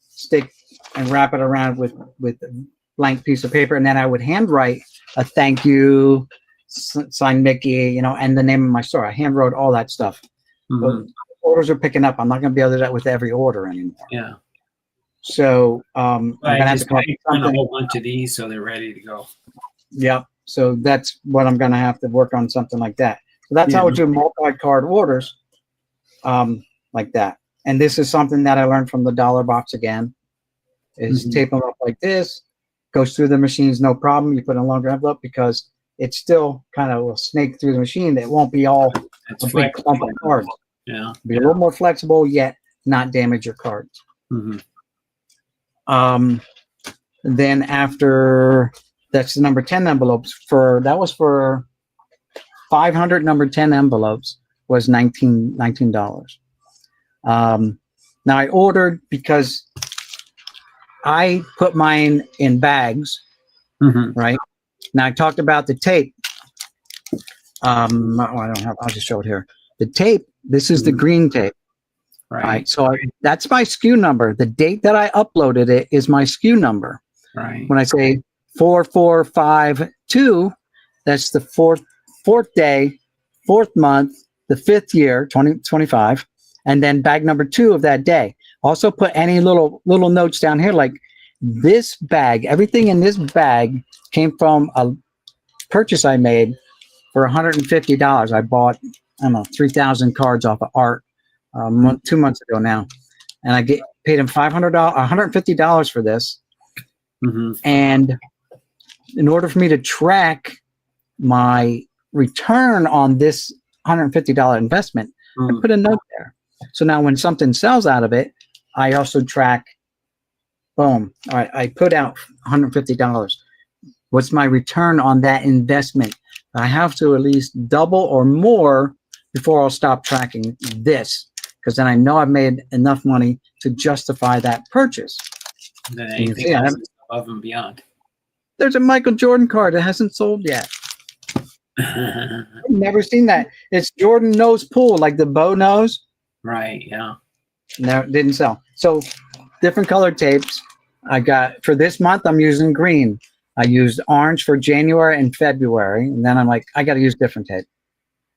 stick and wrap it around with a blank piece of paper, and then I would handwrite a thank you, sign Mickey, and the name of my store. I handwrote all that stuff. Orders are picking up. I'm not going to be able to do that with every order anymore. Yeah. So I'm going to have to print a whole bunch of these so they're ready to go. Yep. So that's what I'm going to have to work on, something like that. So that's how I do multi-card orders like that. And this is something that I learned from the dollar box again. is tape them up like this, goes through the machines, no problem. You put in a longer envelope because it still kind of will snake through the machine. It won't be all That's a big clump of cards. Yeah. Be a little more flexible, yet not damage your cards. Then after, that's the number 10 envelopes. That was for 500 number 10 envelopes was $19. Now I ordered because I put mine in bags, right? Now I talked about the tape. I don't have, I'll just show it here. The tape, this is the green tape. Right. So that's my SKU number. The date that I uploaded it is my SKU number. Right. When I say 4452, that's the fourth day, fourth month, the fifth year, 2025, and then bag number 2 of that day. Also put any little notes down here like this bag, everything in this bag came from a purchase I made for $150. I bought, I don't know, 3,000 cards off of Art 2 months ago now. And I paid him $150 for this. And in order for me to track my return on this $150 investment, I put a note there. So now when something sells out of it, I also track, boom, all right, I put out $150. What's my return on that investment? I have to at least double or more before I'll stop tracking this, because then I know I've made enough money to justify that purchase. And then anything else is above and beyond. There's a Michael Jordan card that hasn't sold yet. I've never seen that. It's Jordan nose pool, like the bow nose. Right, yeah. No, it didn't sell. So different colored tapes. I got, for this month, I'm using green. I used orange for January and February. And then I'm like, I got to use different tape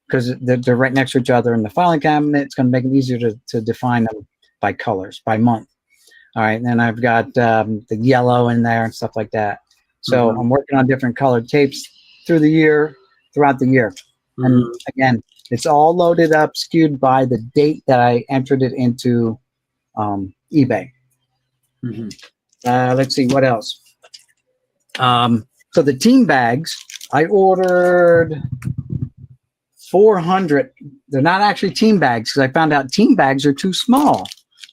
because they're right next to each other in the filing cabinet. It's going to make it easier to define them by colors, by month. All right. And then I've got the yellow in there and stuff like that. So I'm working on different colored tapes throughout the year. And again, it's all loaded up, skewed by the date that I entered it into eBay. Let's see, what else? So the team bags, I ordered 400. They're not actually team bags because I found out team bags are too small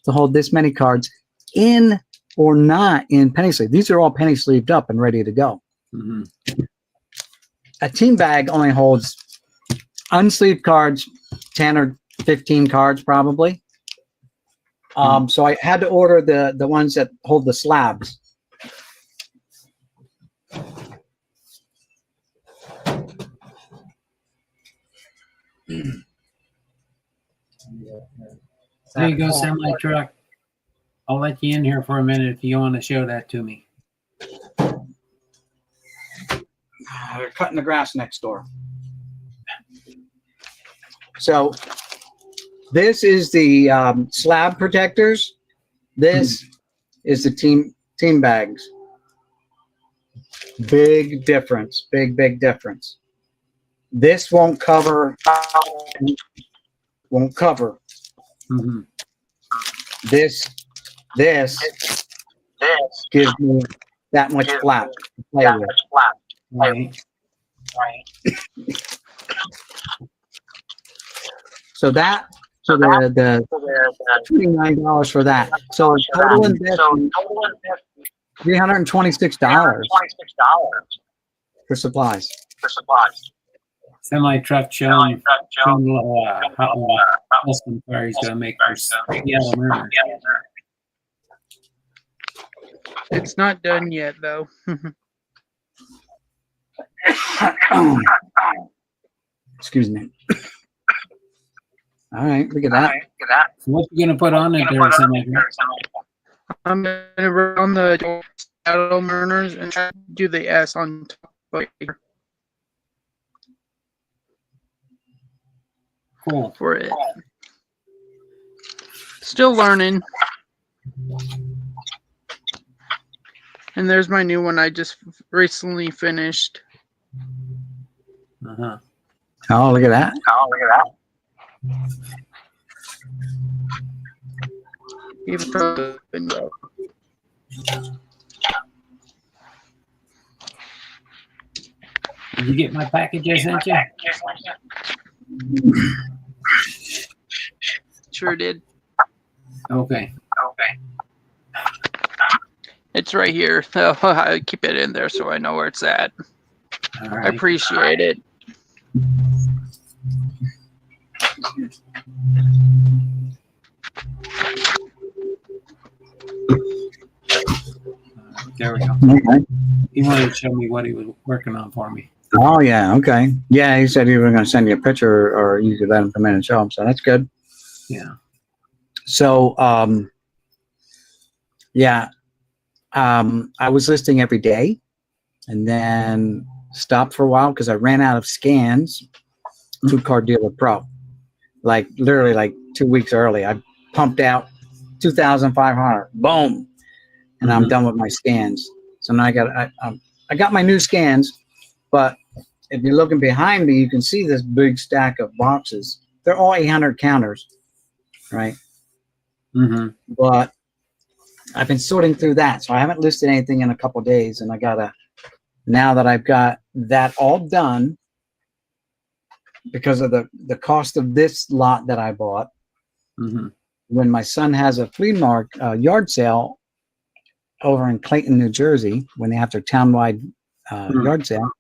to hold this many cards in or not in penny sleeve. These are all penny sleeved up and ready to go. A team bag only holds unsleeved cards, 10 or 15 cards probably. So I had to order the ones that hold the slabs. There you go, semi truck. I'll let you in here for a minute if you want to show that to me. They're cutting the grass next door. So this is the slab protectors. This is the team bags. Big difference. Big difference. This won't cover. This gives me that much flap to play with. Right. So the $29 for that. So total investment $326 for supplies. Semi truck showing custom car he's gonna make for yellow murder. It's not done yet, though. Excuse me. All right, look at that. What you gonna put on it there, semi truck? I'm gonna run on the shadow murners and try to do the S on top of it Cool. for it. Still learning. And there's my new one I just recently finished. Oh, look at that. Even from the window. Did you get my package I sent you? Sure did. Okay. It's right here. I keep it in there so I know where it's at. All I right. appreciate it. There we go. Okay. He wanted to show me what he was working on for me. Oh yeah, okay. Yeah, he said he was going to send you a picture, or you could let him come in and show him. So that's good. Yeah. So, I was listing every day, and then stopped for a while because I ran out of scans through Car Dealer Pro. Like literally, like 2 weeks early, I pumped out 2,500. Boom, and I'm done with my scans. So now I got my new scans, but if you're looking behind me, you can see this big stack of boxes. They're all 800 counters, right? Mm-hmm. But I've been sorting through that, so I haven't listed anything in a couple of days, and now that I've got that all done, because of the cost of this lot that I bought. Mm-hmm. When my son has a flea market yard sale over in Clayton, New Jersey, when they have their townwide yard sale,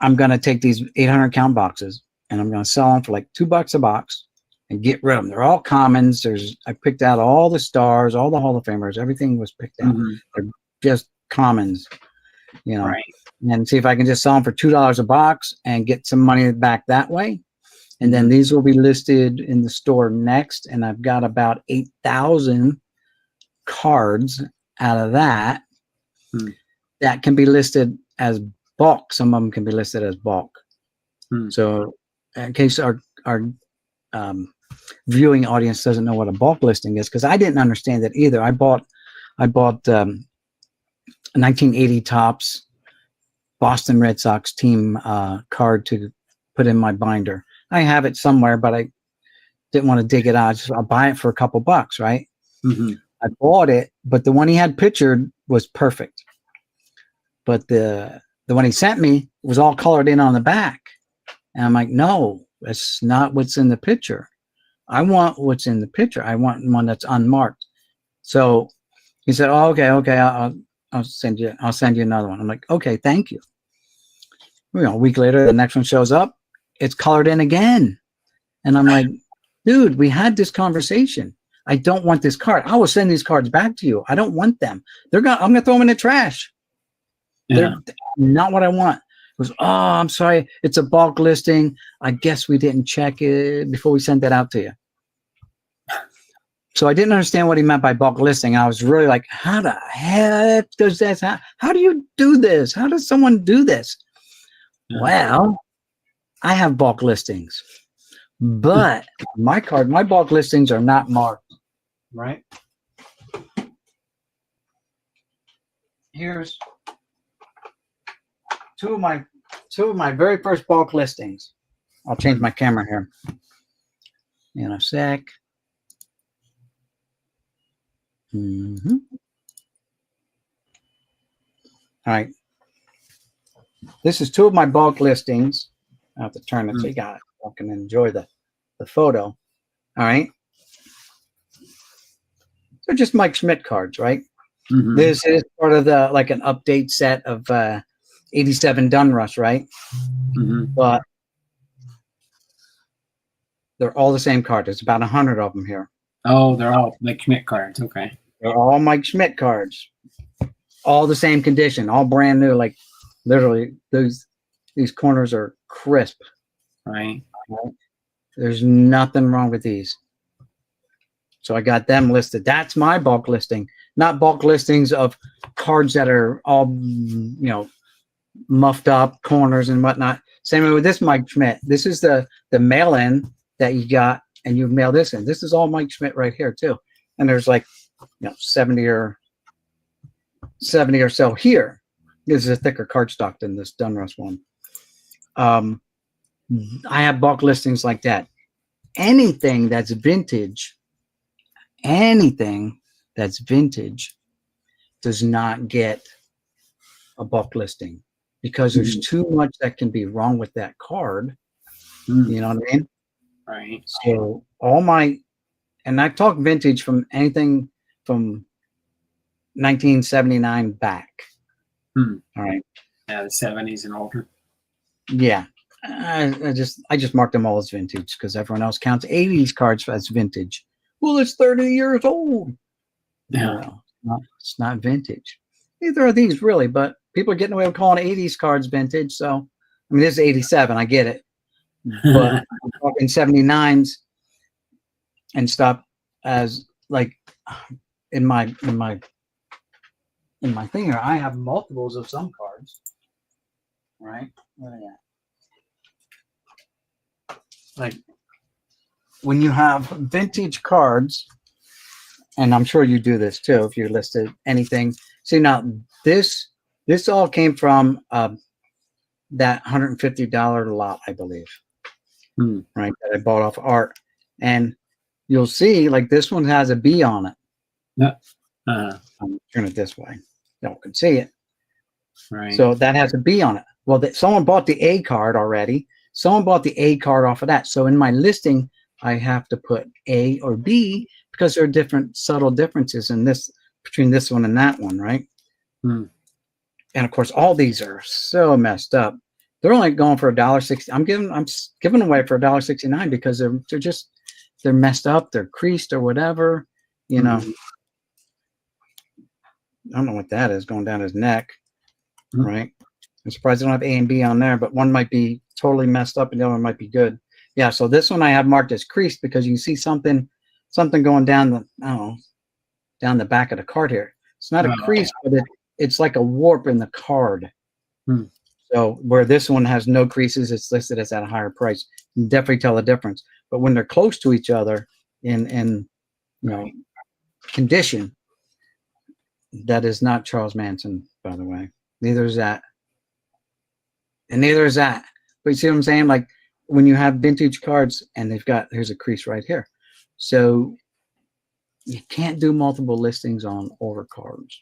I'm going to take these 800 count boxes and I'm going to sell them for like $2 a box and get rid of them. They're all commons. I picked out all the stars, all the Hall of Famers. Everything was picked out. Mm-hmm. They're just commons, Right. and see if I can just sell them for $2 a box and get some money back that way. And then these will be listed in the store next. And I've got about 8,000 cards out of that that can be listed as bulk. Some of them can be listed as bulk. So in case our viewing audience doesn't know what a bulk listing is, because I didn't understand it either. I bought 1980 Topps Boston Red Sox team card to put in my binder. I have it somewhere, but I didn't want to dig it out. I'll buy it for a couple bucks, right? Mm-hmm. I bought it, but the one he had pictured was perfect. But the one he sent me was all colored in on the back. And I'm like, no, that's not what's in the picture. I want what's in the picture. I want one that's unmarked. So he said, oh, okay, I'll send you another one. I'm like, okay, thank you. A week later, the next one shows up. It's colored in again. And I'm like, dude, we had this conversation. I don't want this card. I will send these cards back to you. I don't want them. I'm going to throw them in the trash. Yeah. They're not what I want. It was, oh, I'm sorry. It's a bulk listing. I guess we didn't check it before we sent that out to you. So I didn't understand what he meant by bulk listing. I was really like, how the heck does this happen? How do you do this? How does someone do this? Yeah. Well, I have bulk listings, but my bulk listings are not marked, right? Here's two of my very first bulk listings. I'll change my camera here in a sec. All right. This is two of my bulk listings. I have to turn it so you guys can enjoy the photo. All right. They're just Mike Schmidt cards, right? Mm-hmm. This is part of like an update set of 87 Dunrush, right? Mm-hmm. But they're all the same card. There's about 100 of them here. Oh, they're all like Schmidt cards. Okay. They're all Mike Schmidt cards. All the same condition, all brand new. Like literally, these corners are crisp. Right. There's nothing wrong with these. So I got them listed. That's my bulk listing, not bulk listings of cards that are all, muffed up corners and whatnot. Same way with this Mike Schmidt. This is the mail-in that you got, and you mail this in. This is all Mike Schmidt right here too. And there's like, 70 or so here. This is a thicker cardstock than this Dunrush one. I have bulk listings like that. Anything that's vintage does not get a bulk listing because there's too much that can be wrong with that card. You know what I mean? Right. So and I talk vintage from anything from 1979 back. All right. Yeah, the 70s and older. Yeah. I just marked them all as vintage because everyone else counts 80s cards as vintage. Well, it's 30 years old. Yeah. No, it's not vintage. Neither are these really, but people are getting away with calling 80s cards vintage. So, I mean, this is 87. I get it. But I'm talking 79s and stuff as like in my thing here, I have multiples of some cards. Right? Where are they at? Like when you have vintage cards, and I'm sure you do this too if you listed anything. See now this all came from that $150 lot, I believe. Right, that I bought off Art. And you'll see like this one has a B on it. Yeah. I'm turn it this way. Y'all can see it. Right. So that has a B on it. Well, someone bought the A card already. Someone bought the A card off of that. So in my listing, I have to put A or B because there are different subtle differences in this between this one and that one, right? And of course, all these are so messed up. They're only going for $1.60. I'm giving away for $1.69 because they're messed up, they're creased or whatever. You know, I don't know what that is going down his neck, right? I'm surprised I don't have A and B on there, but one might be totally messed up and the other one might be good. Yeah, so this one I have marked as creased because you can see something going down down the back of the card here. It's not a crease, but it's like a warp in the card. So where this one has no creases, it's listed as at a higher price. You can definitely tell the difference. But when they're close to each other in condition, that is not Charles Manson, by the way. Neither is that. And neither is that. But you see what I'm saying? Like when you have vintage cards and here's a crease right here. So you can't do multiple listings on older cards.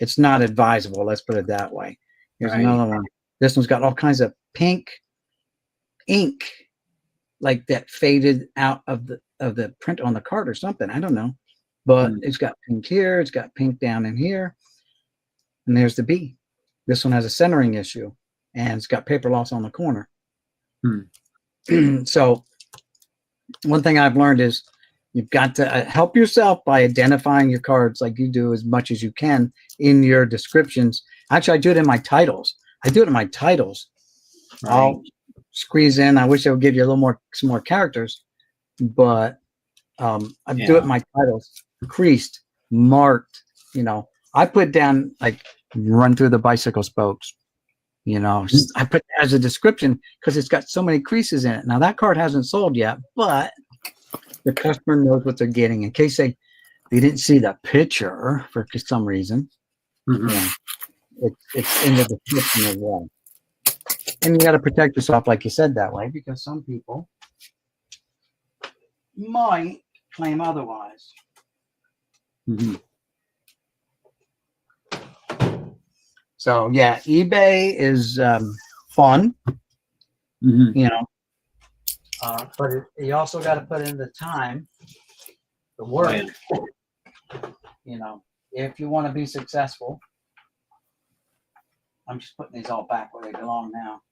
It's not advisable. Let's put it that way. Here's another one. This one's got all kinds of pink ink, like that faded out of the print on the card or something. I don't know. But it's got pink here. It's got pink down in here. And there's the B. This one has a centering issue. And it's got paper loss on the corner. So one thing I've learned is you've got to help yourself by identifying your cards like you do as much as you can in your descriptions. Actually, I do it in my titles. Right. I'll squeeze in. I wish I would give you some more characters, but I do it in my titles. Creased, marked. I put down like run through the bicycle spokes. I put that as a description because it's got so many creases in it. Now that card hasn't sold yet, but the customer knows what they're getting in case they didn't see the picture for some reason. It's in the description as well. And you got to protect yourself, like you said, that way, because some people might claim otherwise. So yeah, eBay is fun, but you also got to put in the time, the work, if you want to be successful. I'm just putting these all back where they belong now.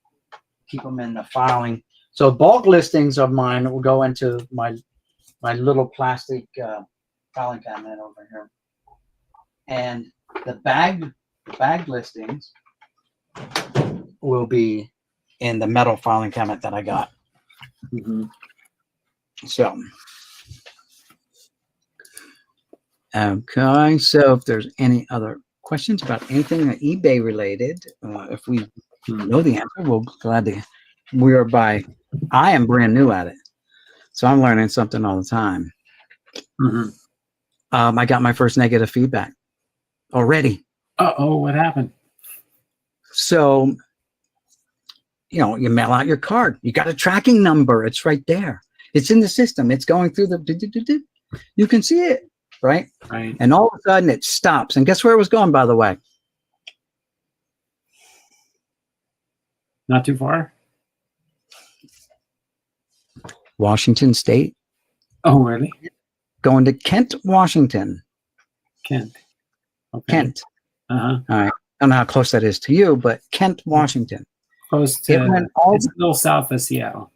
Keep them in the filing. So bulk listings of mine will go into my little plastic filing cabinet over here, and the bag listings will be in the metal filing cabinet that I got. So, okay. So if there's any other questions about anything eBay related, if we know the answer, we'll be glad to. I am brand new at it, so I'm learning something all the time. I got my first negative feedback already. What happened? So, you mail out your card. You got a tracking number. It's right there. It's in the system. It's going through you can see it. right? Right. And all of a sudden it stops. And guess where it was going, by the way? Not too far. Washington State, Oh, really? going to Kent, Washington. Kent. Okay. Kent. Uh-huh. All right. I don't know how close that is to you, but Kent, Washington. Close It to, went all it's a little south of Seattle.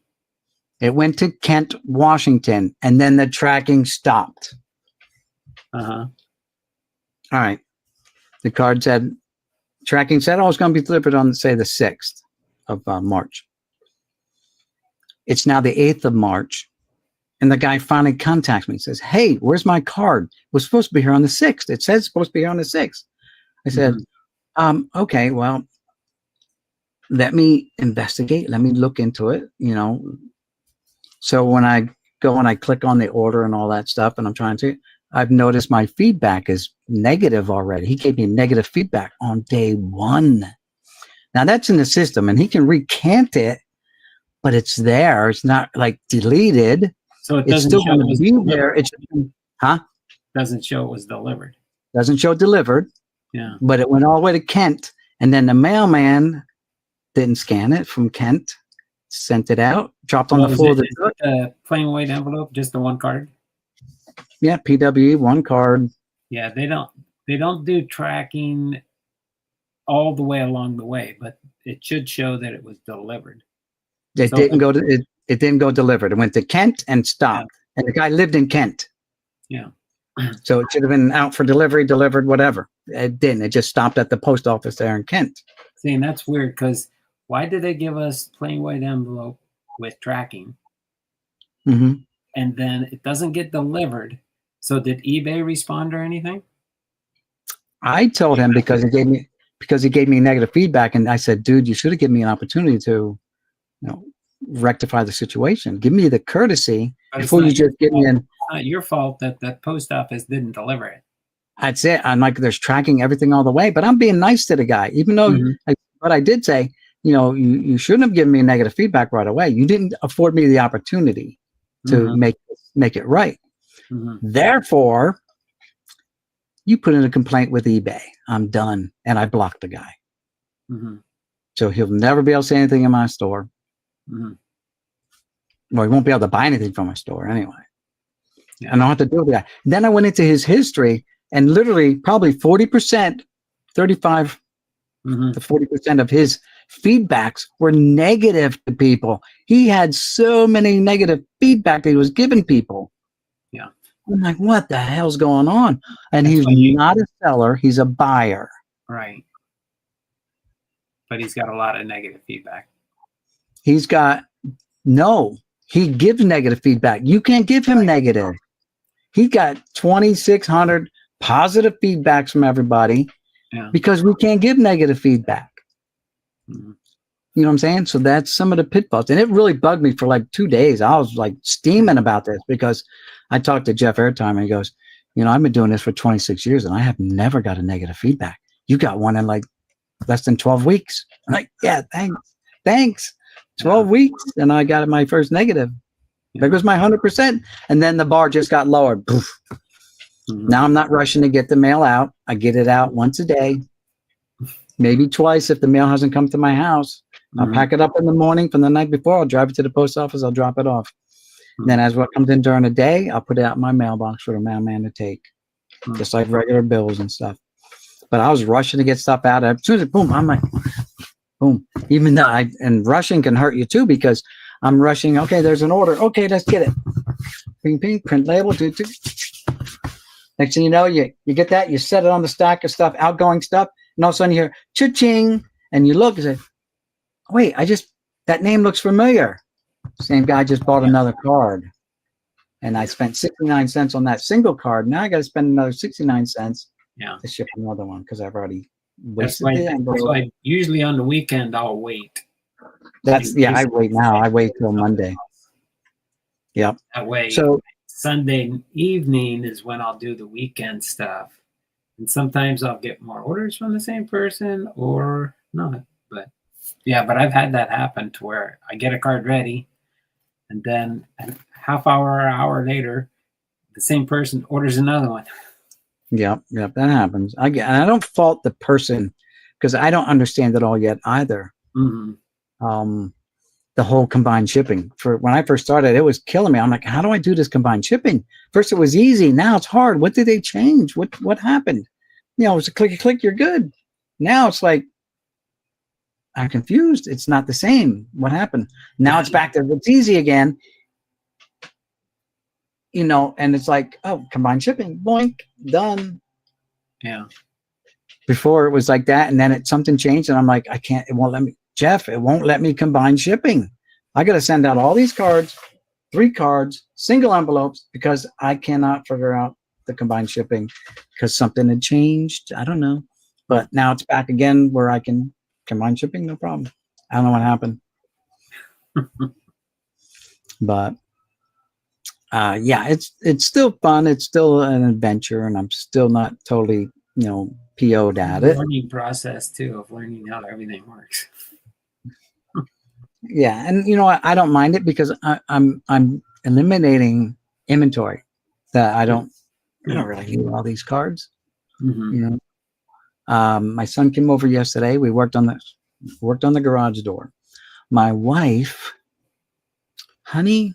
It went to Kent, Washington, and then the tracking stopped. Uh-huh. All right. The card said, tracking said, oh, it's going to be delivered on, say, the 6th of March. It's now the 8th of March. And the guy finally contacts me and says, hey, where's my card? It was supposed to be here on the 6th. It says it's supposed to be here on the 6th. I said, okay, well, let me investigate. Let me look into it, you know. So when I go and I click on the order and all that stuff, and I'm trying to, I've noticed my feedback is negative already. He gave me negative feedback on day 1. Now that's in the system, and he can recant it, but it's there. It's not like deleted. So it It's doesn't still show going it to was be delivered. there. It's Doesn't show it was delivered. doesn't show delivered, Yeah. but it went all the way to Kent, and then the mailman didn't scan it from Kent, sent it out, dropped on the floor of the truck. A plain white envelope, just the one card. Yeah, PWE, one card. Yeah, they don't do tracking all the way along the way, but it should show that it was delivered. It So- didn't go to it didn't go delivered. It went to Kent and stopped. And the guy lived in Kent. Yeah. So it should have been out for delivery, delivered, whatever. It didn't. It just stopped at the post office there in Kent. See, and that's weird because why did they give us plain white envelope with tracking Mm-hmm. and then it doesn't get delivered? So did eBay respond or anything? I told him because he gave me negative feedback, and I said, dude, you should have given me an opportunity to, you know, rectify the situation. Give me the courtesy But it's before you not your just get me in. It's not your fault that the post office didn't deliver it. That's it. I'm like, there's tracking everything all the way, but I'm being nice to the guy, even though, Mhm. but I did say, you know, you shouldn't have given me negative feedback right away. You didn't afford me the opportunity to Mhm. make it right. Mhm. Therefore, you put in a complaint with eBay. I'm done. And I blocked the guy. Mhm. So he'll never be able to say anything in my store. Mhm. Well, he won't be able to buy anything from my store anyway. Yeah. And I don't have to deal with that. Then I went into his history, and literally probably 40%, 35 Mhm. to 40% of his feedbacks were negative to people. He had so many negative feedback that he was giving people. Yeah. I'm like, what the hell's going on? And That's he's why you- not a seller, he's a buyer. Right. But he's got a lot of negative feedback. He gives negative feedback. You can't give him negative. He got 2,600 positive feedbacks from everybody Yeah. because we can't give negative feedback. Mhm. You know what I'm saying? So that's some of the pitfalls. And it really bugged me for like 2 days. I was like steaming about this because I talked to Jeff Airtime and he goes, you know, I've been doing this for 26 years and I have never got a negative feedback. You got one in like less than 12 weeks. I'm like, yeah, thanks. 12 weeks. And I got my first negative. There goes my 100%. And then the bar just got lowered. Poof. Mhm. Now I'm not rushing to get the mail out. I get it out once a day, maybe twice if the mail hasn't come to my house. I'll Mhm. pack it up in the morning from the night before. I'll drive it to the post office. I'll drop it off. Mhm. Then as what comes in during the day, I'll put it out in my mailbox for the mailman to take, Mhm. just like regular bills and stuff. But I was rushing to get stuff out. As soon as boom, I'm like, boom. Even though and rushing can hurt you too because I'm rushing. Okay, there's an order. Okay, let's get it. Ping, ping, print label. Do. Next thing you know, you get that, you set it on the stack of stuff, outgoing stuff, and all of a sudden you hear cha-ching, and you look and say, wait, that name looks familiar. Same guy just bought another card. And I spent 69 cents on that single card. Now I got to spend another 69 cents Yeah. to ship another one because I've already That's wasted why, the that's envelope. why usually on the weekend I'll wait. I wait now. I wait till Monday. Yep. That way, So Sunday evening is when I'll do the weekend stuff. And sometimes I'll get more orders from the same person or not. But yeah, but I've had that happen to where I get a card ready and then a half hour or hour later, the same person orders another one. Yep, that happens. I don't fault the person because I don't understand it all yet either. Mm-hmm. The whole combined shipping. For when I first started, it was killing me. I'm like, how do I do this combined shipping? First it was easy, now it's hard. What did they change? What happened? It was a click, you're good. Now it's like, I'm confused. It's not the same. What happened? Now it's back to it's easy again. And it's like, oh, combined shipping, boink, done. Yeah. Before it was like that, and then something changed, and I'm like, I can't. It won't let me, Jeff. It won't let me combine shipping. I got to send out all these cards, 3 cards, single envelopes, because I cannot figure out the combined shipping because something had changed. I don't know, but now it's back again where I can combine shipping, no problem. I don't know what happened, but. Yeah, it's still fun. It's still an adventure, and I'm still not totally, PO'd at it. Learning process too of learning how everything works. Yeah, and I don't mind it because I'm eliminating inventory that I don't really need all these cards. Mm-hmm. My son came over yesterday. We worked on the garage door. My wife, honey,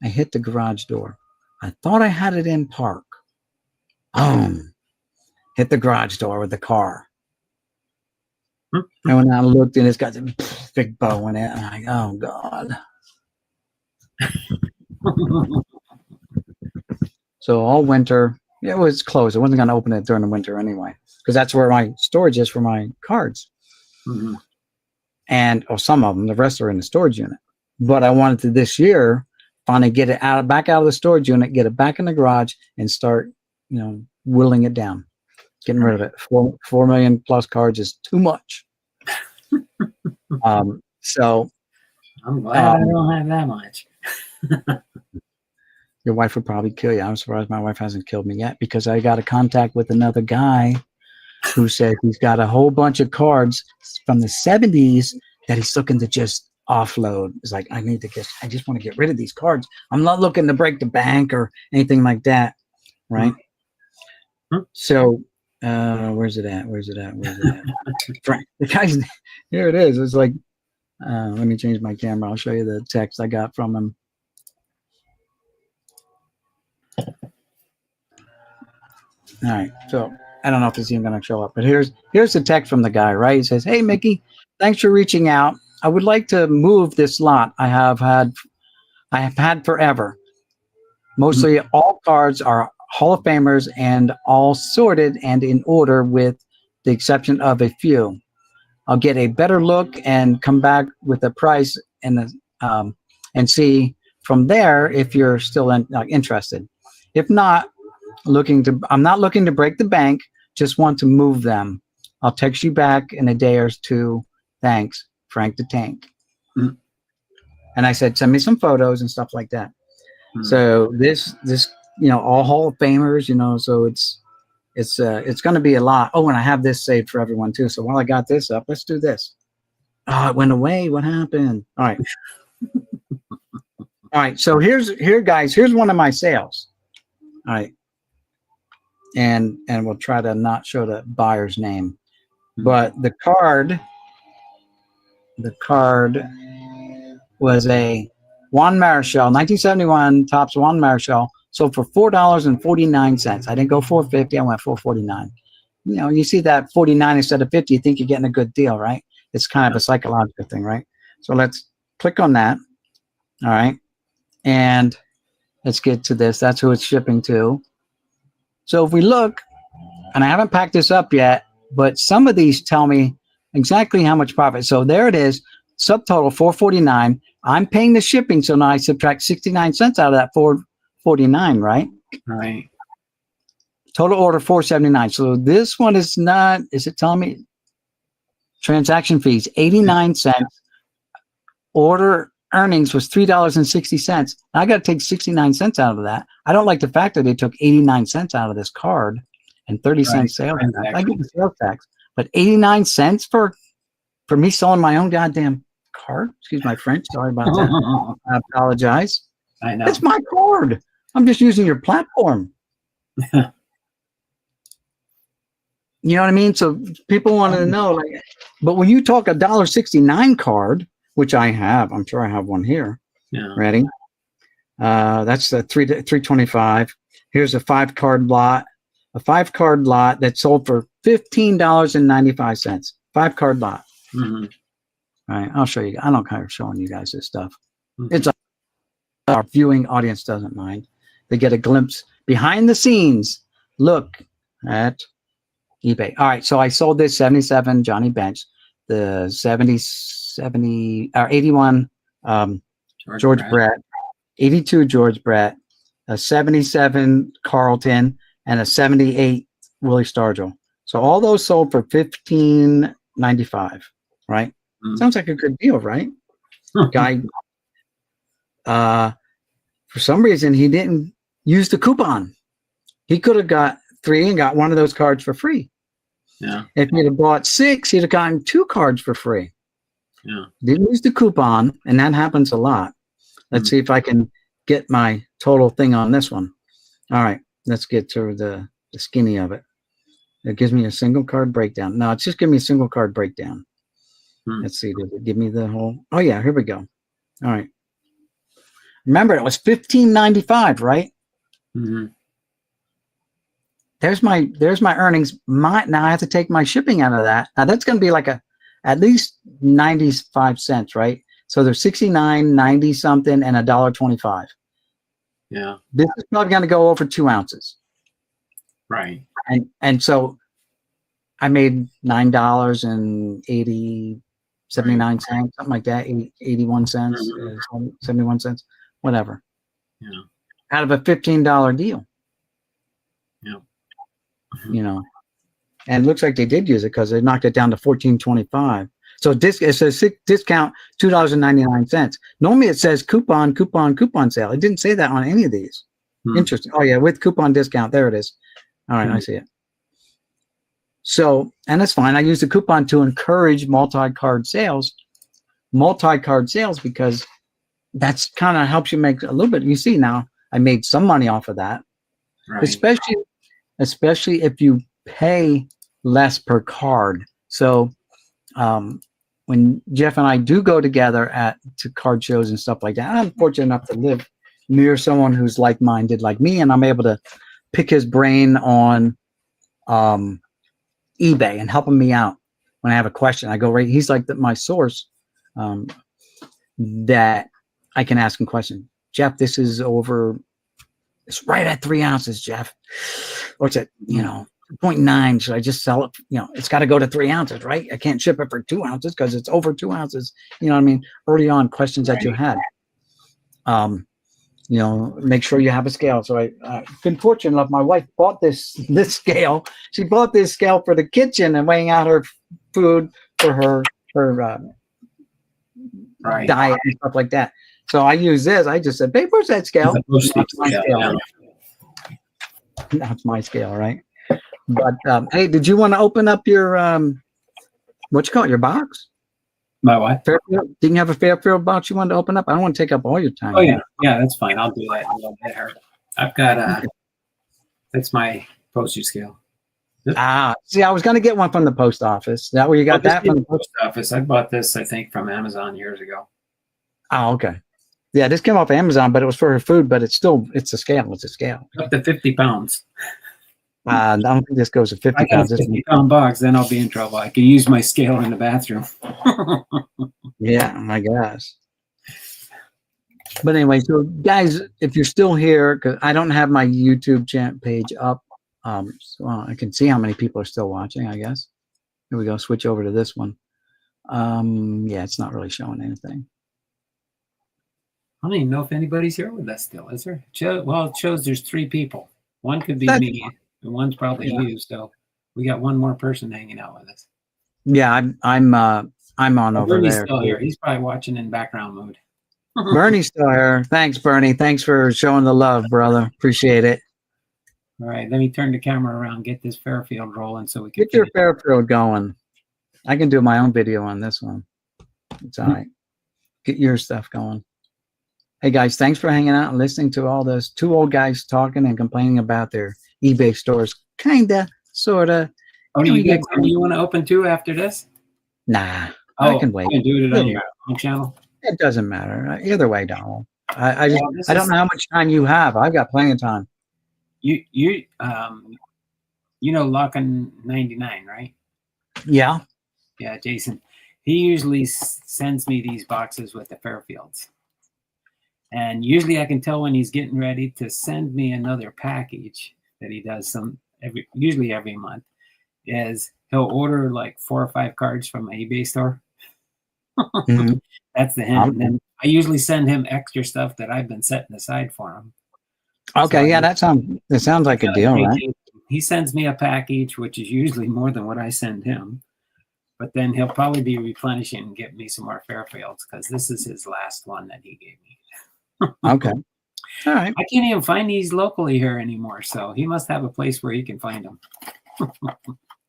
I hit the garage door. I thought I had it in park. Hit the garage door with the car. And when I looked, and it's got a big bow in it, I'm like, oh God. So all winter, it was closed. I wasn't going to open it during the winter anyway, because that's where my storage is for my cards. Mm-hmm. And some of them, the rest are in the storage unit. But I wanted to this year finally get it back out of the storage unit, get it back in the garage, and start, whittling it down, getting rid of it. 4 million plus cards is too much. So I'm glad I don't have that much. Your wife would probably kill you. I'm surprised my wife hasn't killed me yet, because I got a contact with another guy who said he's got a whole bunch of cards from the 70s that he's looking to just offload. It's like, I just want to get rid of these cards. I'm not looking to break the bank or anything like that. Right. Mm-hmm. So, where's it at? Frank, the guy's, here it is. It's like, let me change my camera. I'll show you the text I got from him. All right. So I don't know if it's even going to show up, but here's the text from the guy, right? He says, "Hey, Mickey, thanks for reaching out. I would like to move this lot I have had forever. Mostly all cards are Hall of Famers and all sorted and in order with the exception of a few. I'll get a better look and come back with a price and see from there if you're still interested. If not, I'm not looking to break the bank, just want to move them. I'll text you back in a day or two. Thanks, Frank the Tank." Mm-hmm. And I said, send me some photos and stuff like that. Mm-hmm. So this all Hall of Famers, so it's going to be a lot. Oh, and I have this saved for everyone too. So while I got this up, let's do this. Oh, it went away. What happened? All right. All right. So here's one of my sales. All right. And we'll try to not show the buyer's name, but the card was a Juan Marichal, 1971 Topps Juan Marichal, sold for $4.49. I didn't go $4.50. I went $4.49. You see that 49 instead of 50, you think you're getting a good deal, right? It's kind of a psychological thing, right? So let's click on that. All right. And let's get to this. That's who it's shipping to. So if we look, and I haven't packed this up yet, but some of these tell me exactly how much profit. So there it is, subtotal $4.49. I'm paying the shipping, so now I subtract 69 cents out of that $4.49, right? Right. Total order $4.79. So this one is not. Is it telling me transaction fees 89 cents? Order earnings was $3.60. I got to take 69 cents out of that. I don't like the fact that they took 89 cents out of this card and 30 cents sales tax. I get the sales tax, but 89 cents for me selling my own goddamn card. Excuse my French. Sorry about that. I apologize. I know. It's my card. I'm just using your platform. You know what I mean? So people wanted to know, like, but when you talk $1.69 card, which I have, I'm sure I have one here. Yeah. Ready? That's the 325. Here's a 5-card lot. A 5-card lot that sold for $15.95. 5-card lot. Mm-hmm. All right, I'll show you. I don't care showing you guys this stuff. Mm-hmm. It's our viewing audience doesn't mind. They get a glimpse behind the scenes. Look at eBay. All right, so I sold this 77 Johnny Bench, the 81 George Brett, 82 George Brett, a 77 Carlton, and a 78 Willie Stargell. So all those sold for $15.95, right? Mm-hmm. Sounds like a good deal, right? Guy, for some reason, he didn't use the coupon. He could have got 3 and got one of those cards for free. Yeah. If he'd have bought 6, he'd have gotten 2 cards for free. Yeah. Didn't use the coupon, and that happens a lot. Let's see if I can get my total thing on this one. All right, let's get to the skinny of it. It gives me a single card breakdown. No, it's just giving me a single card breakdown. Let's see. Does it give me the whole? Oh yeah, here we go. All right. Remember, it was $15.95, right? Mm-hmm. There's my earnings. Now I have to take my shipping out of that. Now that's going to be like at least 95 cents, right? So there's 69, 90 something, and $1.25. Yeah. This is probably going to go over 2 ounces. Right. And so I made $9.79, something like that, 81 cents, 71 cents, whatever. Yeah. Out of a $15 deal. Yeah. You know, and it looks like they did use it because they knocked it down to $14.25. So it says discount $2.99. Normally it says coupon sale. It didn't say that on any of these. Interesting. Oh yeah, with coupon discount. There it is. All right, I see it. So, and that's fine. I use the coupon to encourage multi-card sales. Multi-card sales because that's kind of helps you make a little bit. You see now, I made some money off of that. Right. Especially if you pay less per card. So when Jeff and I do go together to card shows and stuff like that, I'm fortunate enough to live near someone who's like-minded like me, and I'm able to pick his brain on eBay and helping me out when I have a question. I go right. He's like my source that I can ask him questions. Jeff, this is over. It's right at 3 ounces, Jeff. What's it? 0.9. Should I just sell it? It's got to go to 3 ounces, right? I can't ship it for 2 ounces because it's over 2 ounces. You know what I mean? Early on, questions that you had. Make sure you have a scale. So I've been fortunate enough. My wife bought this scale. She bought this scale for the kitchen and weighing out her food for her diet and stuff like that. So I use this. I just said, babe, where's that scale? That's my scale. That's my scale, right? But hey, did you want to open up your what you call it, your box? My what? Fairfield? Didn't you have a Fairfield box you wanted to open up? I don't want to take up all your time. Oh yeah, that's fine. I'll do that a little bit. I've got that's my postage scale. See, I was going to get one from the post office. That where you got that from the post office? I bought this, I think, from Amazon years ago. Oh, okay. Yeah, this came off Amazon, but it was for her food. But it's a scale. It's a scale. Up to 50 pounds. I don't think this goes to 50 pounds. 50-pound box, then I'll be in trouble. I can use my scale in the bathroom. Yeah, my gosh. But anyway, so guys, if you're still here, because I don't have my YouTube page up, so I can see how many people are still watching, I guess. Here we go. Switch over to this one. Yeah, it's not really showing anything. I don't even know if anybody's here with us still, is there? Well, it shows there's 3 people. One could be me, and one's probably you. So we got one more person hanging out with us. Yeah, I'm on over Bernie's there. Still here. He's probably watching in background mode. Bernie's still here. Thanks, Bernie. Thanks for showing the love, brother. Appreciate it. All right, let me turn the camera around, get this Fairfield rolling so we can get your Fairfield going. I can do my own video on this one. It's all right. Get your stuff going. Hey guys, thanks for hanging out and listening to all those two old guys talking and complaining about their eBay stores. Kinda, sorta. Oh, Yeah, we you got get- something you want to open too after this? Nah, Oh, I can wait. you can do it on Yeah. your own channel. It doesn't matter. Either way, Donald. I just Well, this I don't is- know how much time you have. I've got plenty of time. You Lockin 99, right? Yeah. Yeah, Jason. He usually sends me these boxes with the Fairfields. And usually I can tell when he's getting ready to send me another package that he does usually every month. Is he'll order like 4 or 5 cards from my eBay store. Mhm. That's the hint. And then I usually send him extra stuff that I've been setting aside for him. Okay, So yeah, that sounds like a deal, right? He sends me a package, which is usually more than what I send him. But then he'll probably be replenishing and get me some more Fairfields because this is his last one that he gave me. Okay. All right. I can't even find these locally here anymore, so he must have a place where he can find them.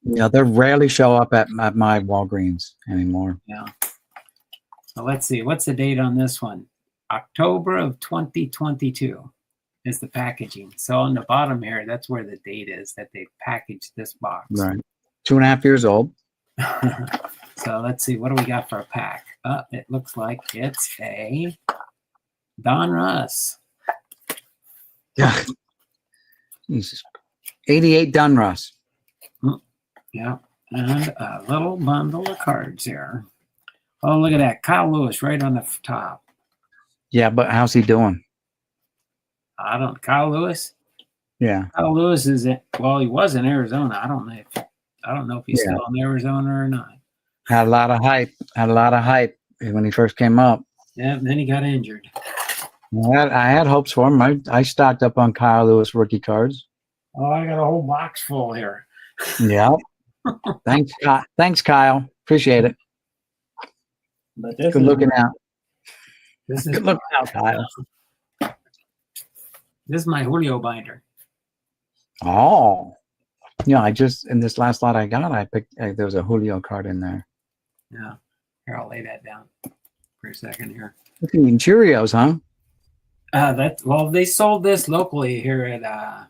Yeah, they rarely show up at my Walgreens anymore. Yeah. So let's see. What's the date on this one? October of 2022 is the packaging. So on the bottom here, that's where the date is that they packaged this box. Right. 2.5 years old. So let's see. What do we got for a pack? It looks like it's a Don Russ. Yeah. Jesus. 88 Dunruss. Yeah. And a little bundle of cards here. Oh, look at that. Kyle Lewis right on the top. Yeah, but how's he doing? Kyle Lewis? Yeah. Kyle Lewis is he was in Arizona. I don't know if he's still in Arizona or not. Had a lot of hype when he first came up. Yeah, and then he got injured. I had hopes for him. I stocked up on Kyle Lewis rookie cards. Oh, I got a whole box full here. Yeah. Thanks, Kyle. Appreciate it. But this Good looking out. This is Good looking out, Kyle. This is my Julio binder. Oh. Yeah, in this last lot I got, I picked, there was a Julio card in there. Yeah. Here, I'll lay that down for a second here. Looking Cheerios, huh? They sold this locally here at I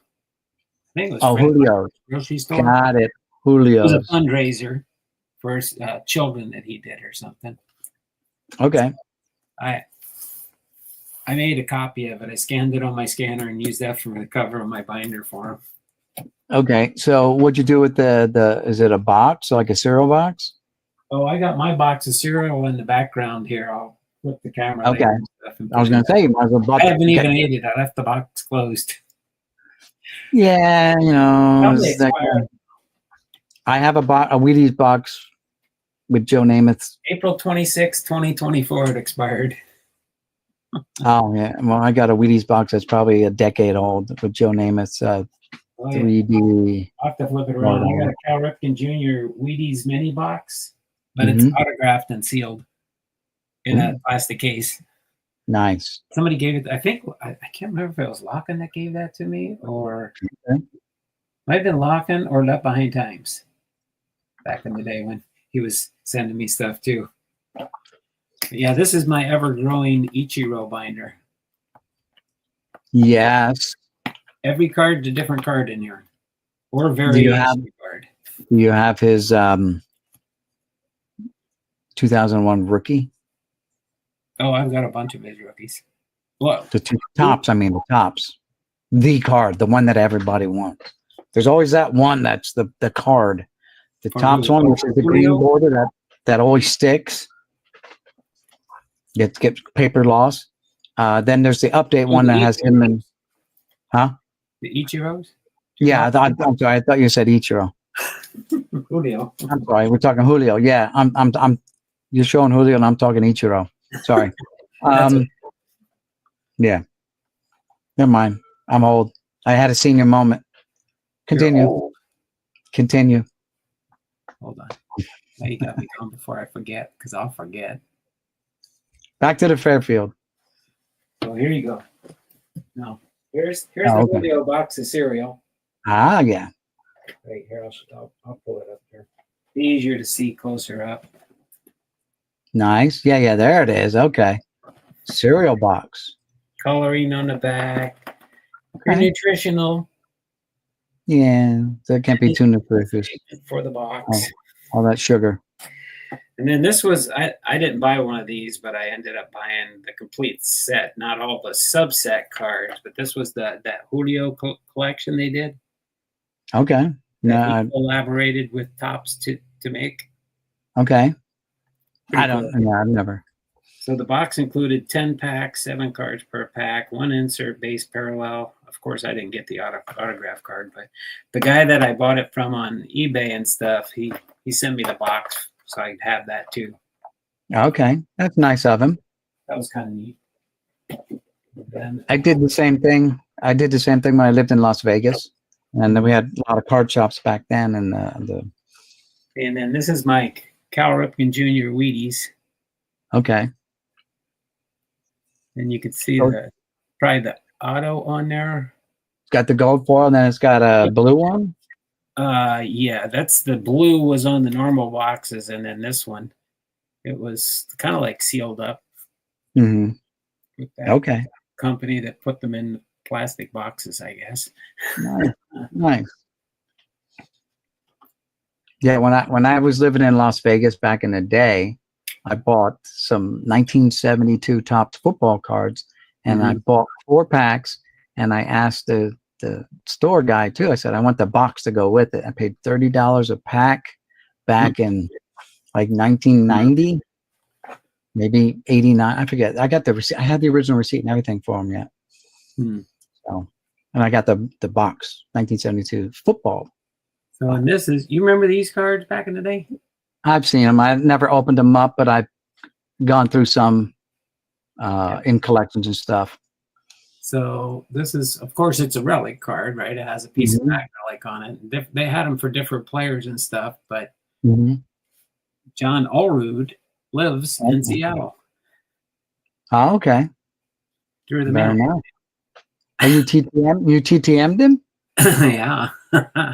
think it was Julio. grocery store. Got it. It Julio. was a fundraiser for children that he did or something. Okay. I made a copy of it. I scanned it on my scanner and used that for the cover of my binder for him. Okay. So what'd you do with the is it a box, like a cereal box? Oh, I got my box of cereal in the background here. I'll flip the camera. Okay. later and stuff and I was put gonna say you might as well buy I haven't even ate it. I left the box closed. Yeah, Probably it's like, expired. I have a Wheaties box with Joe Namath. April 26, 2024, it expired. Oh yeah. Well, I got a Wheaties box that's probably a decade old with Joe Namath's Oh, yeah. 3D. I'll have to flip it around. I got a Cal Ripken Jr. Wheaties mini box, but it's autographed and sealed in a plastic case. Nice. Somebody gave it. I think I can't remember if it was Lockin that gave that to me, or might have been Lockin or Left Behind Times. Back in the day when he was sending me stuff too. But yeah, this is my ever-growing Ichiro binder. Yes. Every card's a different card in here, or variation card. Do you have his 2001 rookie? Oh, I've got a bunch of his rookies. Well, The two tops, I mean the tops. The card, the one that everybody wants. There's always that one that's the card. The For tops who? one, which is the Julio? green border that always sticks. Gets paper loss. Then there's the update one that has him and the Ichiros? yeah, I'm sorry, I thought you said Ichiro. Julio. I'm sorry, we're talking Julio. Yeah, I'm you're showing Julio and I'm talking Ichiro. Sorry. That's okay. Yeah. Never mind. I'm old. I had a senior moment. Continue. You're old. Continue. Hold on. Now you got me going before I forget, because I'll forget. Back to the Fairfield. So here you go. No. Here's the okay. Julio box of cereal. Ah, yeah. Right here, I'll pull it up here. Be easier to see closer up. Nice. Yeah, there it is. Okay. Cereal box. coloring on the back. Very Okay. nutritional Yeah, that can't be too nutritious. for the box. All that sugar. And then this was, I didn't buy one of these, but I ended up buying the complete set, not all the subset cards, but this was that Julio collection they did. Okay. That No. he collaborated with Topps to make. Okay. Pretty I don't. cool. Yeah, I've never. So the box included 10 packs, 7 cards per pack, 1 insert base parallel. Of course, I didn't get the autograph card, but the guy that I bought it from on eBay and stuff, he sent me the box so I could have that too. Okay, that's nice of him. That was kind of neat. Then, I did the same thing. I did the same thing when I lived in Las Vegas, and then we had a lot of card shops back then. And and then this is my Cal Ripken Jr. Wheaties. Okay. And you can see probably the auto on there. It's got the gold foil, and then it's got a blue one. Yeah, that's the blue was on the normal boxes, and then this one, it was kind of like sealed up. Mm-hmm. With that Okay. company that put them in plastic boxes, I guess. Nice. Yeah, when I was living in Las Vegas back in the day, I bought some 1972 Topps football cards, and I bought 4 packs, and I asked the store guy too. I said, I want the box to go with it. I paid $30 a pack back in like 1990, maybe 89. I forget. I got the receipt. I had the original receipt and everything for him yet. So, and I got the box, 1972 football. So, and this is, you remember these cards back in the day? I've seen them. I've never opened them up, but I've gone through some in collections and stuff. So this is, of course, it's a relic card, right? It has a piece of that relic on it. They had them for different players and stuff, but John Allrood lives in Seattle. Oh, okay. Through the Very mail. nice. Are you TTM? You TTM'd him? Yeah.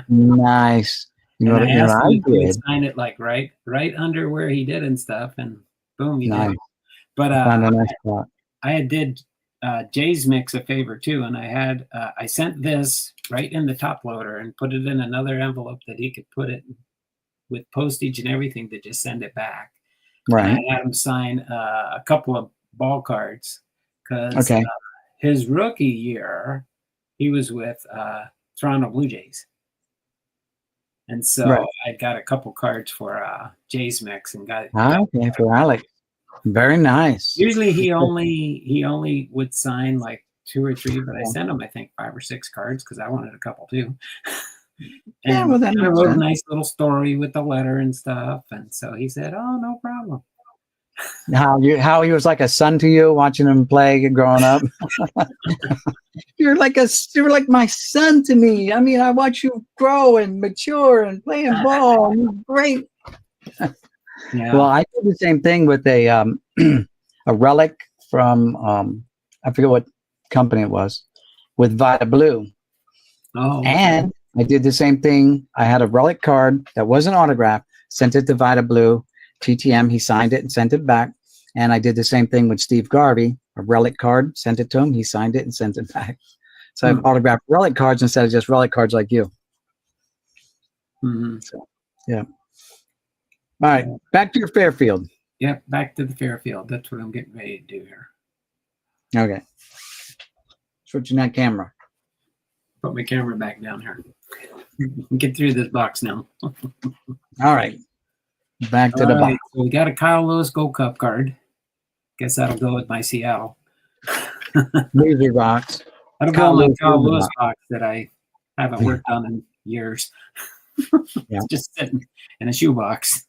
Nice. You know, and I asked him if he did. would sign it like right under where he did and stuff, and boom, he Nice. did. But Found a nice spot. I did Jay's Mix a favor too, and I sent this right in the top loader and put it in another envelope that he could put it with postage and everything to just send it back. Right. And I had him sign a couple of ball cards because Okay. His rookie year he was with Toronto Blue Jays. And so I got a couple cards for Jay's Mix and got okay, for Alex. Very nice. Usually he only would sign like 2 or 3, but I sent him I think 5 or 6 cards because I wanted a couple too. And Yeah, well, that I makes wrote sense. a nice little story with the letter and stuff, and so he said, "Oh, no problem." How he was like a son to you, watching him play growing up. You're like my son to me. I mean, I watch you grow and mature and playing ball. You're great. Yeah. Well, I did the same thing with a a relic from I forget what company it was, with Vita Blue. Oh. And I did the same thing. I had a relic card that wasn't autographed, sent it to Vita Blue, TTM. He signed it and sent it back. And I did the same thing with Steve Garvey, a relic card, sent it to him. He signed it and sent it back. So I have autographed relic cards instead of just relic cards like you. So, yeah. All right, back to your Fairfield. Yep, back to the Fairfield. That's what I'm getting ready to do here. Okay. Switching that camera. Put my camera back down here. Get through this box now. All right. Back to the box. So we got a Kyle Lewis Gold Cup card. Guess that'll go with my Seattle. Loser box. That'll go with my Kyle Lewis box that I haven't worked on in years. It's just sitting in a shoebox.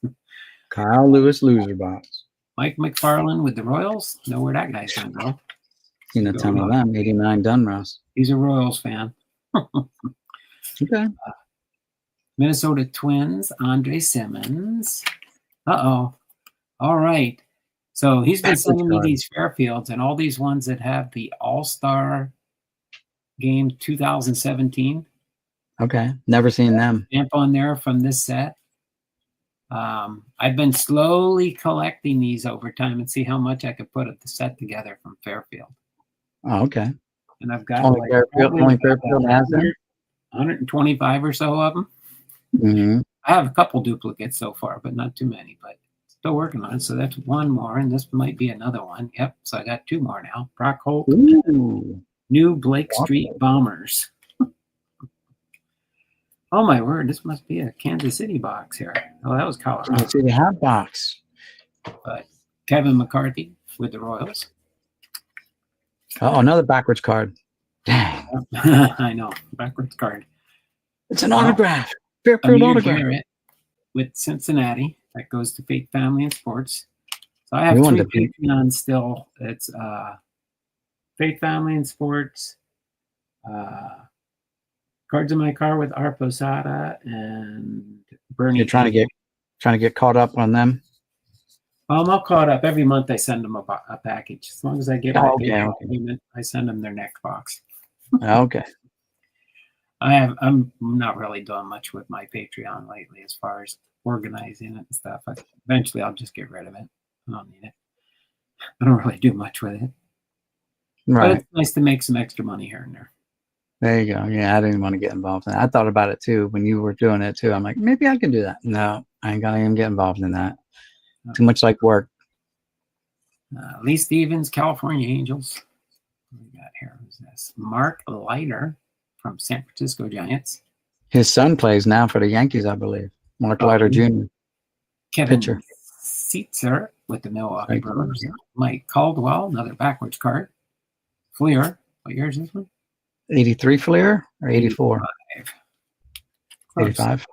Kyle Lewis loser box. Mike McFarland with the Royals. Know where that guy's going to go. Seen a ton of them. 89 Dunross. He's a Royals fan. Okay. Minnesota Twins, Andre Simmons. Uh-oh. All right. So he's been sending me these Fairfields and all these ones that have the All-Star Game 2017. Okay. Never seen them. Stamp on there from this set. I've been slowly collecting these over time and see how much I could put the set together from Fairfield. Oh, okay. And I've got Only like Fairfield, probably only about Fairfield has them. 125 or so of them. Mm-hmm. I have a couple duplicates so far, but not too many. But still working on it. So that's one more, and this might be another one. Yep. So I got two more now. Brock Holt, Ooh. new Blake Street Bombers. Oh my word! This must be a Kansas City box here. Oh, that was Colorado. Kansas City hot box. But Kevin McCarthy with the Royals. Oh, another backwards card. Dang. I know, backwards card. It's an autograph. Fairfield Amir autograph. Garrett with Cincinnati. That goes to Faith Family and Sports. So I have You three wanted to- Patreons still. It's Faith Family and Sports, Cards in My Car with R. Posada and Bernie. You're trying to get caught up on them. I'm all caught up. Every month I send them a package. As long as I get my Oh, okay, PayPal okay. payment, I send them their next box. Okay. I'm not really doing much with my Patreon lately as far as organizing it and stuff. Eventually I'll just get rid of it. I don't need it. I don't really do much with it. But Right. it's nice to make some extra money here and there. There you go. Yeah, I didn't want to get involved in that. I thought about it too when you were doing it too. I'm like, maybe I can do that. No, I ain't gonna even get involved in that. Too much like work. Lee Stevens, California Angels. What we got here? Who's this? Mark Leiter from San Francisco Giants. His son plays now for the Yankees, I believe. Mark Leiter Jr. Kevin Pitcher. Seitzer with the Milwaukee Right. Brewers. Mike Caldwell, another backwards card. Fleer. What year is this one? 83 Fleer or 84? 85. 85.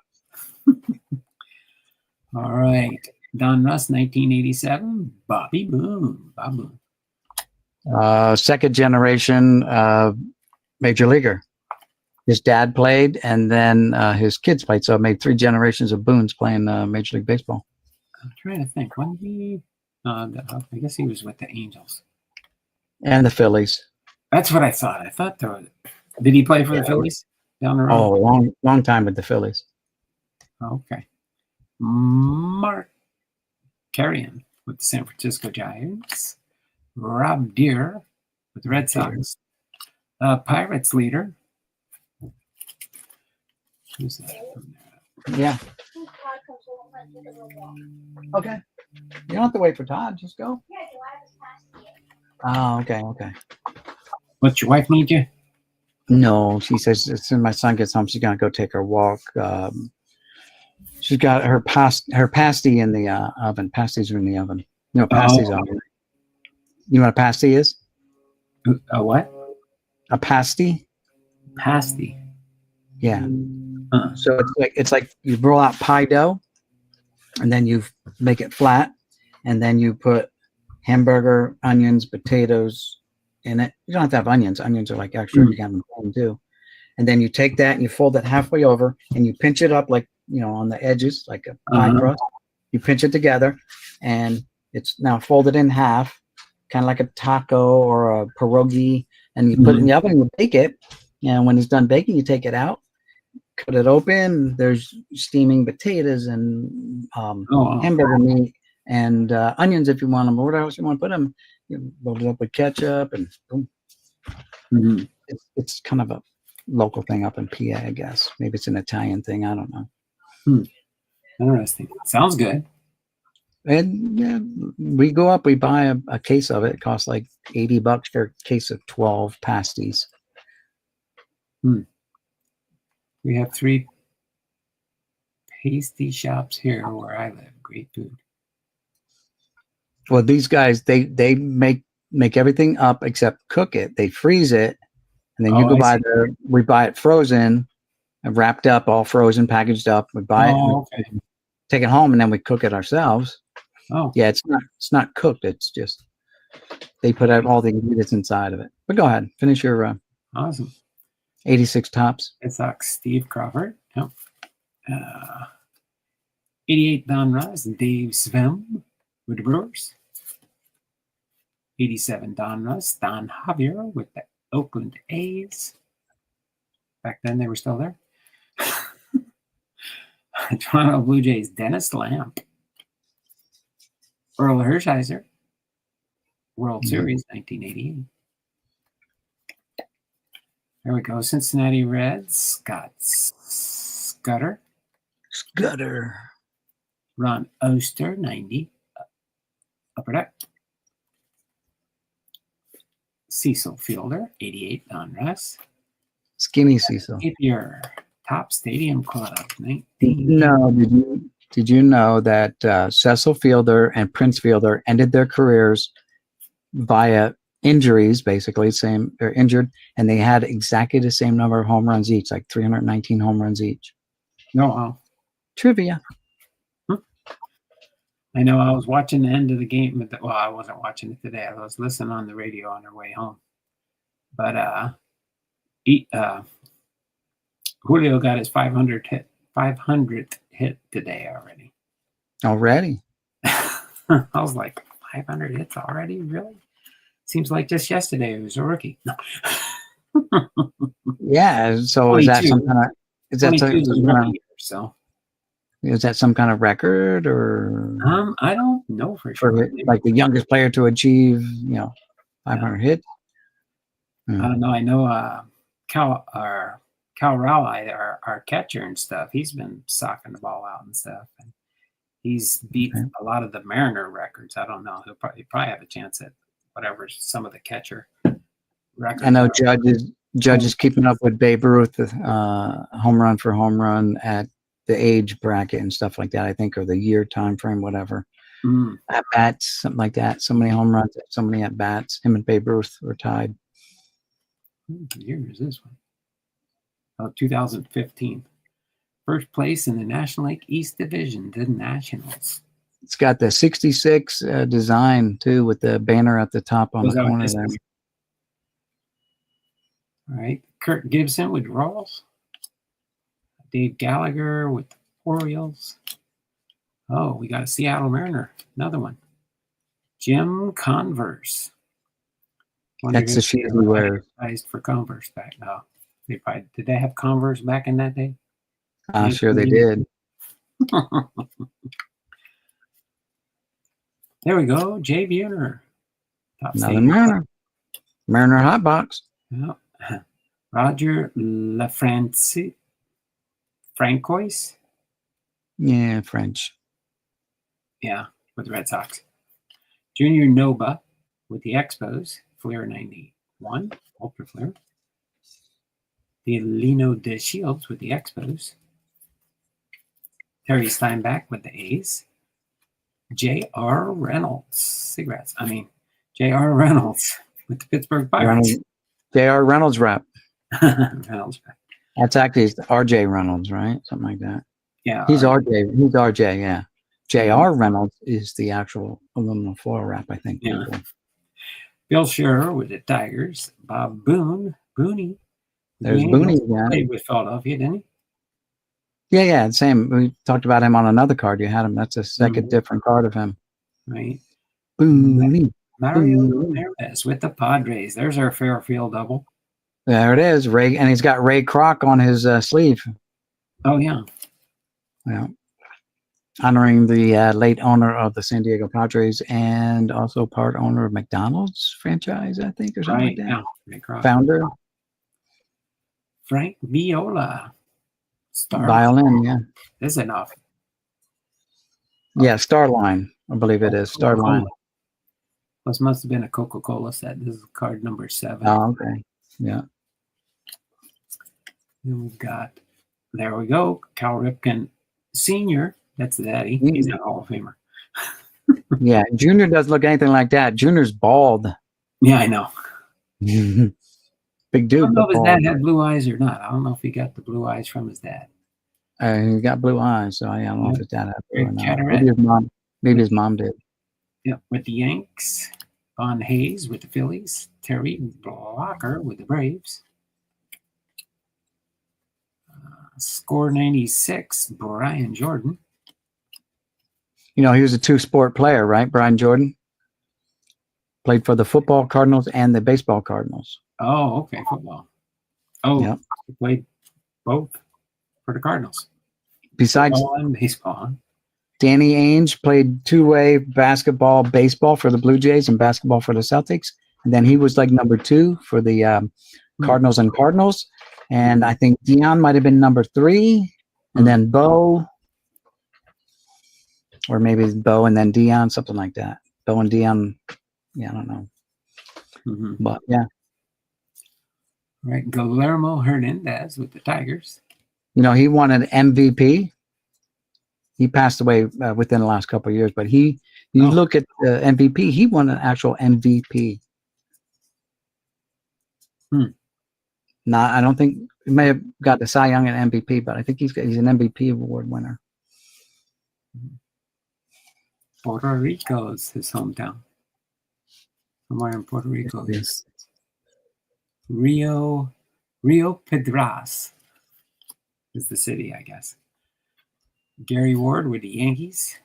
All right. Don Russ, 1987. Bobby Boone. Bob Boone. Second generation major leaguer. His dad played, and then his kids played. So it made 3 generations of Boones playing Major League Baseball. I'm trying to think. When did he? I guess he was with the Angels. And the Phillies. That's what I thought. I thought there was. Did he play for the Phillies down the road? Oh, long time with the Phillies. Okay. Mark Carrion with the San Francisco Giants. Rob Deere with the Red Sox. Pirates leader. Who's that? Yeah. Okay. You don't have to wait for Todd. Just go. Oh, okay, okay. What's your wife need you? No, she says as soon as my son gets home, she's gonna go take her walk. She's got her pasty in the oven. Pasties are in the oven. You know, pasties are. You know what a pasty is? A what? A pasty? Pasty. Yeah. So it's like you roll out pie dough, and then you make it flat, and then you put hamburger, onions, potatoes in it. You don't have to have onions. Onions are like extra. You can have them plain too. And then you take that and you fold it halfway over, and you pinch it up like, you know, on the edges, like a pie crust. You pinch it together, and it's now folded in half, kind of like a taco or a pierogi, and you put it in the oven and you bake it. And when it's done baking, you take it out, cut it open. There's steaming potatoes and hamburger meat and onions if you want them, or whatever else you want to put them. You load it up with ketchup and boom. It's kind of a local thing up in PA, I guess. Maybe it's an Italian thing. I don't know. Interesting. Sounds good. And yeah, we go up, we buy a case of it. It costs like $80 for a case of 12 pasties. We have 3 pasty shops here where I live. Great food. Well, these guys, they make everything up except cook it. They freeze it, and then you go buy there. We buy it frozen, and wrapped up, all frozen, packaged up. We buy it, take it home, and then we cook it ourselves. Oh, yeah, it's not cooked. It's just they put out all the ingredients inside of it. But go ahead, finish your awesome. 86 tops. It's Steve Crawford. Yep. 88 Don Russ and Dave Svem with the Brewers. 87 Don Russ, Don Javier with the Oakland A's. Back then they were still there. Toronto Blue Jays, Dennis Lamp. Earl Hershiser, World Series, 1988. There we go. Cincinnati Reds got Scudder. Scudder. Ron Oster, 90. Upper deck. Cecil Fielder, 88. Non-rest. Skinny Cecil. Napier, Top Stadium Club, 19. No, did you know that Cecil Fielder and Prince Fielder ended their careers via injuries, basically they're injured, and they had exactly the same number of home runs each, like 319 home runs each. No, wow. Trivia. I know I was watching the end of the game. Well, I wasn't watching it today. I was listening on the radio on our way home. But Julio got his 500th hit today already. Already? I was like, 500 hits already? Really? Seems like just yesterday he was a rookie. No. Yeah. So is that some kind of so is that some kind of record or I don't know for sure. like the youngest player to achieve 500 hits? I don't know. I know Cal Raleigh, our catcher and stuff, he's been socking the ball out and stuff. And he's beat a lot of the Mariner records. I don't know. He'll probably have a chance at whatever some of the catcher records. I know Judge is keeping up with Babe Ruth, home run for home run at the age bracket and stuff like that, I think, or the year time frame, whatever. At bats, something like that. So many home runs, so many at bats. Him and Babe Ruth were tied. What year is this one? Oh, 2015. First place in the National League East Division, the Nationals. It's got the 66 design, too, with the banner at the top on the corner there. All right. Kurt Gibson with Royals. Dave Gallagher with the Orioles. Oh, we got a Seattle Mariner. Another one. Jim Converse. That's the shoes we wear. For Converse back now. Did they have Converse back in that day? I'm sure they did. There we go. Jay Buhner. Another Mariner. Mariner hot box. Yeah. Roger Lafrancois. Yeah, French. Yeah, with the Red Sox. Junior Noba with the Expos. Flair 91. Ultra Flair. The Lino de Shields with the Expos. Terry Steinbach with the A's. J.R. Reynolds. J.R. Reynolds with the Pittsburgh Pirates. J.R. Reynolds rep. Reynolds rep. That's actually R.J. Reynolds, right? Something like that. Yeah. He's R.J. He's R.J., yeah. J.R. Reynolds is the actual aluminum foil wrap, I think. Yeah. Bill Scherer with the Tigers. Bob Booney. There's Booney again. Played with Philadelphia, didn't he? Yeah, same. We talked about him on another card. You had him. That's a second different card of him. Right. Booney. Mario Ramirez with the Padres. There's our Fairfield double. There it is, Ray, and he's got Ray Kroc on his sleeve. Oh yeah. Yeah. Honoring the late owner of the San Diego Padres and also part owner of McDonald's franchise, I think, or something like that. Yeah. Ray Kroc. Founder. Frank Viola. Violin, yeah. This is enough. Yeah, Starline, I believe it is. Starline. This must have been a Coca-Cola set. This is card number 7. Oh, okay. Yeah. Then we've got, there we go, Cal Ripken Sr. That's the daddy. He's a Hall of Famer. Yeah, Junior doesn't look anything like that. Junior's bald. Yeah, I know. Big dude. I don't know if his dad had blue eyes or not. I don't know if he got the blue eyes from his dad. He got blue eyes, so I don't know if his dad had blue or not. Maybe his mom did. Yeah, with the Yanks. Von Hayes with the Phillies. Terry Blocker with the Braves. Score 96, Brian Jordan. You know, he was a two-sport player, right, Brian Jordan? Played for the football Cardinals and the baseball Cardinals. Oh, okay, football. Oh, yep. He played both for the Cardinals. Besides football and baseball. Danny Ainge played two-way basketball, baseball for the Blue Jays and basketball for the Celtics. And then he was like number 2 for the Cardinals and Cardinals. And I think Dion might have been number 3. And then Bo, or maybe Bo and then Dion, something like that. Bo and Dion, yeah, I don't know. But yeah. Right. Guillermo Hernandez with the Tigers. You know, he won an MVP. He passed away within the last couple of years, but you look at the MVP, he won an actual MVP. Now, I don't think he may have got the Cy Young and MVP, but I think he's an MVP award winner. Puerto Rico's his hometown. Somewhere in Puerto Rico. Yes. Rio Pedras is the city, I guess. Gary Ward with the Yankees.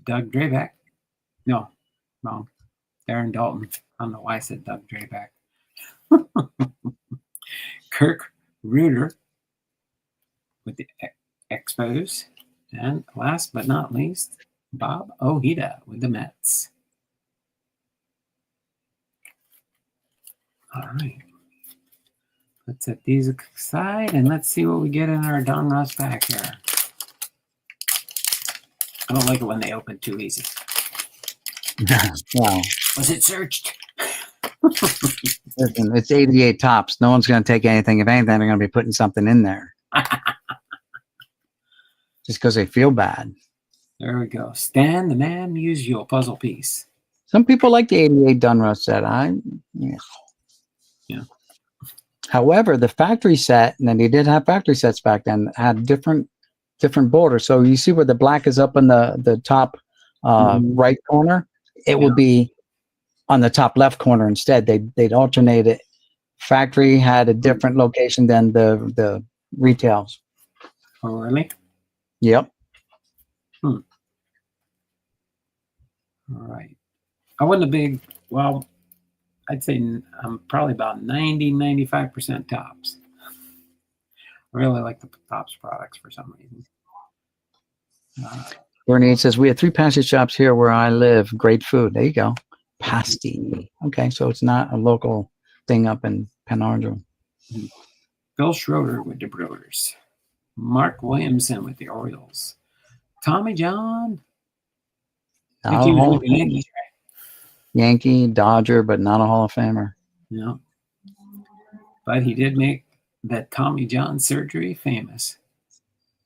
Doug Drabeck. No, wrong. Darren Dalton. I don't know why I said Doug Drabeck. Kirk Ruder with the Expos. And last but not least, Bob Ojeda with the Mets. All right. Let's set these aside and let's see what we get in our Don Ross pack here. I don't like it when they open too easy. Wow. Was it searched? Listen, it's 88 tops. No one's going to take anything. If anything, they're going to be putting something in there. Just because they feel bad. There we go. Stan the Man Musial puzzle piece. Some people like the 88 Dunruss set. Yeah. However, the factory set, and then they did have factory sets back then, had different borders. So you see where the black is up in the top right corner, it would be on the top left corner instead. They'd alternate it. Factory had a different location than the retails. Oh, really? Yep. All right. I wasn't a big, well, I'd say I'm probably about 95% tops. I really like the tops products for some reason. Bernie says, we have 3 pasty shops here where I live. Great food. There you go. Pasty. Okay, so it's not a local thing up in Penardo. Bill Schroeder with the Brewers. Mark Williamson with the Orioles. Tommy John. Yankee, Dodger, but not a Hall of Famer. No. But he did make that Tommy John surgery famous.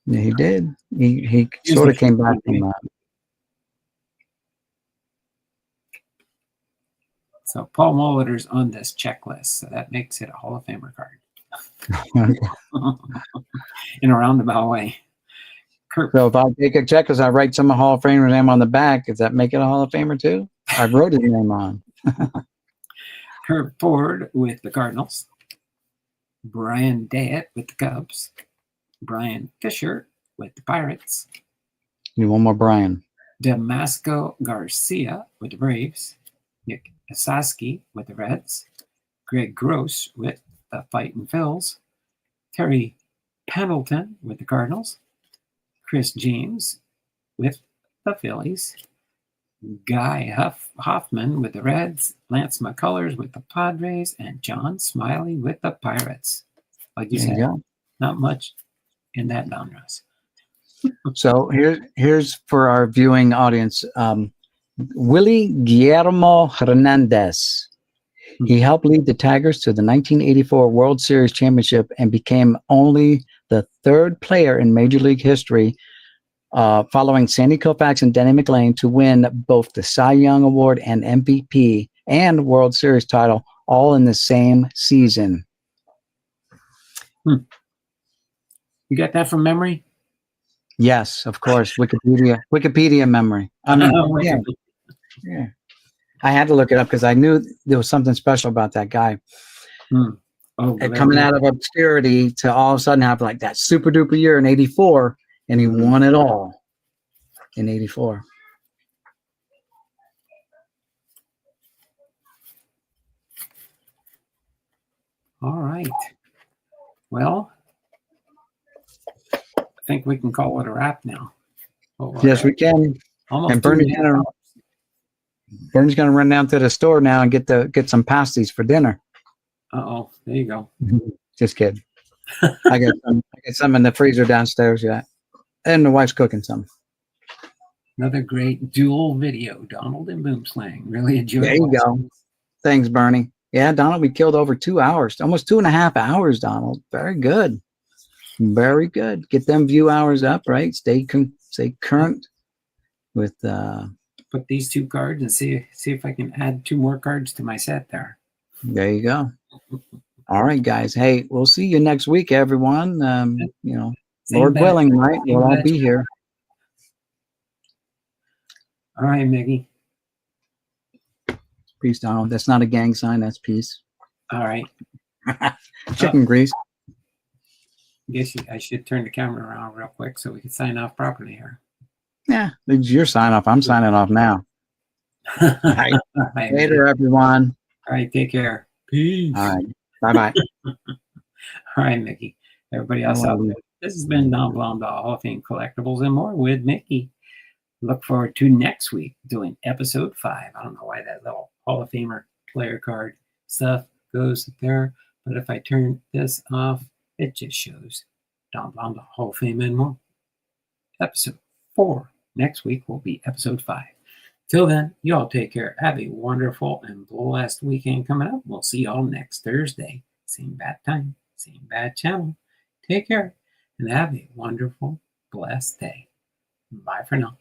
Yeah, he did. He sort of came back from that. So Paul Molitor's on this checklist, so that makes it a Hall of Famer card. In a roundabout way. So if I take a check because I write some Hall of Famer's name on the back, does that make it a Hall of Famer too? I wrote his name on. Herb Ford with the Cardinals. Brian Dayett with the Cubs. Brian Fisher with the Pirates. Need one more Brian. Damasco Garcia with the Braves. Nick Asaski with the Reds. Greg Gross with the Fightin' Phils. Terry Pendleton with the Cardinals. Chris James with the Phillies. Guy Hoffman with the Reds. Lance McCullers with the Padres. And John Smiley with the Pirates. Like you said, not much in that Donruss. So here's for our viewing audience. Willie Guillermo Hernandez. He helped lead the Tigers to the 1984 World Series championship and became only the 3rd player in Major League history, following Sandy Koufax and Denny McLain, to win both the Cy Young Award and MVP and World Series title all in the same season. You got that from memory? Yes, of course. Wikipedia memory. I mean, yeah. I had to look it up because I knew there was something special about that guy. Coming out of obscurity to all of a sudden have like that super duper year in '84, and he won it all in '84. All right. Well, I think we can call it a wrap now. Yes, we can. Almost. And Bernie's gonna run down to the store now and get some pasties for dinner. Uh-oh. There you go. Just kidding. I got some in the freezer downstairs yet. And the wife's cooking some. Another great dual video, Donald and Boomslang. Really enjoyed There you watching go. this. Thanks, Bernie. Yeah, Donald, we killed over 2 hours, almost 2.5 hours, Donald. Very good. Very good. Get them view hours up, right? Stay current with Put these 2 cards and see if I can add 2 more cards to my set there. there you go. All right, guys. Hey, we'll see you next week, everyone. Same Lord bat- willing, right? same We'll all batch. be here. All right, Mickey. Peace, Donald. That's not a gang sign. That's peace. All right. Chicken grease. I should turn the camera around real quick so we can sign off properly here. Yeah, it's your sign off. I'm signing off now. All right, Mickey. Later, everyone. All right, take care. Peace. All right. Bye-bye. All right, Mickey. Everybody else out there. This has been Don Blom, the Hall of Fame Collectibles and More with Mickey. Look forward to next week doing episode 5. I don't know why that little Hall of Famer player card stuff goes there, but if I turn this off, it just shows Don Blom, the Hall of Fame and More. Episode 4. Next week will be episode 5. Till then, you all take care. Have a wonderful and blessed weekend coming up. We'll see you all next Thursday. Same bad time, same bad channel. Take care and have a wonderful, blessed day. Bye for now.